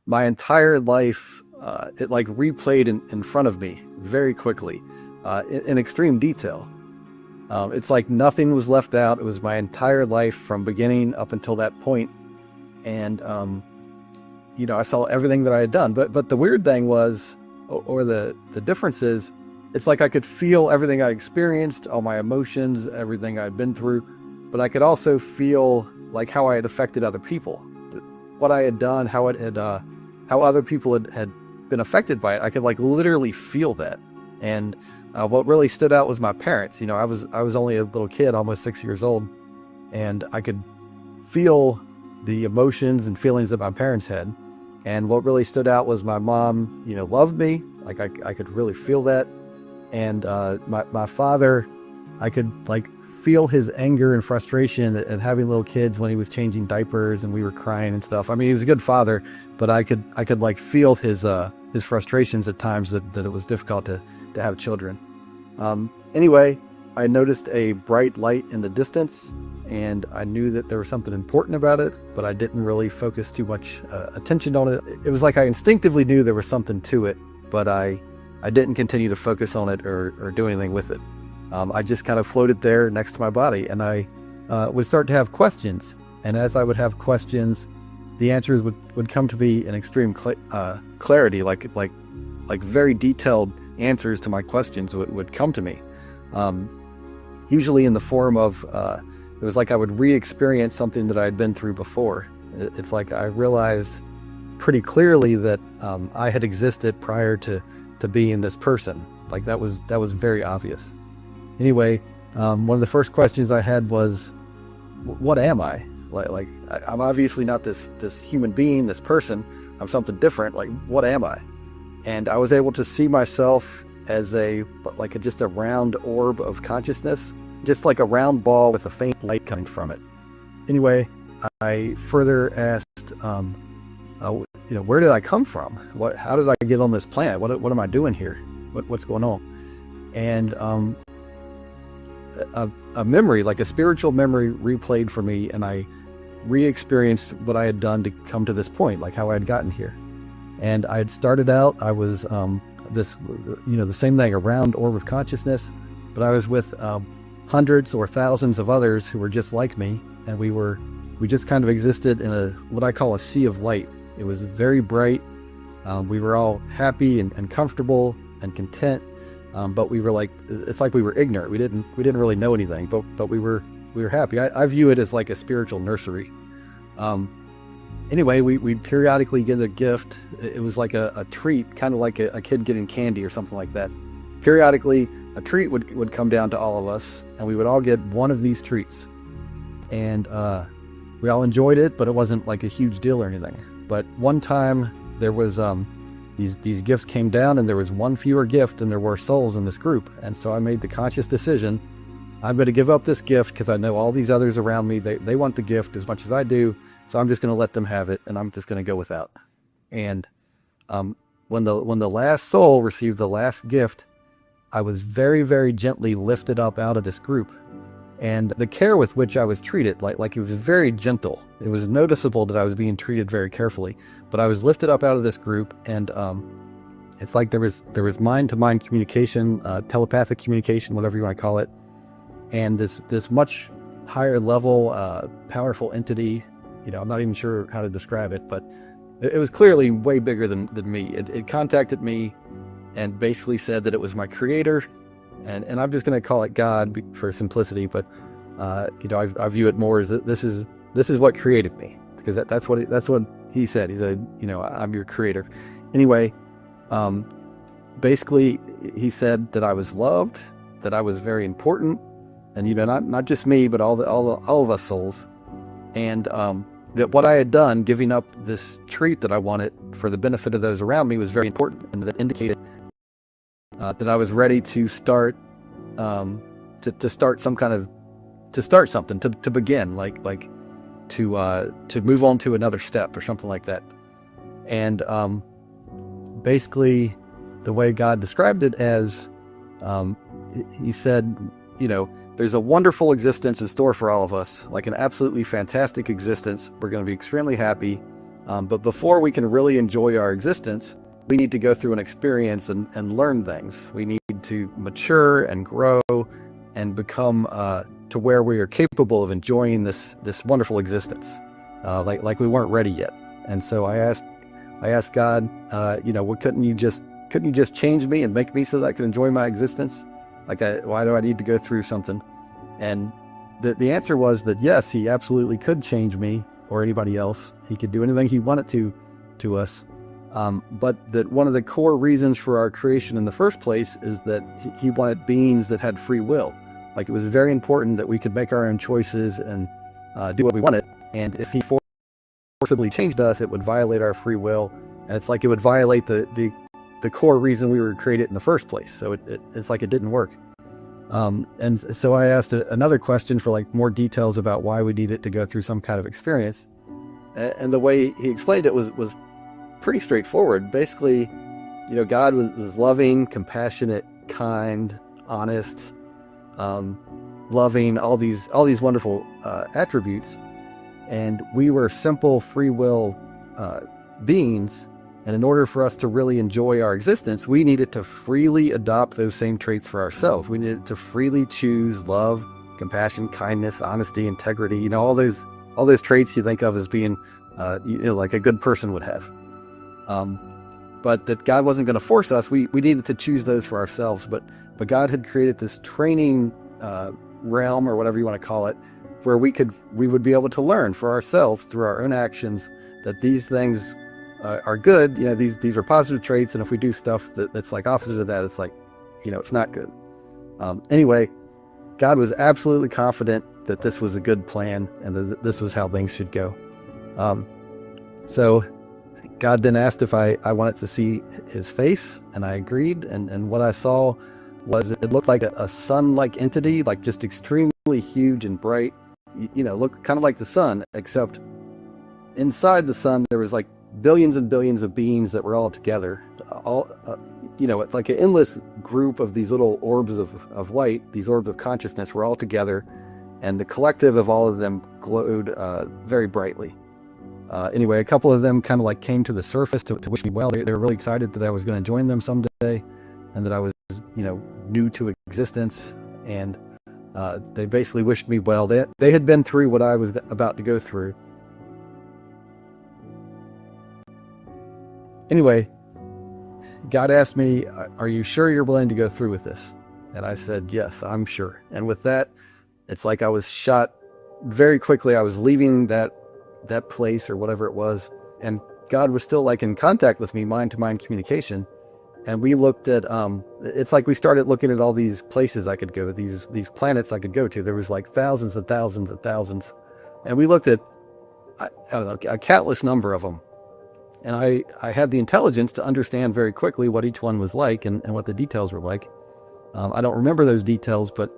my entire life, it like replayed in front of me very quickly, in extreme detail. It's like nothing was left out. It was my entire life from beginning up until that point. And, I saw everything that I had done. But the weird thing was, or the difference is, it's like I could feel everything I experienced, all my emotions, everything I'd been through. But I could also feel like how I had affected other people, what I had done, how other people had been affected by it. I could like literally feel that. And what really stood out was my parents. I was only a little kid, almost 6 years old, and I could feel the emotions and feelings that my parents had. And what really stood out was my mom, loved me. Like I could really feel that. And my father, I could like feel his anger and frustration at having little kids when he was changing diapers and we were crying and stuff. I mean, he was a good father, but I could like feel his frustrations at times that it was difficult to have children. Anyway, I noticed a bright light in the distance, and I knew that there was something important about it, but I didn't really focus too much attention on it. It was like I instinctively knew there was something to it, but I didn't continue to focus on it or do anything with it. I just kind of floated there next to my body, and I would start to have questions. And as I would have questions, the answers would come to me in extreme clarity, like very detailed answers to my questions would come to me, usually in the form of it was like I would re-experience something that I had been through before. It's like I realized pretty clearly that I had existed prior to being this person. Like that was very obvious. Anyway, one of the first questions I had was, what am I? Like I'm obviously not this human being, this person. I'm something different. Like, what am I? And I was able to see myself as just a round orb of consciousness, just like a round ball with a faint light coming from it. Anyway, I further asked, where did I come from? How did I get on this planet? What am I doing here? What's going on? And a memory, like a spiritual memory, replayed for me, and I re-experienced what I had done to come to this point, like how I had gotten here. And I had started out, I was the same thing, a round orb of consciousness, but I was with hundreds or thousands of others who were just like me, and we just kind of existed in what I call a sea of light. It was very bright. We were all happy and comfortable and content, but we were it's like we were ignorant. We didn't really know anything, but we were happy. I view it as like a spiritual nursery. Anyway, we'd periodically get a gift. It was like a treat, kind of like a kid getting candy or something like that. Periodically, a treat would come down to all of us, and we would all get one of these treats. And we all enjoyed it, but it wasn't like a huge deal or anything. But one time, there was these gifts came down, and there was one fewer gift than there were souls in this group. And so I made the conscious decision, I'm going to give up this gift because I know all these others around me, they want the gift as much as I do. So I'm just going to let them have it, and I'm just going to go without. And when the last soul received the last gift, I was very, very gently lifted up out of this group. And the care with which I was treated, like it was very gentle. It was noticeable that I was being treated very carefully. But I was lifted up out of this group, and it's like there was mind-to-mind communication, telepathic communication, whatever you want to call it. And this much higher level, powerful entity, I'm not even sure how to describe it, but it was clearly way bigger than me. It contacted me and basically said that it was my creator, and I'm just going to call it God for simplicity, but I view it more as that this is what created me, because that's what he said. He said, I'm your creator. Anyway, basically he said that I was loved, that I was very important, and not just me, but all of us souls, and that what I had done, giving up this treat that I wanted for the benefit of those around me, was very important, and that indicated that I was ready to start to start something, to begin, to move on to another step or something like that. And basically, the way God described it as, he said, there's a wonderful existence in store for all of us, like an absolutely fantastic existence. We're going to be extremely happy. But before we can really enjoy our existence, we need to go through an experience and learn things. We need to mature and grow and become to where we are capable of enjoying this wonderful existence, like we weren't ready yet. And so I asked God, couldn't you just change me and make me so that I could enjoy my existence? Why do I need to go through something? And the answer was that yes, he absolutely could change me or anybody else. He could do anything he wanted to us. But that one of the core reasons for our creation in the first place is that he wanted beings that had free will. Like, it was very important that we could make our own choices and do what we wanted. And if he forcibly changed us, it would violate our free will. And it's like it would violate the core reason we were created in the first place. So it's like it didn't work. And so I asked another question for more details about why we needed to go through some kind of experience. And the way he explained it was pretty straightforward. Basically, God was loving, compassionate, kind, honest, loving, all these wonderful attributes. And we were simple free will beings. And in order for us to really enjoy our existence, we needed to freely adopt those same traits for ourselves. We needed to freely choose love, compassion, kindness, honesty, integrity, all those traits you think of as being like a good person would have. But that God wasn't going to force us. We needed to choose those for ourselves. But God had created this training realm, or whatever you want to call it, where we would be able to learn for ourselves through our own actions that these things are good. You know, these are positive traits, and if we do stuff that's like opposite of that, it's like, you know, it's not good. Anyway, God was absolutely confident that this was a good plan and that this was how things should go. So God then asked if I wanted to see his face, and I agreed. And what I saw was, it looked like a sun-like entity, like just extremely huge and bright. You know, looked kind of like the sun, except inside the sun there was like billions and billions of beings that were all together. You know, it's like an endless group of these little orbs of light. These orbs of consciousness were all together, and the collective of all of them glowed very brightly. Anyway, a couple of them kind of like came to the surface to wish me well. They were really excited that I was going to join them someday, and that I was, you know, new to existence. And they basically wished me well. They had been through what I was about to go through. Anyway, God asked me, "Are you sure you're willing to go through with this?" And I said, "Yes, I'm sure." And with that, it's like I was shot very quickly. I was leaving that place or whatever it was, and God was still like in contact with me, mind-to-mind communication. And we looked at it's like we started looking at all these places I could go, these planets I could go to. There was like thousands and thousands and thousands, and we looked at I don't know, a countless number of them. And I had the intelligence to understand very quickly what each one was like, and what the details were like. I don't remember those details, but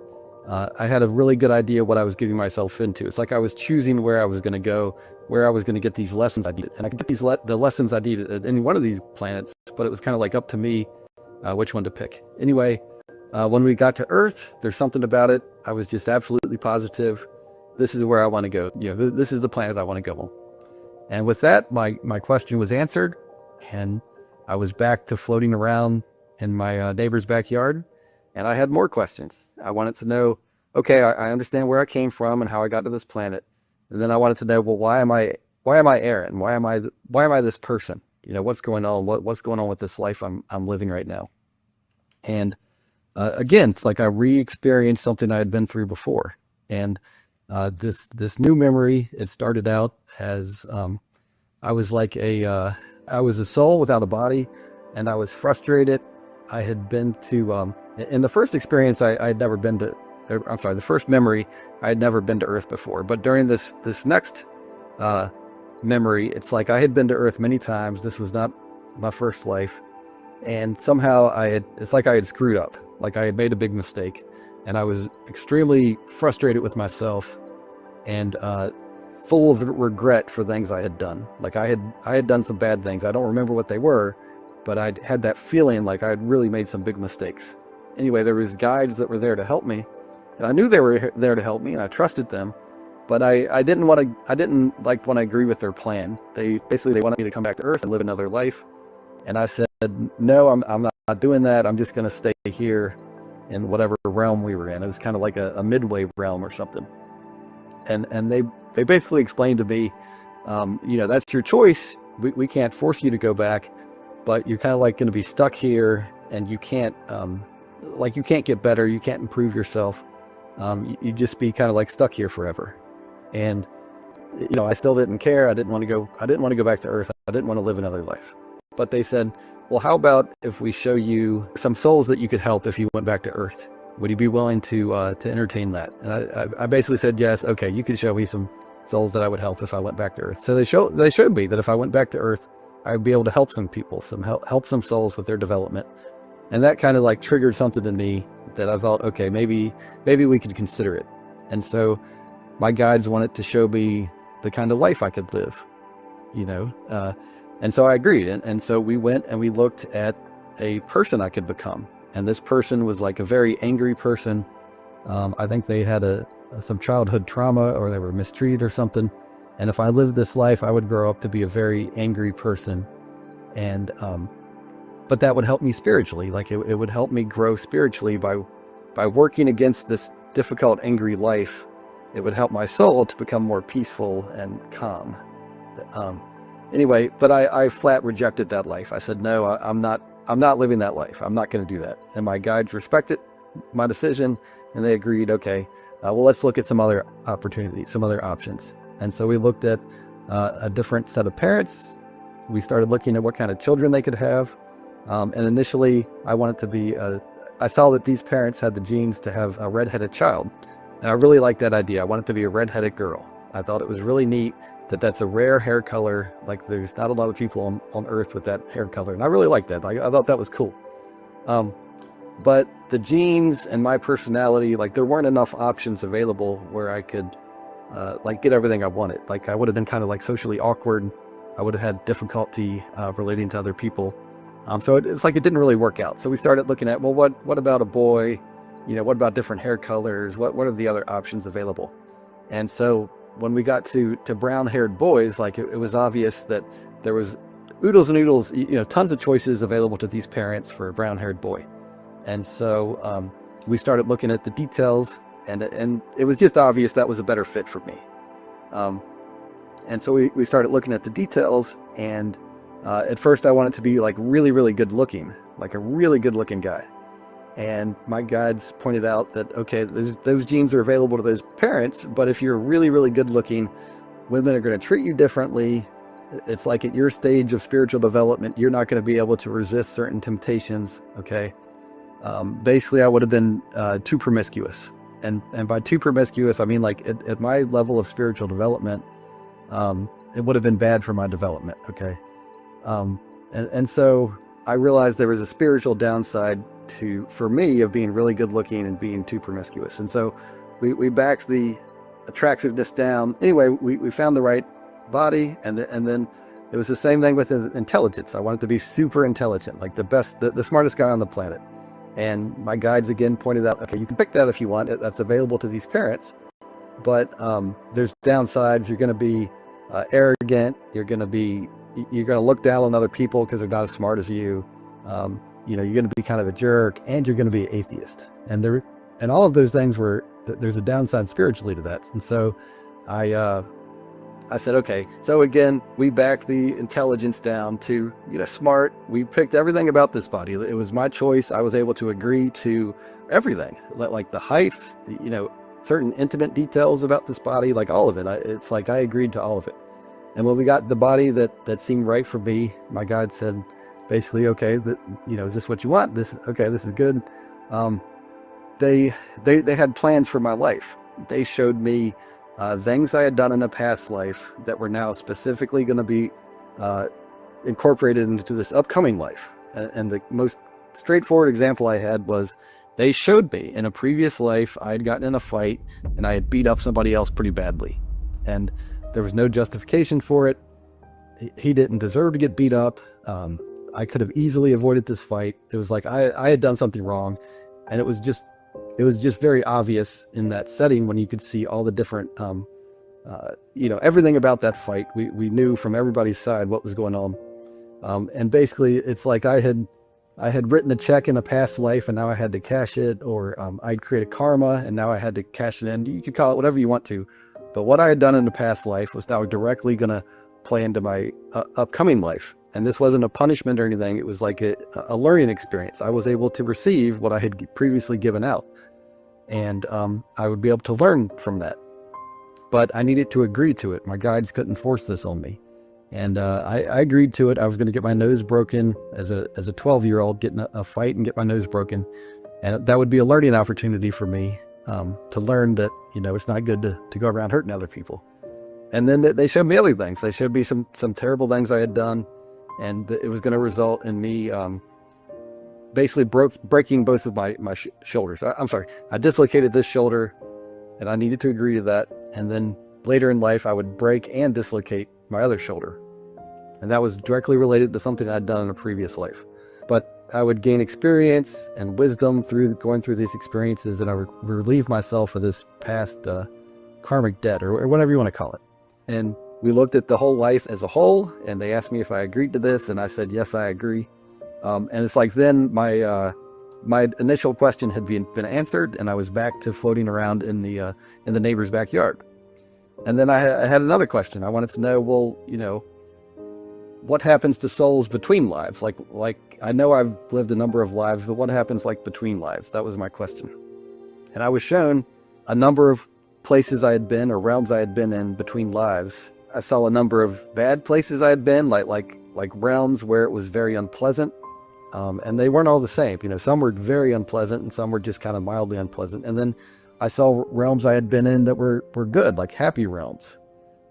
I had a really good idea what I was getting myself into. It's like I was choosing where I was going to go, where I was going to get these lessons I needed. And I could get the lessons I needed at any one of these planets, but it was kind of like up to me which one to pick. Anyway, when we got to Earth, there's something about it. I was just absolutely positive. This is where I want to go. You know, this is the planet I want to go on. And with that, my question was answered, and I was back to floating around in my neighbor's backyard, and I had more questions. I wanted to know, okay, I understand where I came from and how I got to this planet, and then I wanted to know, well, why am I Aaron? Why am I this person? You know, what's going on? What's going on with this life I'm living right now? And again, it's like I re-experienced something I had been through before, and this new memory, it started out as I was like I was a soul without a body, and I was frustrated. I had been to in the first experience I had never been to, I'm sorry, the first memory, I had never been to Earth before. But during this next memory, it's like I had been to Earth many times. This was not my first life, and somehow it's like I had screwed up, like I had made a big mistake, and I was extremely frustrated with myself, and full of regret for things I had done. Like I had done some bad things. I don't remember what they were, but I had that feeling like I had really made some big mistakes. Anyway, there was guides that were there to help me, and I knew they were there to help me, and I trusted them, but I didn't want to agree with their plan. They wanted me to come back to Earth and live another life, and I said, no, I'm not doing that. I'm just going to stay here in whatever realm we were in. It was kind of like a midway realm or something. And they basically explained to me, you know, that's your choice. We can't force you to go back, but you're kind of like going to be stuck here, and you can't you can't get better. You can't improve yourself. You just be kind of like stuck here forever. And you know, I still didn't care. I didn't want to go back to Earth. I didn't want to live another life. But they said, well, how about if we show you some souls that you could help if you went back to Earth? Would you be willing to entertain that? And I basically said, yes. Okay, you could show me some souls that I would help if I went back to Earth. So they showed me that if I went back to Earth, I would be able to help some people, help some souls with their development. And that kind of like triggered something in me that I thought, okay, maybe we could consider it. And so my guides wanted to show me the kind of life I could live, you know. And so I agreed. And so we went and we looked at a person I could become. And this person was like a very angry person. I think they had some childhood trauma, or they were mistreated or something. And if I lived this life, I would grow up to be a very angry person. And but that would help me spiritually. Like it would help me grow spiritually by working against this difficult, angry life. It would help my soul to become more peaceful and calm. Anyway, but I flat rejected that life. I said, no, I'm not living that life. I'm not going to do that. And my guides respect it. my decision, and they agreed, okay, well, let's look at some other opportunities, some other options. And so we looked at a different set of parents. We started looking at what kind of children they could have. And initially, I wanted to be, I saw that these parents had the genes to have a redheaded child. And I really liked that idea. I wanted to be a redheaded girl. I thought it was really neat that that's a rare hair color. Like there's not a lot of people on Earth with that hair color. And I really liked that. I thought that was cool. But the genes and my personality, like there weren't enough options available where I could like get everything I wanted. Like I would have been kind of like socially awkward. I would have had difficulty relating to other people. So it's like it didn't really work out. So we started looking at, well, what about a boy? You know, what about different hair colors? What are the other options available? And so when we got to brown-haired boys, like it was obvious that there was oodles and oodles, you know, tons of choices available to these parents for a brown-haired boy. And so we started looking at the details, and it was just obvious that was a better fit for me. And so we started looking at the details, and at first I wanted to be like really, really good looking, like a really good looking guy. And my guides pointed out that, okay, those genes are available to those parents, but if you're really, really good looking, women are going to treat you differently. It's like at your stage of spiritual development, you're not going to be able to resist certain temptations. Okay. Basically I would have been too promiscuous. And by too promiscuous, I mean like at my level of spiritual development, it would have been bad for my development. Okay. And so I realized there was a spiritual downside for me of being really good looking and being too promiscuous. And so we backed the attractiveness down. Anyway, we found the right body, and then it was the same thing with intelligence. I wanted to be super intelligent, like the best, the smartest guy on the planet. And my guides again pointed out, okay, you can pick that if you want. That's available to these parents, but there's downsides. You're going to be arrogant. You're going to look down on other people because they're not as smart as you. You know, you're going to be kind of a jerk, and you're going to be an atheist. And all of those things there's a downside spiritually to that. And so I said, okay. So again, we backed the intelligence down to, you know, smart. We picked everything about this body. It was my choice. I was able to agree to everything, like the height, you know, certain intimate details about this body, like all of it. It's like I agreed to all of it. And when we got the body that seemed right for me, my guide said, basically, okay, you know, is this what you want? This is good. They had plans for my life. They showed me things I had done in a past life that were now specifically going to be incorporated into this upcoming life. And the most straightforward example I had was they showed me in a previous life I had gotten in a fight and I had beat up somebody else pretty badly. And there was no justification for it. He didn't deserve to get beat up. I could have easily avoided this fight. It was like I had done something wrong, and it was just very obvious in that setting when you could see all the different, you know, everything about that fight. We knew from everybody's side what was going on, and basically it's like I had written a check in a past life, and now I had to cash it, or I'd created karma, and now I had to cash it in. You could call it whatever you want to, but what I had done in the past life was now directly going to play into my upcoming life. And this wasn't a punishment or anything. It was like a learning experience. I was able to receive what I had previously given out. And I would be able to learn from that. But I needed to agree to it. My guides couldn't force this on me. And I agreed to it. I was going to get my nose broken as a 12-year-old, get in a fight and get my nose broken. And that would be a learning opportunity for me to learn that, you know, it's not good to go around hurting other people. And then they showed me other things. They showed me some terrible things I had done. And it was going to result in me basically breaking both of my shoulders. I'm sorry, I dislocated this shoulder, and I needed to agree to that. And then later in life, I would break and dislocate my other shoulder. And that was directly related to something I'd done in a previous life. But I would gain experience and wisdom through going through these experiences, and I would relieve myself of this past karmic debt, or whatever you want to call it. And we looked at the whole life as a whole, and they asked me if I agreed to this, and I said, yes, I agree. And it's like then my initial question had been answered, and I was back to floating around in the neighbor's backyard. And then I had another question. I wanted to know, well, you know, what happens to souls between lives? Like I know I've lived a number of lives, but what happens like between lives? That was my question. And I was shown a number of places I had been or realms I had been in between lives. I saw a number of bad places I had been, like realms where it was very unpleasant. And they weren't all the same. You know, some were very unpleasant and some were just kind of mildly unpleasant. And then I saw realms I had been in that were good, like happy realms.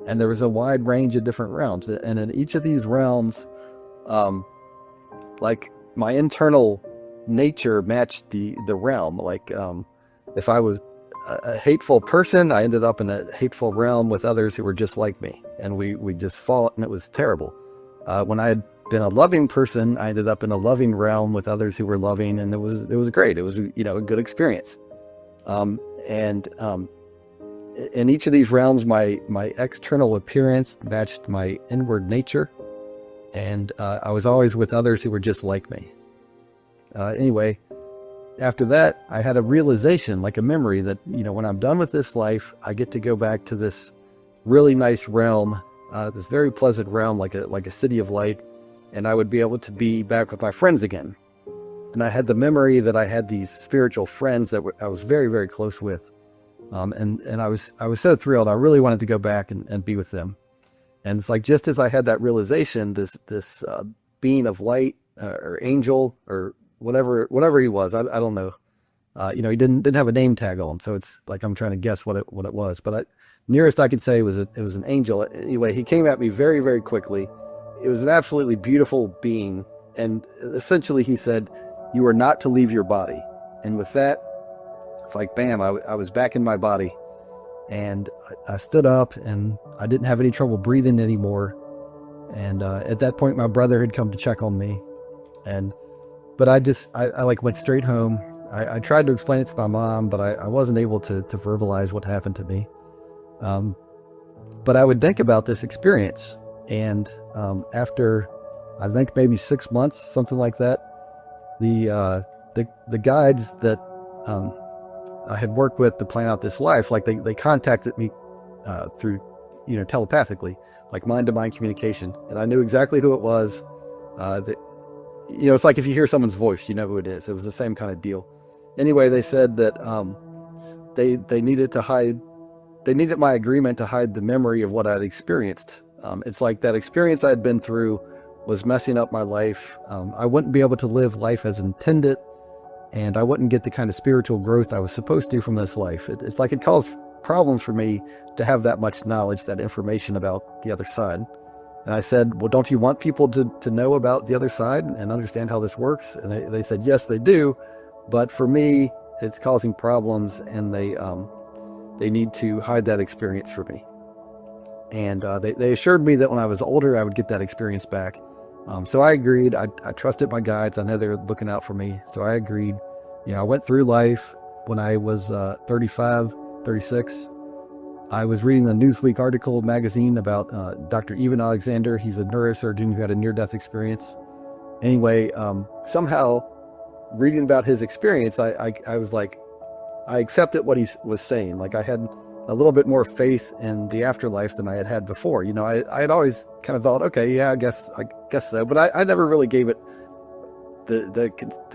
And there was a wide range of different realms. And in each of these realms, like my internal nature matched the realm. Like, if I was a hateful person, I ended up in a hateful realm with others who were just like me. And we just fought, and it was terrible. When I had been a loving person, I ended up in a loving realm with others who were loving, and it was great. It was, you know, a good experience. In each of these realms, my external appearance matched my inward nature, and I was always with others who were just like me. Anyway, after that, I had a realization, like a memory, that, you know, when I'm done with this life, I get to go back to this really nice realm, this very pleasant realm, like a city of light, and I would be able to be back with my friends again. And I had the memory that I had these spiritual friends that I was very, very close with. And I was so thrilled. I really wanted to go back and be with them. And it's like, just as I had that realization, this being of light, or angel, or whatever he was, I don't know. You know, he didn't have a name tag on, so it's like I'm trying to guess what it was. But nearest I could say it was an angel. Anyway, he came at me very, very quickly. It was an absolutely beautiful being, and essentially he said, "You are not to leave your body." And with that, it's like, bam, I was back in my body, and I stood up, and I didn't have any trouble breathing anymore. And at that point, my brother had come to check on me, but I like went straight home. I tried to explain it to my mom, but I wasn't able to verbalize what happened to me. But I would think about this experience, and after I think maybe 6 months, something like that, the guides that I had worked with to plan out this life, like they contacted me through, you know, telepathically, like mind-to-mind communication, and I knew exactly who it was. You know, it's like if you hear someone's voice, you know who it is. It was the same kind of deal. Anyway, they said that they needed my agreement to hide the memory of what I'd experienced. It's like that experience I had been through was messing up my life. I wouldn't be able to live life as intended, and I wouldn't get the kind of spiritual growth I was supposed to from this life. It's like it caused problems for me to have that much knowledge, that information about the other side. And I said, well, don't you want people to know about the other side and understand how this works? And they said, yes, they do. But for me, it's causing problems, and they need to hide that experience for me. And they assured me that when I was older, I would get that experience back. So I agreed. I trusted my guides. I know they were looking out for me. So I agreed. You know, I went through life. When I was 35, 36, I was reading the Newsweek article magazine about Dr. Evan Alexander. He's a neurosurgeon who had a near-death experience. Anyway, somehow reading about his experience, I was like, I accepted what he was saying. Like, I had a little bit more faith in the afterlife than I had before. You know, I had always kind of thought, okay, yeah, I guess so. But I never really gave it the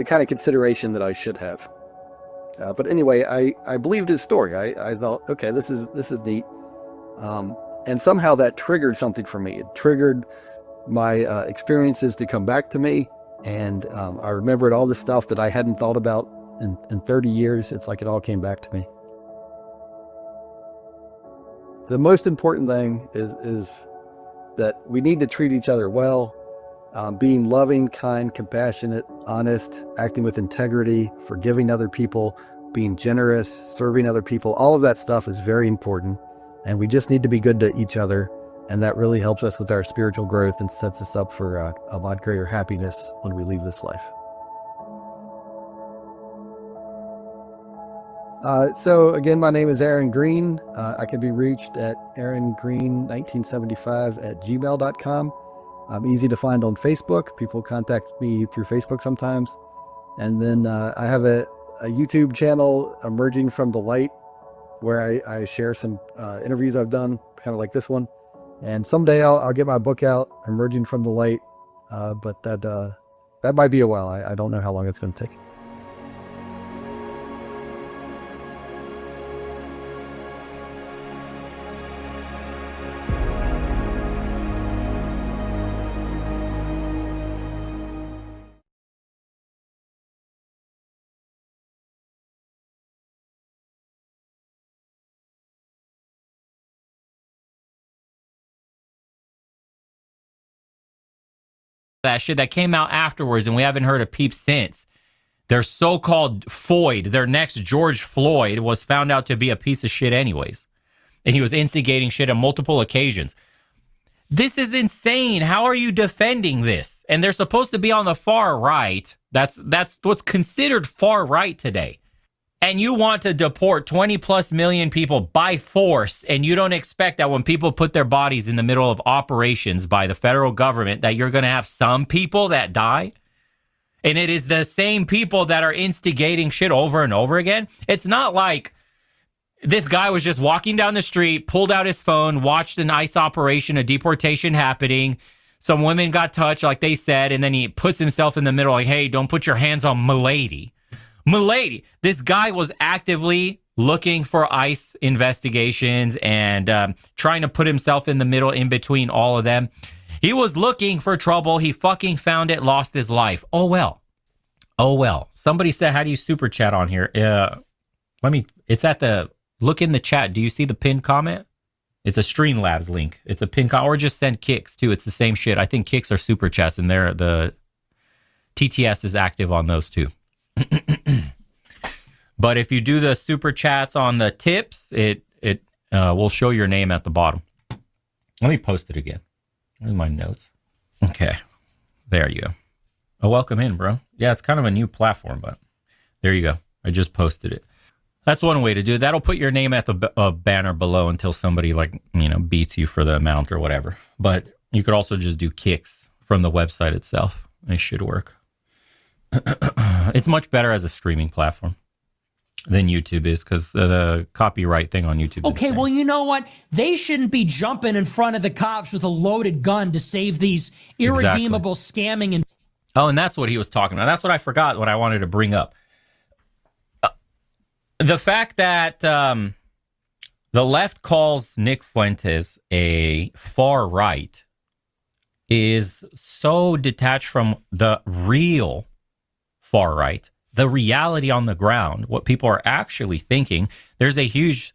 kind of consideration that I should have. But anyway, I believed his story. I thought, okay, this is neat. And somehow that triggered something for me. It triggered my experiences to come back to me. And I remembered all the stuff that I hadn't thought about in 30 years. It's like it all came back to me. The most important thing is that we need to treat each other well, being loving, kind, compassionate, honest, acting with integrity, forgiving other people, being generous, serving other people. All of that stuff is very important, and we just need to be good to each other, and that really helps us with our spiritual growth and sets us up for a lot greater happiness when we leave this life. So again, my name is Aaron Green. I can be reached at aarongreen1975@gmail.com. I'm easy to find on Facebook. People contact me through Facebook sometimes. And then I have a YouTube channel, Emerging from the Light, where I share some interviews I've done, kind of like this one. And someday I'll get my book out, Emerging from the Light. But that might be a while. I don't know how long it's going to take. That shit that came out afterwards, and we haven't heard a peep since. Their so-called Floyd, their next George Floyd, was found out to be a piece of shit anyways. And he was instigating shit on multiple occasions. This is insane. How are you defending this? And they're supposed to be on the far right. That's what's considered far right today. And you want to deport 20 plus million people by force, and you don't expect that when people put their bodies in the middle of operations by the federal government that you're going to have some people that die? And it is the same people that are instigating shit over and over again. It's not like this guy was just walking down the street, pulled out his phone, watched an ICE operation, a deportation happening. Some women got touched, like they said, and then he puts himself in the middle like, hey, don't put your hands on Milady. Milady, this guy was actively looking for ICE investigations and trying to put himself in the middle in between all of them. He was looking for trouble. He fucking found it, lost his life. Oh, well. Oh, well. Somebody said, how do you super chat on here? It's at the, look in the chat. Do you see the pinned comment? It's a Streamlabs link. It's a pinned comment, or just send kicks too. It's the same shit. I think kicks are super chats, and the TTS is active on those too. But if you do the super chats on the tips, it will show your name at the bottom. Let me post it again. Where's my notes? Okay. There you go. Oh, welcome in, bro. Yeah, it's kind of a new platform, but there you go. I just posted it. That's one way to do it. That'll put your name at the banner below until somebody beats you for the amount or whatever. But you could also just do kicks from the website itself. It should work. It's much better as a streaming platform than YouTube is, because the copyright thing on YouTube. Okay, well, you know what? They shouldn't be jumping in front of the cops with a loaded gun to save these irredeemable scamming and. Oh, and that's what he was talking about. That's what I forgot. What I wanted to bring up. The fact that the left calls Nick Fuentes a far right is so detached from the real far right, the reality on the ground, what people are actually thinking. There's a huge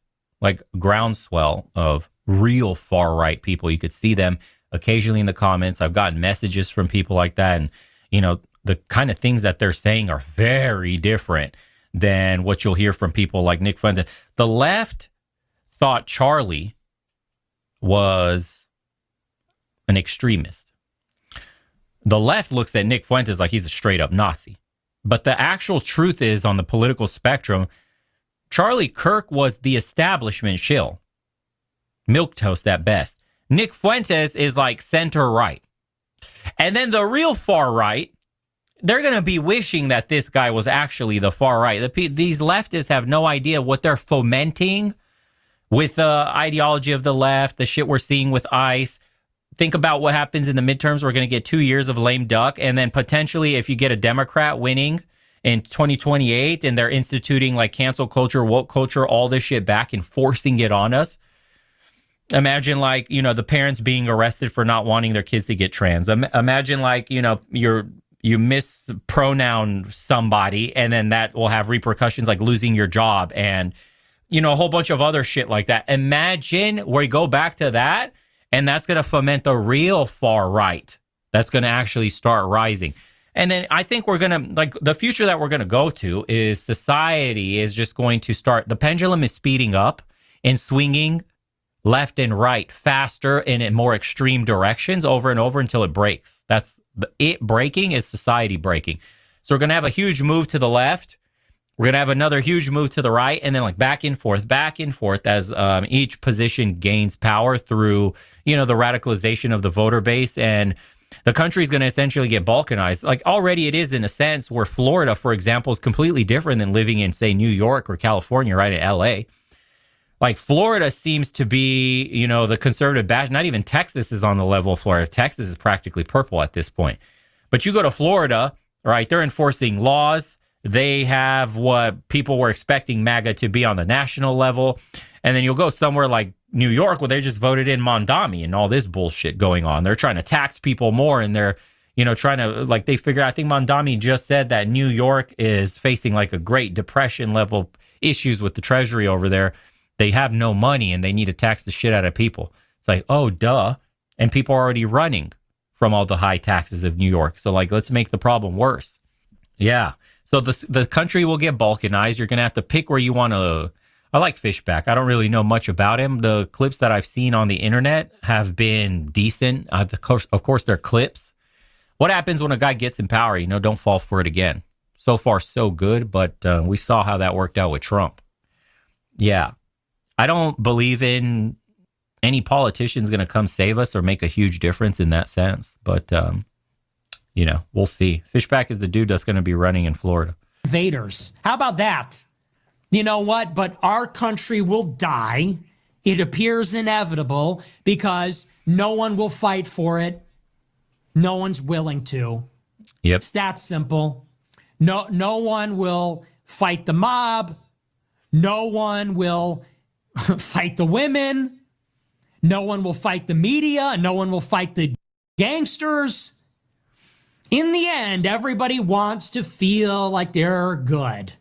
groundswell of real far right people. You could see them occasionally in the comments. I've gotten messages from people like that, and the kind of things that they're saying are very different than what you'll hear from people like Nick Fuentes. The left thought Charlie was an extremist. The left looks at Nick Fuentes like he's a straight up Nazi. But the actual truth is, on the political spectrum, Charlie Kirk was the establishment shill. Milquetoast at best. Nick Fuentes is like center right. And then the real far right, they're going to be wishing that this guy was actually the far right. These leftists have no idea what they're fomenting with the ideology of the left, the shit we're seeing with ICE. Think about what happens in the midterms. We're going to get 2 years of lame duck. And then potentially, if you get a Democrat winning in 2028 and they're instituting cancel culture, woke culture, all this shit back and forcing it on us. Imagine the parents being arrested for not wanting their kids to get trans. Imagine you mispronoun somebody, and then that will have repercussions like losing your job and, a whole bunch of other shit like that. Imagine where you go back to that, and that's going to foment the real far right. That's going to actually start rising. And then I think we're going to, the future that we're going to go to is society is just going to start, the pendulum is speeding up and swinging left and right faster and in more extreme directions over and over until it breaks. It breaking is society breaking. So we're going to have a huge move to the left. We're going to have another huge move to the right, and then back and forth as each position gains power through, the radicalization of the voter base. And the country is going to essentially get balkanized. Already it is in a sense, where Florida, for example, is completely different than living in, say, New York or California, right, in LA. Like Florida seems to be, you know, the conservative bash. Not even Texas is on the level of Florida. Texas is practically purple at this point. But you go to Florida, right? They're enforcing laws. They have what people were expecting MAGA to be on the national level. And then you'll go somewhere like New York where they just voted in Mondami and all this bullshit going on. They're trying to tax people more, and they're, you know, trying to, like, they figured, I think Mondami just said that New York is facing like a Great Depression level issues with the Treasury over there. They have no money and they need to tax the shit out of people. It's like, oh, duh. And people are already running from all the high taxes of New York. So, like, let's make the problem worse. Yeah. So the country will get balkanized. You're going to have to pick where you want to. I like Fishback. I don't really know much about him. The clips that I've seen on the internet have been decent. Of course, they're clips. What happens when a guy gets in power? You know, don't fall for it again. So far, so good. But we saw how that worked out with Trump. Yeah. I don't believe in any politician's going to come save us or make a huge difference in that sense. But, you know, we'll see. Fishback is the dude that's going to be running in Florida. Invaders. How about that? You know what? But our country will die. It appears inevitable because no one will fight for it. No one's willing to. Yep. It's that simple. No one will fight the mob. No one will fight the women. No one will fight the media. No one will fight the gangsters. In the end, everybody wants to feel like they're good.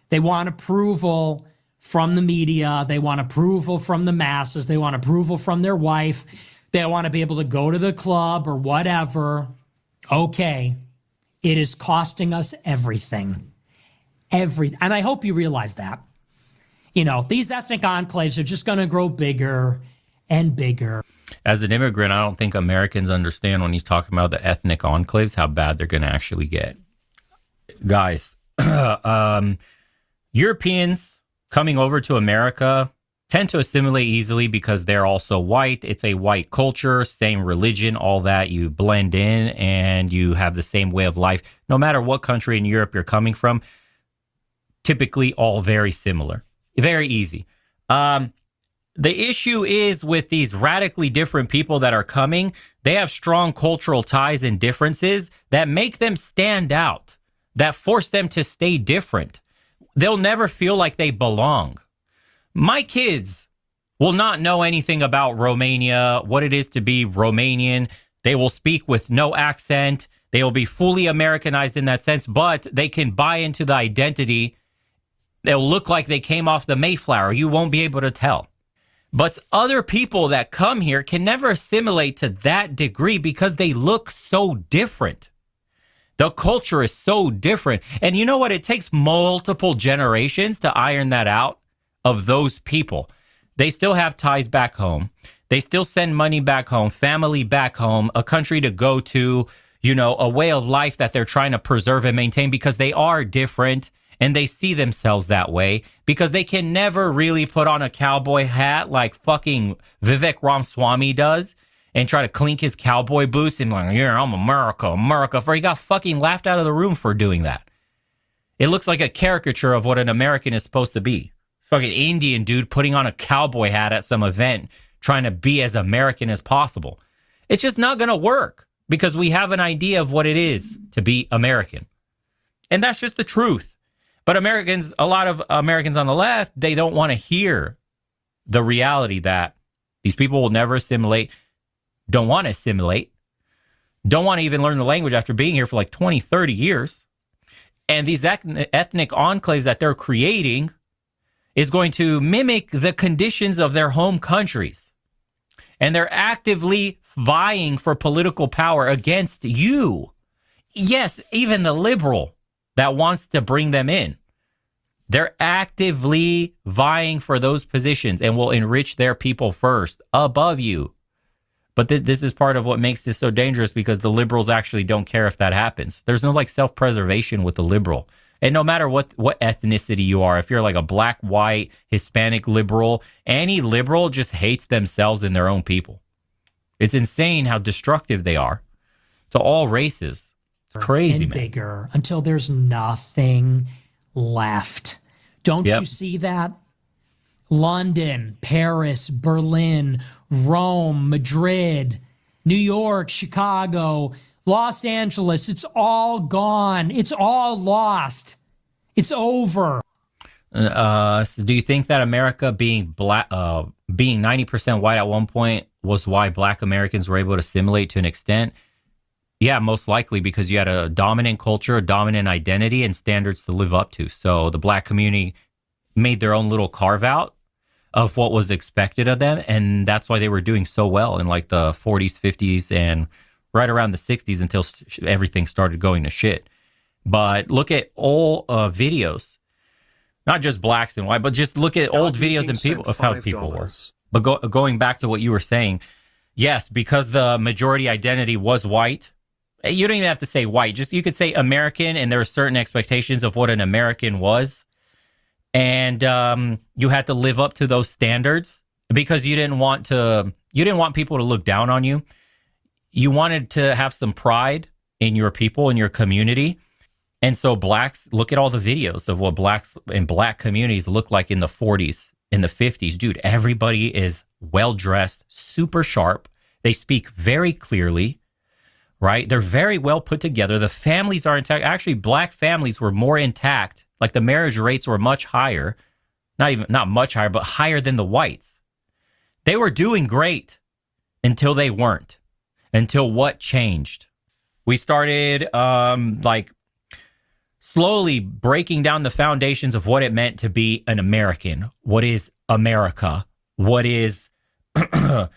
They want approval from the media. They want approval from the masses. They want approval from their wife. They want to be able to go to the club or whatever. Okay, it is costing us everything. And I hope you realize that. You know, these ethnic enclaves are just going to grow bigger and bigger. As an immigrant, I don't think Americans understand when he's talking about the ethnic enclaves, how bad they're going to actually get. Guys, Europeans coming over to America tend to assimilate easily because they're also white. It's a white culture, same religion, all that. You blend in and you have the same way of life. No matter what country in Europe you're coming from, typically all very similar. Very easy. The issue is with these radically different people that are coming, they have strong cultural ties and differences that make them stand out, that force them to stay different. They'll never feel like they belong. My kids will not know anything about Romania, what it is to be Romanian. They will speak with no accent. They will be fully Americanized in that sense, but they can buy into the identity. They'll look like they came off the Mayflower. You won't be able to tell. But other people that come here can never assimilate to that degree because they look so different. The culture is so different. And you know what? It takes multiple generations to iron that out of those people. They still have ties back home. They still send money back home, family back home, a country to go to, you know, a way of life that they're trying to preserve and maintain because they are different. And they see themselves that way because they can never really put on a cowboy hat like fucking Vivek Ramaswamy does and try to clink his cowboy boots and like, yeah, I'm America. For he got fucking laughed out of the room for doing that. It looks like a caricature of what an American is supposed to be. Fucking Indian dude putting on a cowboy hat at some event trying to be as American as possible. It's just not going to work because we have an idea of what it is to be American. And that's just the truth. But Americans, a lot of Americans on the left, they don't want to hear the reality that these people will never assimilate, don't want to assimilate, don't want to even learn the language after being here for like 20, 30 years. And these ethnic enclaves that they're creating is going to mimic the conditions of their home countries. And they're actively vying for political power against you. Yes, even the liberal that wants to bring them in. They're actively vying for those positions and will enrich their people first, above you. But this is part of what makes this so dangerous because the liberals actually don't care if that happens. There's no like self-preservation with the liberal. And no matter what ethnicity you are, if you're like a black, white, Hispanic liberal, any liberal just hates themselves and their own people. It's insane how destructive they are to all races. Crazy, and man. Bigger until there's nothing left. Don't you see that? London, Paris, Berlin, Rome, Madrid, New York, Chicago, Los Angeles. It's all gone. It's all lost. It's over. So do you think that America being black, being 90% white at one point was why black Americans were able to assimilate to an extent? Yeah, most likely, because you had a dominant culture, a dominant identity, and standards to live up to. So the black community made their own little carve out of what was expected of them. And that's why they were doing so well in like the 40s, 50s, and right around the 60s until everything started going to shit. But look at old videos, not just blacks and white, but just look at old videos and people of how people were. But going back to what you were saying, yes, because the majority identity was white. You don't even have to say white. Just you could say American, and there are certain expectations of what an American was, and you had to live up to those standards because you didn't want people to look down on you. You wanted to have some pride in your people, in your community. And so blacks, look at all the videos of what blacks in black communities look like in the 40s, in the 50s. Dude, everybody is well-dressed, super sharp. They speak very clearly, right? They're very well put together. The families are intact. Actually, black families were more intact. Like the marriage rates were much higher. Not much higher, but higher than the whites. They were doing great until they weren't. Until what changed? We started slowly breaking down the foundations of what it meant to be an American. What is America? What is, not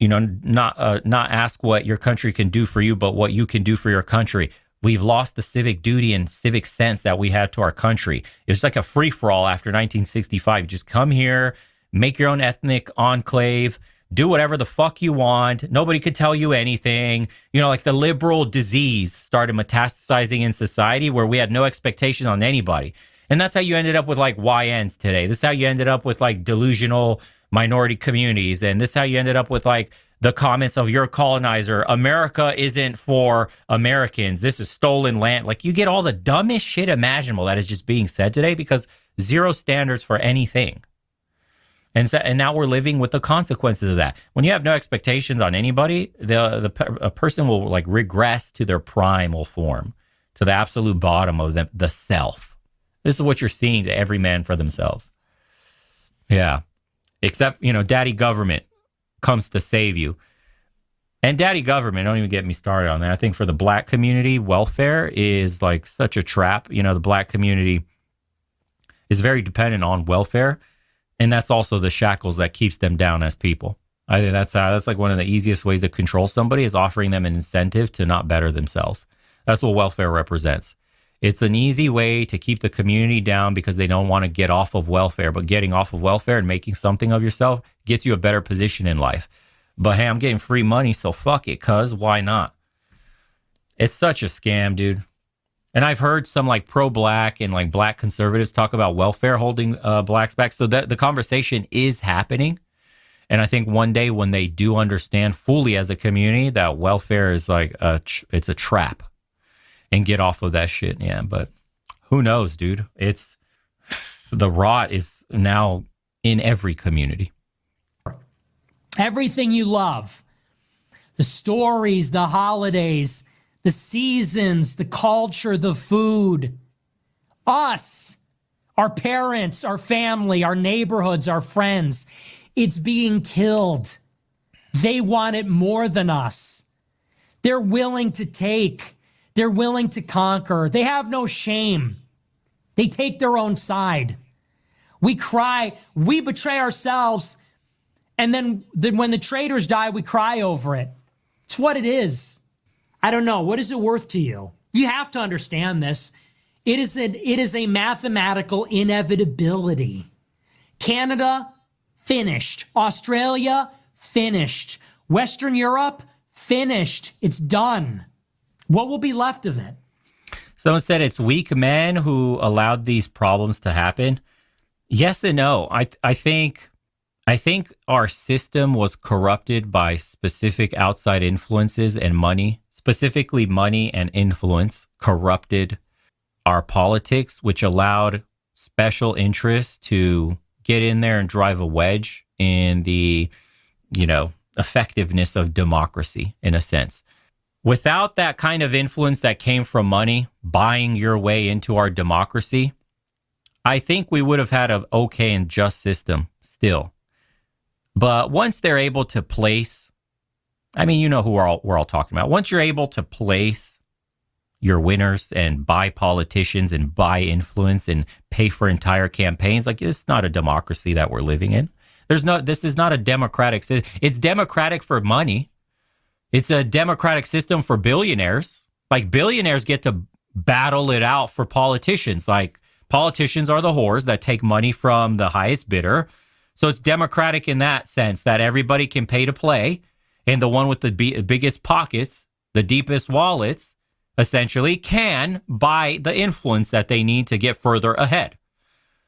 ask what your country can do for you, but what you can do for your country. We've lost the civic duty and civic sense that we had to our country. It was like a free-for-all after 1965. Just come here, make your own ethnic enclave, do whatever the fuck you want. Nobody could tell you anything. Like the liberal disease started metastasizing in society where we had no expectations on anybody. And that's how you ended up with like YNs today. This is how you ended up with like delusional minority communities. And this is how you ended up with like the comments of your colonizer. America isn't for Americans. This is stolen land. Like you get all the dumbest shit imaginable that is just being said today because zero standards for anything. And now we're living with the consequences of that. When you have no expectations on anybody, a person will like regress to their primal form, to the absolute bottom of the self. This is what you're seeing to every man for themselves. Yeah. Except, daddy government comes to save you. And daddy government, don't even get me started on that. I think for the black community, welfare is like such a trap. The black community is very dependent on welfare. And that's also the shackles that keeps them down as people. I think that's like one of the easiest ways to control somebody is offering them an incentive to not better themselves. That's what welfare represents. It's an easy way to keep the community down because they don't want to get off of welfare. But getting off of welfare and making something of yourself gets you a better position in life. But hey, I'm getting free money, so fuck it, cuz why not? It's such a scam, dude. And I've heard some like pro-black and like black conservatives talk about welfare holding blacks back. So that the conversation is happening. And I think one day when they do understand fully as a community that welfare is like it's a trap and get off of that shit. Yeah, but who knows, dude? It's the rot is now in every community. Everything you love, the stories, the holidays, the seasons, the culture, the food, us, our parents, our family, our neighborhoods, our friends, it's being killed. They want it more than us. They're willing to take. They're willing to conquer. They have no shame. They take their own side. We cry, we betray ourselves, and then when the traitors die, we cry over it. It's what it is. I don't know. What is it worth to you? You have to understand this. It is a mathematical inevitability. Canada, finished. Australia, finished. Western Europe, finished. It's done. What will be left of it? Someone said it's weak men who allowed these problems to happen. Yes and no. I think our system was corrupted by specific outside influences and money. Specifically, money and influence corrupted our politics, which allowed special interests to get in there and drive a wedge in the, effectiveness of democracy in a sense. Without that kind of influence that came from money buying your way into our democracy, I think we would have had an okay and just system still. But once they're able to place, you know who we're all talking about. Once you're able to place your winners and buy politicians and buy influence and pay for entire campaigns, like, it's not a democracy that we're living in. This is not a democratic system. It's democratic for money. It's a democratic system for billionaires. Like, billionaires get to battle it out for politicians. Like, politicians are the whores that take money from the highest bidder. So it's democratic in that sense that everybody can pay to play. And the one with the biggest pockets, the deepest wallets, essentially can buy the influence that they need to get further ahead.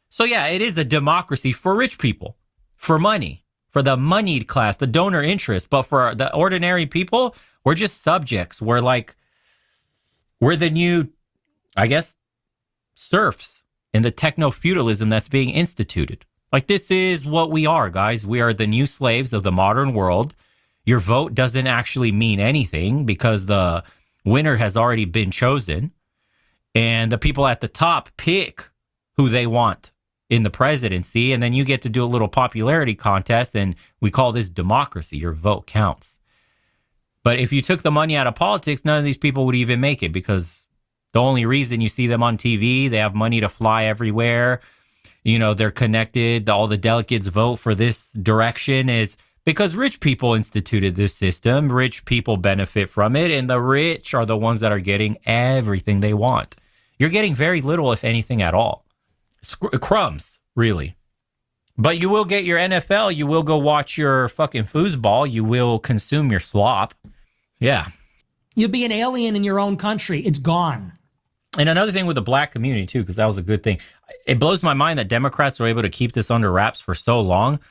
So yeah, it is a democracy for rich people, for money, for the moneyed class, the donor interest. But for the ordinary people, we're just subjects. We're the new, serfs in the techno-feudalism that's being instituted. Like, this is what we are, guys. We are the new slaves of the modern world. Your vote doesn't actually mean anything because the winner has already been chosen. And the people at the top pick who they want in the presidency. And then you get to do a little popularity contest. And we call this democracy. Your vote counts. But if you took the money out of politics, none of these people would even make it, because the only reason you see them on TV, they have money to fly everywhere. They're connected. All the delegates vote for this direction is because rich people instituted this system. Rich people benefit from it. And the rich are the ones that are getting everything they want. You're getting very little, if anything at all. Crumbs, really. But you will get your NFL. You will go watch your fucking foosball. You will consume your slop. Yeah. You'll be an alien in your own country. It's gone. And another thing with the black community, too, because that was a good thing. It blows my mind that Democrats are able to keep this under wraps for so long.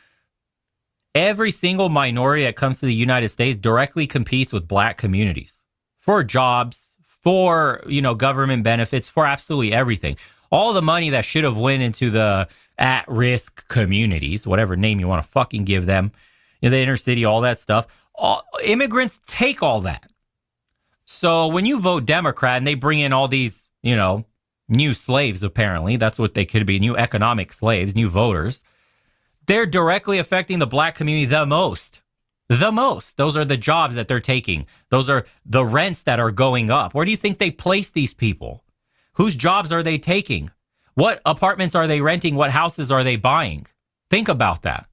Every single minority that comes to the United States directly competes with black communities for jobs, for, government benefits, for absolutely everything. All the money that should have went into the at-risk communities, whatever name you want to fucking give them, the inner city, all that stuff. Immigrants take all that. So when you vote Democrat and they bring in all these, new slaves, apparently, that's what they could be, new economic slaves, new voters, they're directly affecting the black community the most. The most. Those are the jobs that they're taking. Those are the rents that are going up. Where do you think they place these people? Whose jobs are they taking? What apartments are they renting? What houses are they buying? Think about that.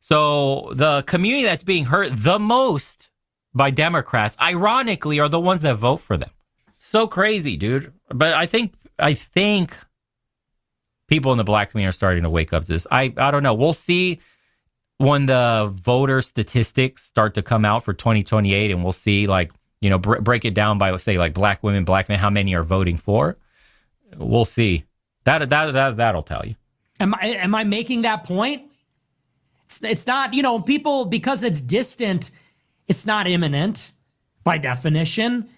So the community that's being hurt the most by Democrats, ironically, are the ones that vote for them. So crazy, dude. But I think people in the black community are starting to wake up to this. I don't know. We'll see when the voter statistics start to come out for 2028, and we'll see, break it down by, let's say, black women, black men, how many are voting for. We'll see. That'll tell you. Am I making that point? It's not, people, because it's distant, it's not imminent by definition.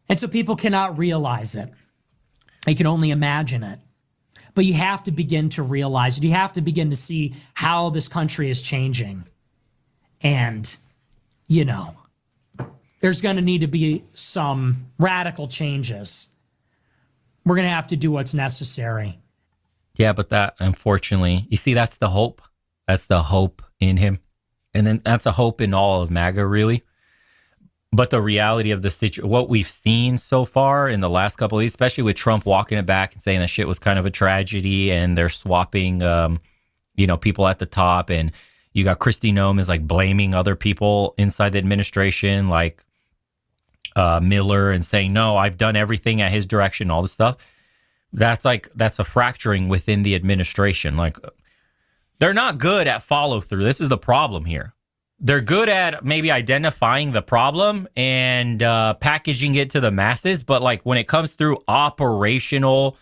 And so people cannot realize it. They can only imagine it. But you have to begin to realize it. You have to begin to see how this country is changing. And, there's going to need to be some radical changes. We're going to have to do what's necessary. Yeah, but that, unfortunately, you see, that's the hope. That's the hope in him. And then that's a hope in all of MAGA, really. But the reality of the situation, what we've seen so far in the last couple of weeks, especially with Trump walking it back and saying that shit was kind of a tragedy, and they're swapping, people at the top, and you got Kristi Noem is blaming other people inside the administration, like Miller, and saying, no, I've done everything at his direction, all this stuff. That's a fracturing within the administration. They're not good at follow through. This is the problem here. They're good at maybe identifying the problem and packaging it to the masses. But when it comes through operational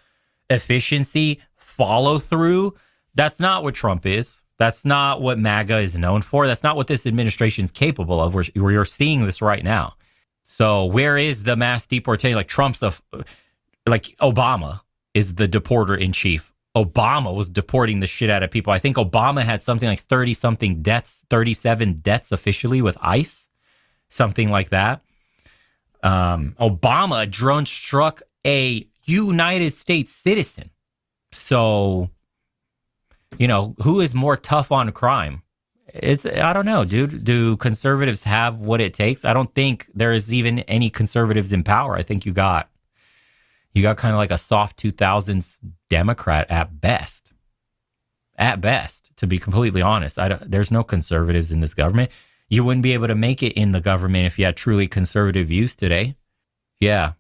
efficiency, follow through, that's not what Trump is. That's not what MAGA is known for. That's not what this administration is capable of. We're seeing this right now. So where is the mass deportation? Obama is the deporter in chief. Obama was deporting the shit out of people. I think Obama had something like 30-something deaths, 37 deaths officially with ICE, something like that. Obama drone struck a United States citizen. So, you know, who is more tough on crime? I don't know, dude. Do conservatives have what it takes? I don't think there is even any conservatives in power. I think you got kind of like a soft 2000s Democrat at best. At best, to be completely honest. There's no conservatives in this government. You wouldn't be able to make it in the government if you had truly conservative views today. Yeah.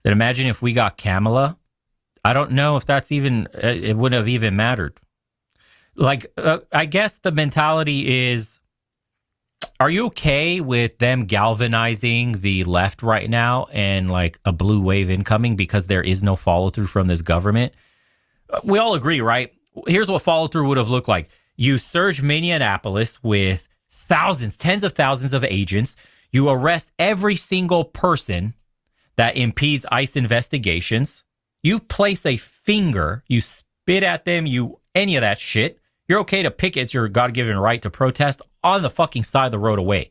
Then imagine if we got Kamala. I don't know if that's even, it wouldn't have even mattered. Like, I guess the mentality is, are you okay with them galvanizing the left right now and like a blue wave incoming because there is no follow through from this government? We all agree, right? Here's what follow through would have looked like. You surge Minneapolis with thousands, tens of thousands of agents. You arrest every single person that impedes ICE investigations. You place a finger, you spit at them, any of that shit. You're okay to picket. It's your God-given right to protest on the fucking side of the road away.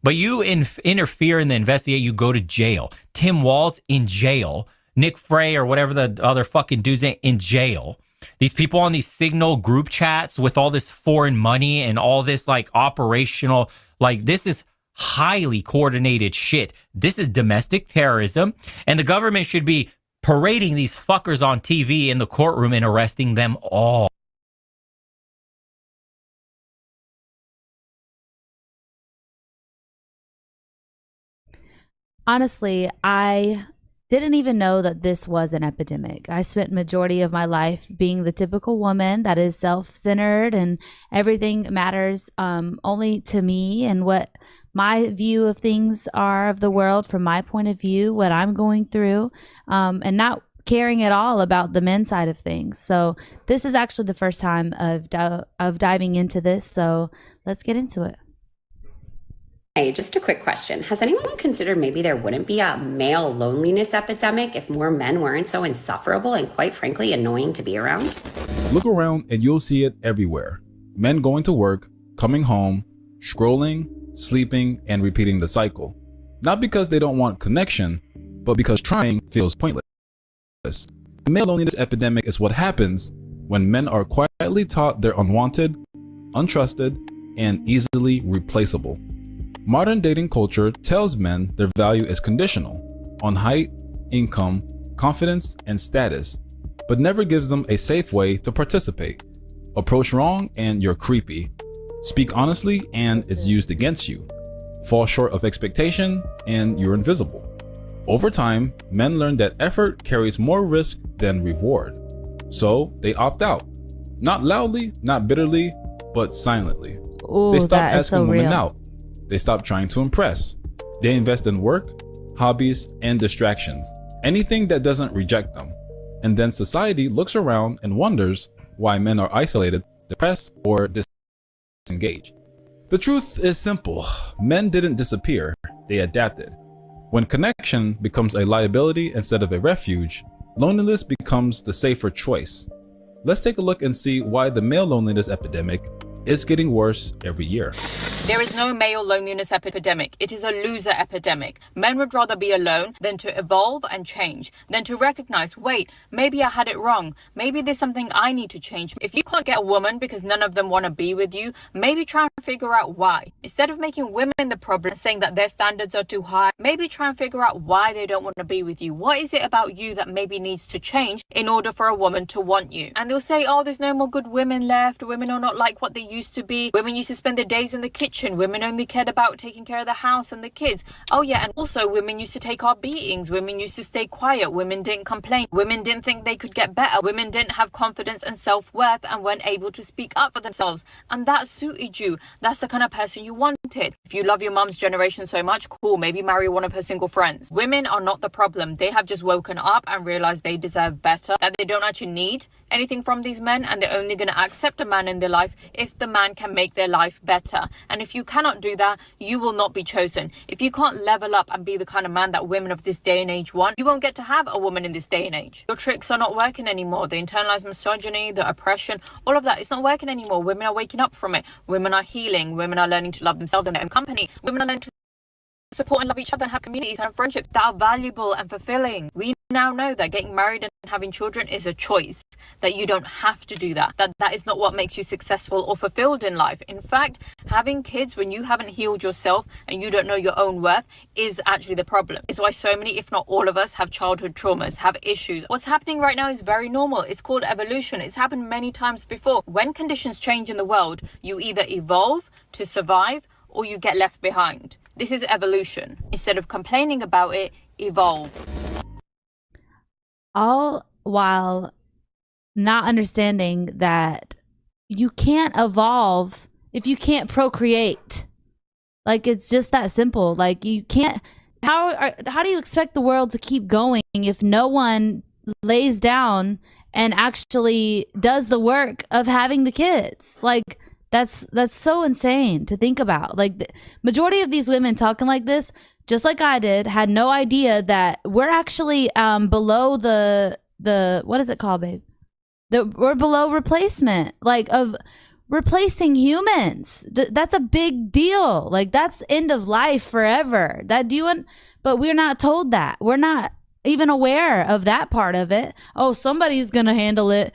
But you interfere in the investigation, you go to jail. Tim Walz in jail. Nick Frey or whatever the other fucking dudes in jail. These people on these Signal group chats with all this foreign money and all this like operational, like this is highly coordinated shit. This is domestic terrorism. And the government should be parading these fuckers on TV in the courtroom and arresting them all. Honestly, I didn't even know that this was an epidemic. I spent majority of my life being the typical woman that is self-centered and everything matters only to me and what my view of things are of the world from my point of view, what I'm going through, and not caring at all about the men's side of things. So this is actually the first time of diving into this. So let's get into it. Hey, just a quick question. Has anyone considered maybe there wouldn't be a male loneliness epidemic if more men weren't so insufferable and quite frankly annoying to be around? Look around and you'll see it everywhere. Men going to work, coming home, scrolling, sleeping, and repeating the cycle. Not because they don't want connection, but because trying feels pointless. The male loneliness epidemic is what happens when men are quietly taught they're unwanted, untrusted, and easily replaceable. Modern dating culture tells men their value is conditional on height, income, confidence, and status, but never gives them a safe way to participate. Approach wrong and you're creepy. Speak honestly and it's used against you. Fall short of expectation and you're invisible. Over time, men learn that effort carries more risk than reward. So they opt out. Not loudly, not bitterly, but silently. Ooh, they stop that is asking so women real. out. They stop trying to impress. They invest in work, hobbies, and distractions. Anything that doesn't reject them. And then society looks around and wonders why men are isolated, depressed, or disengaged. The truth is simple. Men didn't disappear, they adapted. When connection becomes a liability instead of a refuge, loneliness becomes the safer choice. Let's take a look and see why the male loneliness epidemic is getting worse every year. There is no male loneliness epidemic. It is a loser epidemic. Men would rather be alone than to evolve and change, than to recognize, wait, maybe I had it wrong. Maybe there's something I need to change. If you can't get a woman because none of them want to be with you, maybe try and figure out why. Instead of making women the problem and saying that their standards are too high, maybe try and figure out why they don't want to be with you. What is it about you that maybe needs to change in order for a woman to want you? And they'll say, oh, there's no more good women left. Women are not like what they used to be. Women used to spend their days in the kitchen. Women only cared about taking care of the house and the kids. Oh yeah, and also women used to take our beatings. Women used to stay quiet. Women didn't complain. Women didn't think they could get better. Women didn't have confidence and self-worth and weren't able to speak up for themselves. And that suited you. That's the kind of person you wanted. If you love your mum's generation so much, cool, maybe marry one of her single friends. Women are not the problem. They have just woken up and realized they deserve better, that they don't actually need anything from these men, and they're only going to accept a man in their life if the man can make their life better. And if you cannot do that, you will not be chosen. If you can't level up and be the kind of man that women of this day and age want, you won't get to have a woman in this day and age. Your tricks are not working anymore. The internalized misogyny, the oppression, all of that, it's not working anymore. Women are waking up from it. Women are healing. Women are learning to love themselves and their own company. Women are learning to support and love each other and have communities and friendships that are valuable and fulfilling. We now know that getting married and having children is a choice, that you don't have to do that is not what makes you successful or fulfilled in life. In fact, having kids when you haven't healed yourself and you don't know your own worth is actually the problem. It's why so many, if not all of us, have childhood traumas, have issues. What's happening right now is very normal. It's called evolution. It's happened many times before. When conditions change in the world, you either evolve to survive or you get left behind. This is evolution. Instead of complaining about it, evolve. All while not understanding that you can't evolve if you can't procreate. Like, it's just that simple. Like, you can't. How do you expect the world to keep going if no one lays down and actually does the work of having the kids? Like, that's so insane to think about. Like, the majority of these women talking like this, just like I did, had no idea that we're actually below the what is it called, babe? We're below replacement, like, of replacing humans. That's a big deal. Like, that's end of life forever. But we're not told that. We're not even aware of that part of it. Oh, somebody's gonna handle it.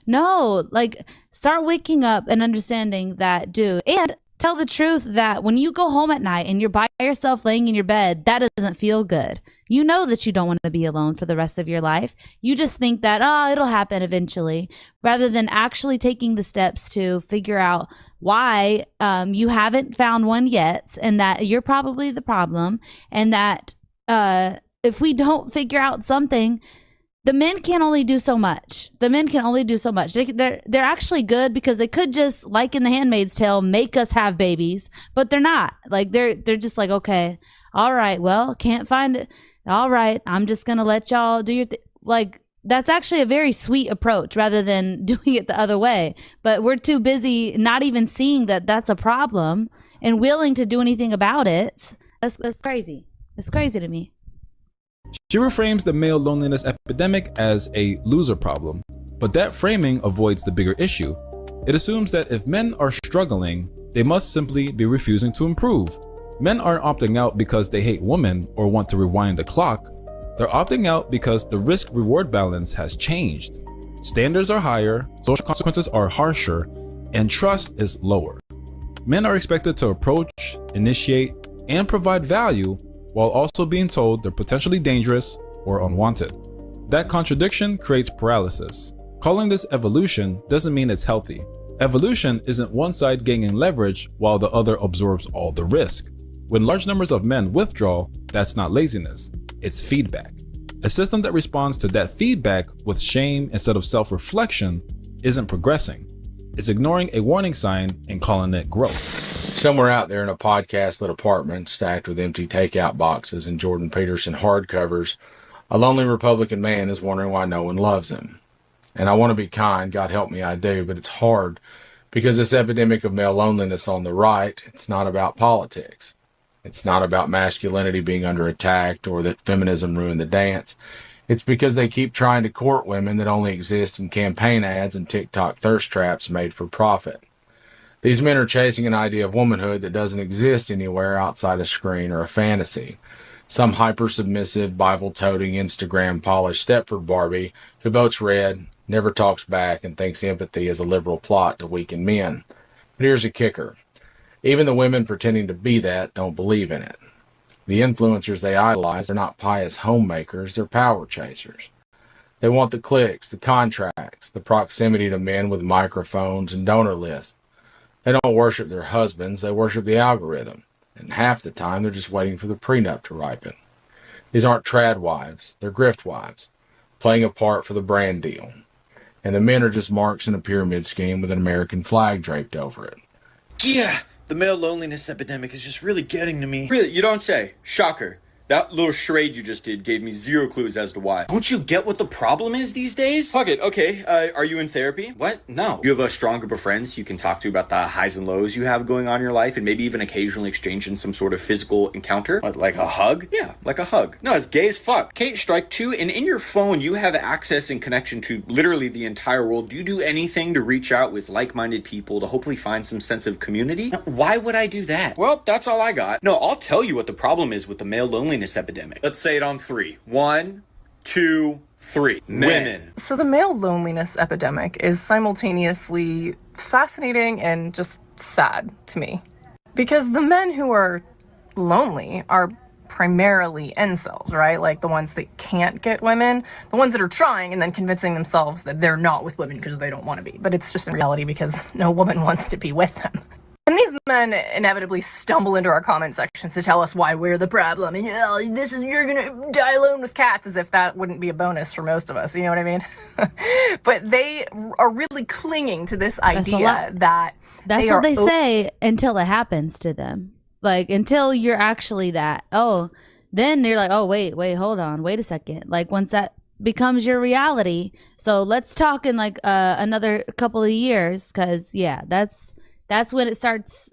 No, like, start waking up and understanding that, dude. And tell the truth that when you go home at night and you're by yourself laying in your bed, that doesn't feel good. You know that you don't want to be alone for the rest of your life. You just think that, it'll happen eventually, rather than actually taking the steps to figure out why you haven't found one yet, and that you're probably the problem, and that if we don't figure out something, the men can only do so much. They're actually good because they could just, like in The Handmaid's Tale, make us have babies, but they're not. Like, they're just like, okay, all right, well, can't find it. All right, I'm just gonna let y'all do your thing. Like, that's actually a very sweet approach rather than doing it the other way. But we're too busy not even seeing that that's a problem and willing to do anything about it. That's crazy. It's crazy to me. She reframes the male loneliness epidemic as a loser problem, but that framing avoids the bigger issue. It assumes that if men are struggling, they must simply be refusing to improve. Men aren't opting out because they hate women or want to rewind the clock. They're opting out because the risk-reward balance has changed. Standards are higher, social consequences are harsher, and trust is lower. Men are expected to approach, initiate, and provide value while also being told they're potentially dangerous or unwanted. That contradiction creates paralysis. Calling this evolution doesn't mean it's healthy. Evolution isn't one side gaining leverage while the other absorbs all the risk. When large numbers of men withdraw, that's not laziness, it's feedback. A system that responds to that feedback with shame instead of self-reflection isn't progressing. It's ignoring a warning sign and calling it growth. Somewhere out there in a podcast-lit apartment stacked with empty takeout boxes and Jordan Peterson hardcovers, a lonely Republican man is wondering why no one loves him. And I want to be kind, God help me, I do, but it's hard because this epidemic of male loneliness on the right, it's not about politics. It's not about masculinity being under attack or that feminism ruined the dance. It's because they keep trying to court women that only exist in campaign ads and TikTok thirst traps made for profit. These men are chasing an idea of womanhood that doesn't exist anywhere outside a screen or a fantasy. Some hyper-submissive, Bible-toting, Instagram-polished Stepford Barbie who votes red, never talks back, and thinks empathy is a liberal plot to weaken men. But here's a kicker. Even the women pretending to be that don't believe in it. The influencers they idolize are not pious homemakers, they're power chasers. They want the clicks, the contracts, the proximity to men with microphones and donor lists. They don't worship their husbands, they worship the algorithm. And half the time, they're just waiting for the prenup to ripen. These aren't trad wives, they're grift wives, playing a part for the brand deal. And the men are just marks in a pyramid scheme with an American flag draped over it. Yeah, the male loneliness epidemic is just really getting to me. Really, you don't say. Shocker. That little charade you just did gave me zero clues as to why. Don't you get what the problem is these days? Fuck it, okay, are you in therapy? What? No. You have a strong group of friends you can talk to about the highs and lows you have going on in your life, and maybe even occasionally exchange in some sort of physical encounter? What, like a hug? Yeah, like a hug. No, it's gay as fuck. Okay, strike two, and in your phone you have access and connection to literally the entire world. Do you do anything to reach out with like-minded people to hopefully find some sense of community? Now, why would I do that? Well, that's all I got. No, I'll tell you what the problem is with the male loneliness epidemic. Let's say it on three. 1, 2, 3. Women. So the male loneliness epidemic is simultaneously fascinating and just sad to me. Because the men who are lonely are primarily incels, right? Like the ones that can't get women, the ones that are trying and then convincing themselves that they're not with women because they don't want to be. But it's just in reality because no woman wants to be with them. And these men inevitably stumble into our comment sections to tell us why we're the problem. And you're gonna die alone with cats, as if that wouldn't be a bonus for most of us, you know what I mean? But they are really clinging to this idea that that's what they say until it happens to them. Like until you're actually that. Oh, then you're like, oh wait, hold on, wait a second. Like once that becomes your reality, so let's talk in like another couple of years, because yeah, that's when it starts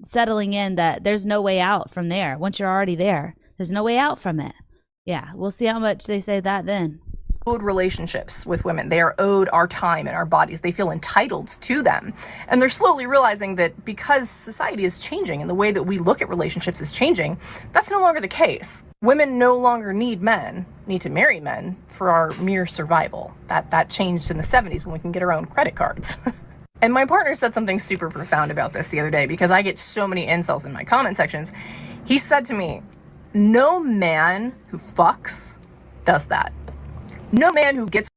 settling in that there's no way out from there. Once you're already there, there's no way out from it. Yeah, we'll see how much they say that then. Owed relationships with women. They are owed our time and our bodies. They feel entitled to them. And they're slowly realizing that because society is changing and the way that we look at relationships is changing, that's no longer the case. Women no longer need to marry men for our mere survival. That changed in the 70s when we can get our own credit cards. And my partner said something super profound about this the other day because I get so many incels in my comment sections. He said to me, no man who fucks does that. No man who gets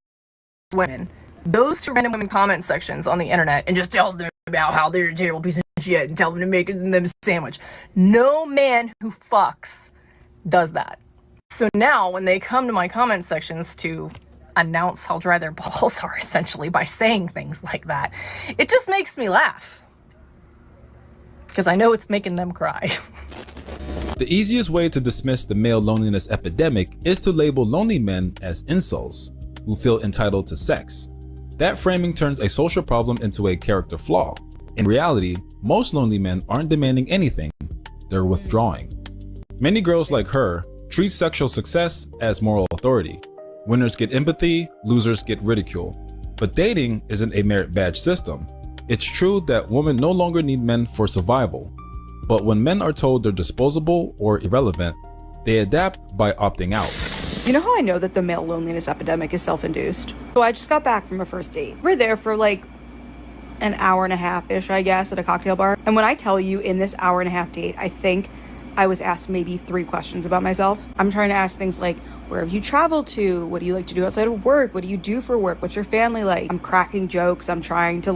women goes to random women comment sections on the internet and just tells them about how they're a terrible piece of shit and tell them to make them a sandwich. No man who fucks does that. So now when they come to my comment sections to announce how dry their balls are, essentially, by saying things like that, it just makes me laugh. Because I know it's making them cry. The easiest way to dismiss the male loneliness epidemic is to label lonely men as incels, who feel entitled to sex. That framing turns a social problem into a character flaw. In reality, most lonely men aren't demanding anything, they're withdrawing. Many girls like her treat sexual success as moral authority. Winners get empathy, losers get ridicule. But dating isn't a merit badge system. It's true that women no longer need men for survival. But when men are told they're disposable or irrelevant, they adapt by opting out. You know how I know that the male loneliness epidemic is self-induced? So I just got back from a first date. We're there for like an hour and a half-ish, I guess, at a cocktail bar. And when I tell you in this hour and a half date, I think I was asked maybe 3 questions about myself. I'm trying to ask things like, where have you traveled to? What do you like to do outside of work? What do you do for work? What's your family like? I'm cracking jokes. I'm trying to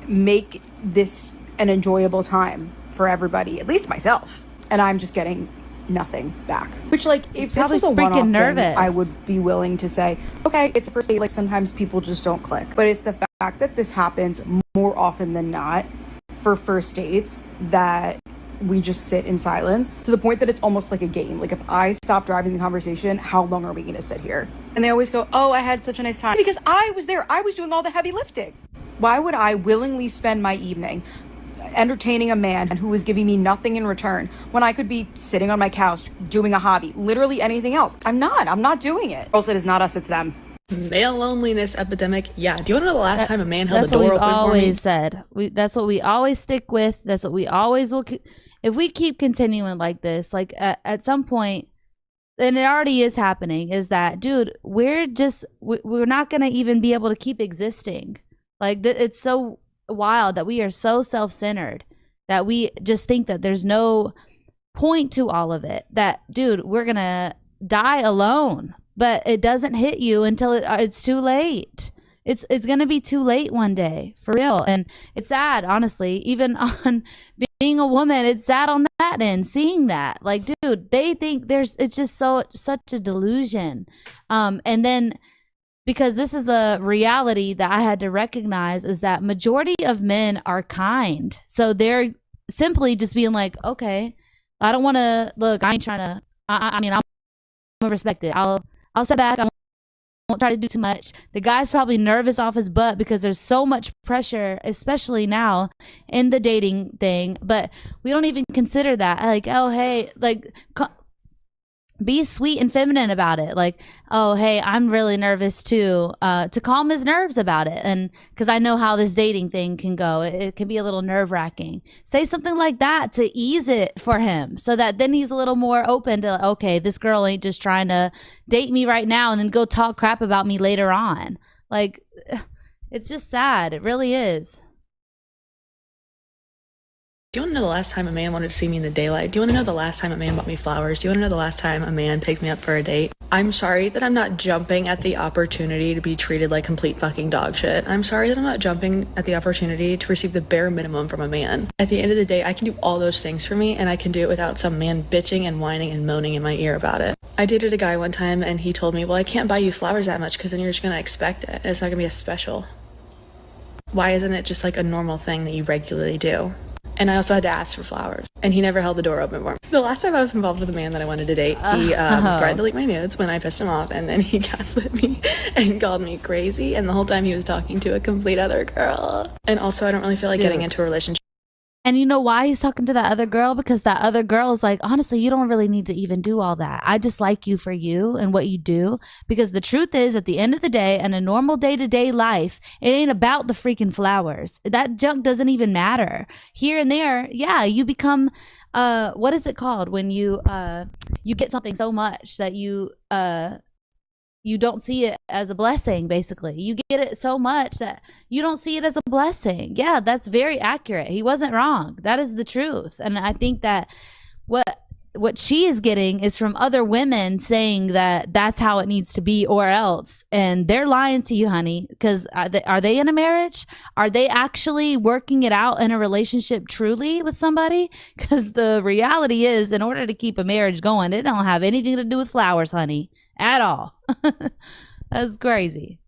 make this an enjoyable time for everybody, at least myself. And I'm just getting nothing back. Which if this was a one-off thing, I would be willing to say, okay, it's a first date. Like sometimes people just don't click. But it's the fact that this happens more often than not for first dates that we just sit in silence to the point that it's almost like a game. Like if I stop driving the conversation, how long are we going to sit here? And they always go, oh, I had such a nice time. Because I was there. I was doing all the heavy lifting. Why would I willingly spend my evening entertaining a man who was giving me nothing in return when I could be sitting on my couch doing a hobby, literally anything else? I'm not doing it. Also, it is not us, it's them. Male loneliness epidemic. Yeah. Do you want to know the last time a man held the door open for me? That's what we've always said. That's what we always stick with. That's what we always will. If we keep continuing like this, like at some point, and it already is happening, is that, dude, we're not going to even be able to keep existing. Like it's so wild that we are so self-centered that we just think that there's no point to all of it. That, dude, we're going to die alone. But it doesn't hit you until it's too late. It's going to be too late one day, for real. And it's sad, honestly. Even on being a woman, it's sad on that end, seeing that. Like, dude, they think it's just such a delusion. And then, because this is a reality that I had to recognize, is that majority of men are kind. So they're simply just being like, okay, I don't want to look. I ain't trying to. I mean, I'm gonna respect it. I'll step back. I won't try to do too much. The guy's probably nervous off his butt because there's so much pressure, especially now in the dating thing. But we don't even consider that. Like, oh hey, like. Be sweet and feminine about it. Like, oh, hey, I'm really nervous too, to calm his nerves about it. And because I know how this dating thing can go, it can be a little nerve wracking. Say something like that to ease it for him so that then he's a little more open to, okay, this girl ain't just trying to date me right now and then go talk crap about me later on. Like, it's just sad. It really is. Do you want to know the last time a man wanted to see me in the daylight? Do you want to know the last time a man bought me flowers? Do you want to know the last time a man picked me up for a date? I'm sorry that I'm not jumping at the opportunity to be treated like complete fucking dog shit. I'm sorry that I'm not jumping at the opportunity to receive the bare minimum from a man. At the end of the day, I can do all those things for me, and I can do it without some man bitching and whining and moaning in my ear about it. I dated a guy one time, and he told me, well, I can't buy you flowers that much because then you're just going to expect it, and it's not going to be as special. Why isn't it just like a normal thing that you regularly do? And I also had to ask for flowers, and he never held the door open for me. The last time I was involved with a man that I wanted to date, he threatened to leak my nudes when I pissed him off, and then he gaslit me and called me crazy, and the whole time he was talking to a complete other girl. And also, I don't really feel like getting into a relationship. And you know why he's talking to that other girl? Because that other girl is like, honestly, you don't really need to even do all that. I just like you for you and what you do. Because the truth is, at the end of the day, in a normal day-to-day life, it ain't about the freaking flowers. That junk doesn't even matter. Here and there, yeah, you become, what is it called? When you get something so much that you don't see it as a blessing, basically. You get it so much that you don't see it as a blessing. Yeah, that's very accurate. He wasn't wrong. That is the truth. And I think that what she is getting is from other women saying that that's how it needs to be or else. And they're lying to you, honey, because are they in a marriage? Are they actually working it out in a relationship truly with somebody? Because the reality is, in order to keep a marriage going, it don't have anything to do with flowers, honey. At all. That's crazy.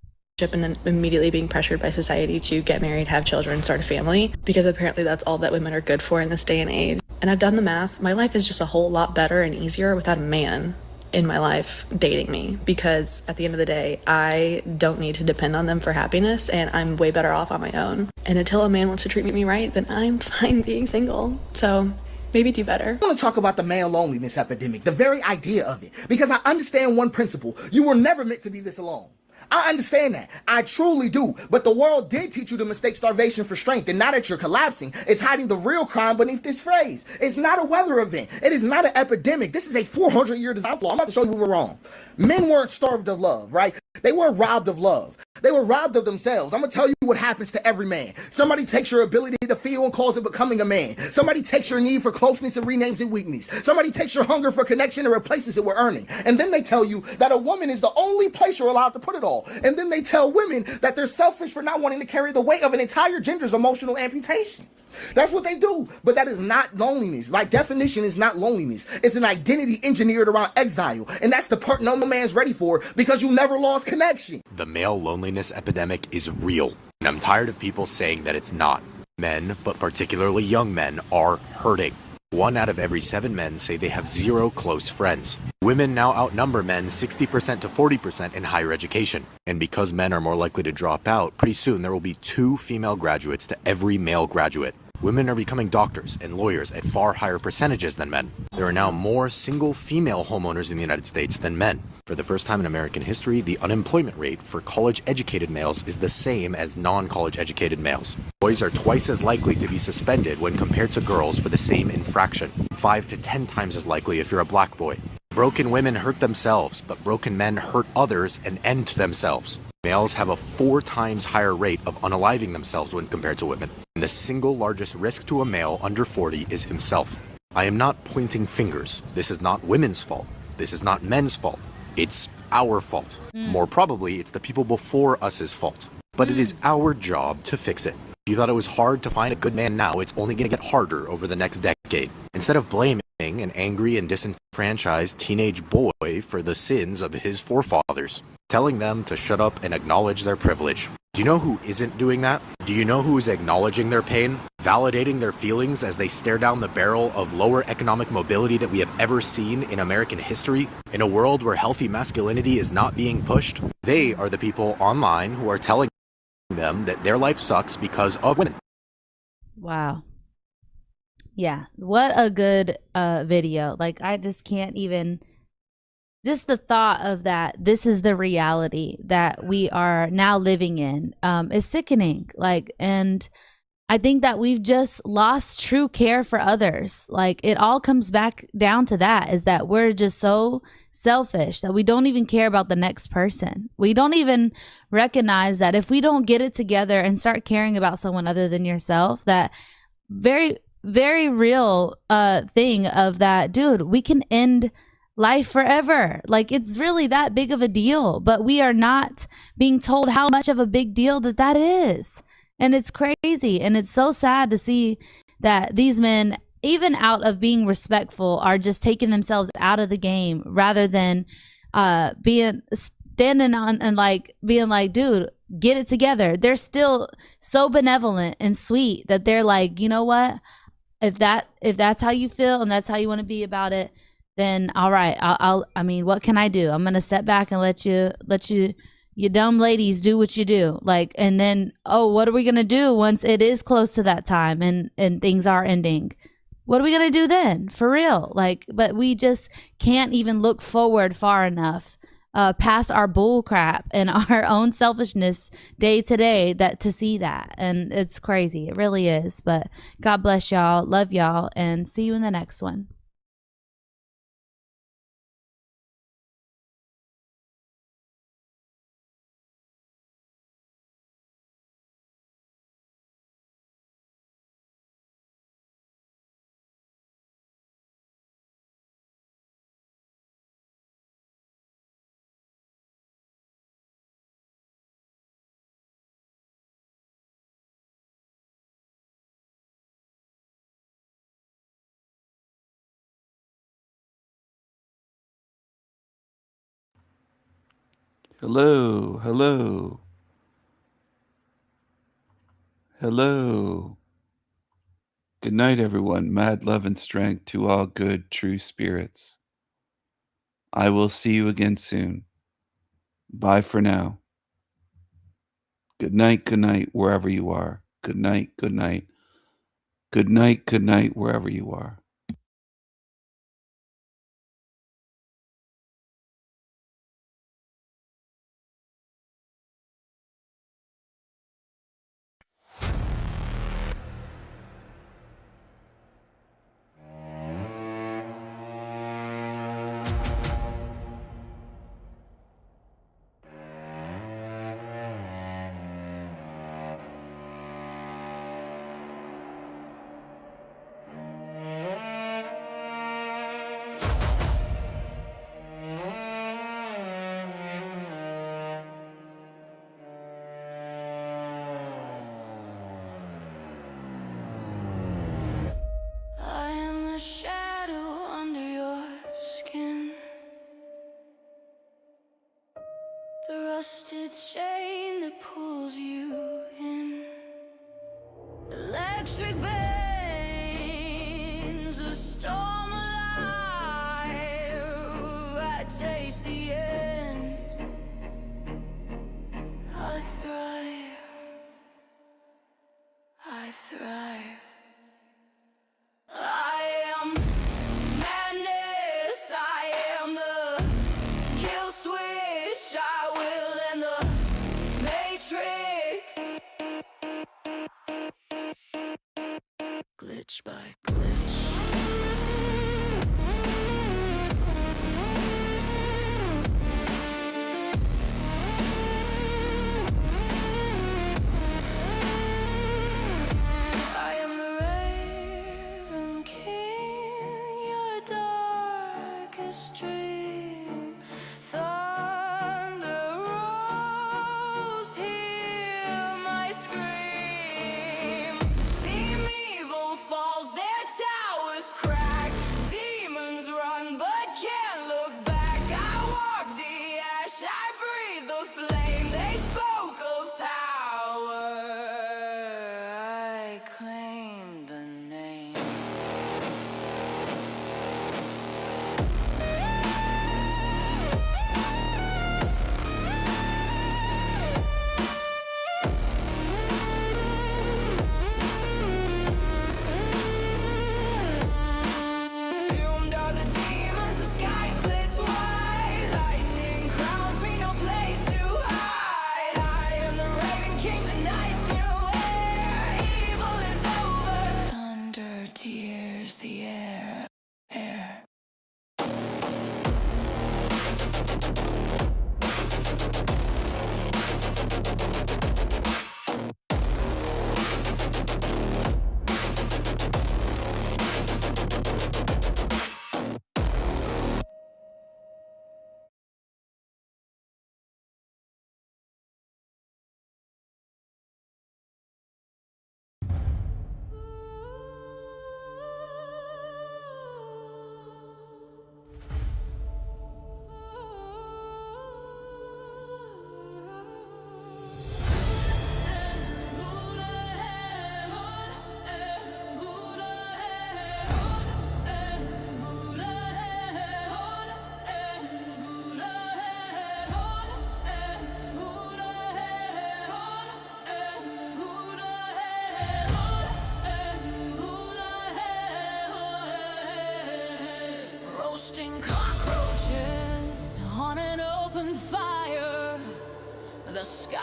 And then immediately being pressured by society to get married, have children, start a family, because apparently that's all that women are good for in this day and age. And I've done the math. My life is just a whole lot better and easier without a man in my life dating me, because at the end of the day, I don't need to depend on them for happiness, and I'm way better off on my own. And until a man wants to treat me right, then I'm fine being single. So maybe do better. I want to talk about the male loneliness epidemic, the very idea of it, because I understand one principle. You were never meant to be this alone. I understand that. I truly do. But the world did teach you to mistake starvation for strength. And now that you're collapsing, it's hiding the real crime beneath this phrase. It's not a weather event. It is not an epidemic. This is a 400-year design flaw. I'm about to show you we were wrong. Men weren't starved of love, right? They were robbed of love. They were robbed of themselves. I'm going to tell you what happens to every man. Somebody takes your ability to feel and calls it becoming a man. Somebody takes your need for closeness and renames it weakness. Somebody takes your hunger for connection and replaces it with earning. And then they tell you that a woman is the only place you're allowed to put it all. And then they tell women that they're selfish for not wanting to carry the weight of an entire gender's emotional amputation. That's what they do. But that is not loneliness. By definition, it's not loneliness. It's an identity engineered around exile. And that's the part no man's ready for, because you never lost connection. The male loneliness epidemic is real, and I'm tired of people saying that it's not. Men, but particularly young men, are hurting. 1 out of every 7 men say they have 0 close friends. Women now outnumber men 60% to 40% in higher education. And because men are more likely to drop out, pretty soon there will be 2 female graduates to every male graduate. Women are becoming doctors and lawyers at far higher percentages than men. There are now more single female homeowners in the United States than men. For the first time in American history, the unemployment rate for college-educated males is the same as non-college-educated males. Boys are twice as likely to be suspended when compared to girls for the same infraction. 5 to 10 times as likely if you're a black boy. Broken women hurt themselves, but broken men hurt others and end themselves. Males have a 4 times higher rate of unaliving themselves when compared to women. And the single largest risk to a male under 40 is himself. I am not pointing fingers. This is not women's fault. This is not men's fault. It's our fault. More probably, it's the people before us's fault. But it is our job to fix it. If you thought it was hard to find a good man now, it's only going to get harder over the next decade. Instead of blaming an angry and disenfranchised teenage boy for the sins of his forefathers, telling them to shut up and acknowledge their privilege, Do you know who isn't doing that? Do you know who is acknowledging their pain, validating their feelings as they stare down the barrel of lower economic mobility that we have ever seen in American history? In a world where healthy masculinity is not being pushed, they are the people online who are telling them that their life sucks because of women. Wow. Yeah, what a good video. Like, I just can't even, just the thought of that, this is the reality that we are now living in, is sickening. Like, and I think that we've just lost true care for others. Like, it all comes back down to that, is that we're just so selfish that we don't even care about the next person. We don't even recognize that if we don't get it together and start caring about someone other than yourself, that very, very real thing of that, dude, we can end life forever. Like, it's really that big of a deal, but we are not being told how much of a big deal that is. And it's crazy. And it's so sad to see that these men, even out of being respectful, are just taking themselves out of the game rather than standing on and like being like, dude, get it together. They're still so benevolent and sweet that they're like, you know what? If that's how you feel and that's how you want to be about it, then all right. I mean, what can I do? I'm gonna step back and let you dumb ladies do what you do. Like, and then, oh, what are we gonna do once it is close to that time and things are ending? What are we gonna do then? For real? Like, but we just can't even look forward far enough past our bull crap and our own selfishness day to day to see that. And it's crazy. It really is. But God bless y'all. Love y'all. And see you in the next one. Hello, hello. Hello. Good night, everyone. Mad love and strength to all good, true spirits. I will see you again soon. Bye for now. Good night, wherever you are. Good night, good night. Good night, wherever you are. I am the shadow under your skin, the rusted chain that pulls you in, electric veins, a storm alive. I taste the end. I thrive. I thrive. I am madness, I am the kill switch, I will end the matrix. Glitch by glitch.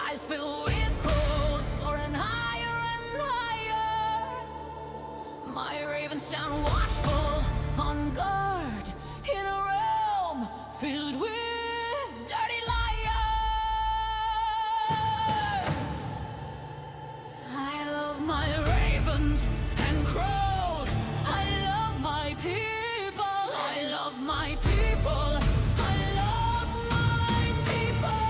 skies fill with crows soaring higher and higher. My ravens stand watchful on guard in a realm filled with dirty liars. I love my ravens and crows. I love my people. I love my people. I love my people.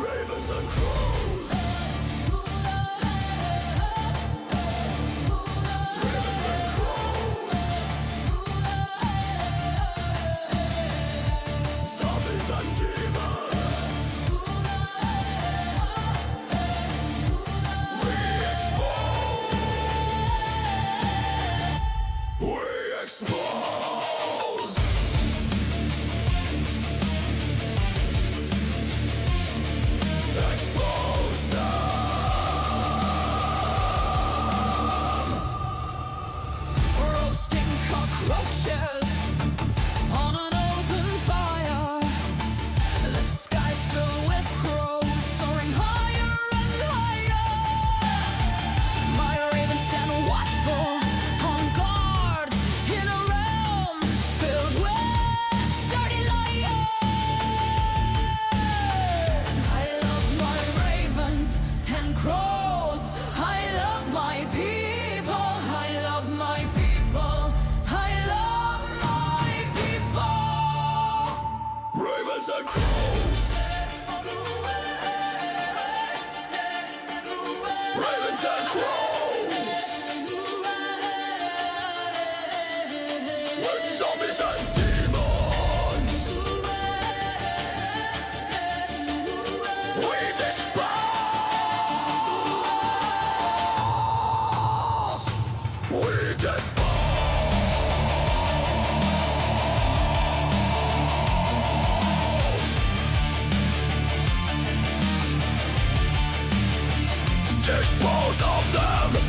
Ravens and crows. Ravens and crows. Zombies and demons. We expose. Expose them. Roasting cockroaches on an open fire. The skies fill with crows soaring higher and higher. My ravens stand watchful on guard in a realm filled with dirty liars. I love my ravens and crows. I love my people. I love my people. I love my people. Ravens and crows. Ravens and crows. With zombies and demons. We dispose. We dispose. Dispose of them.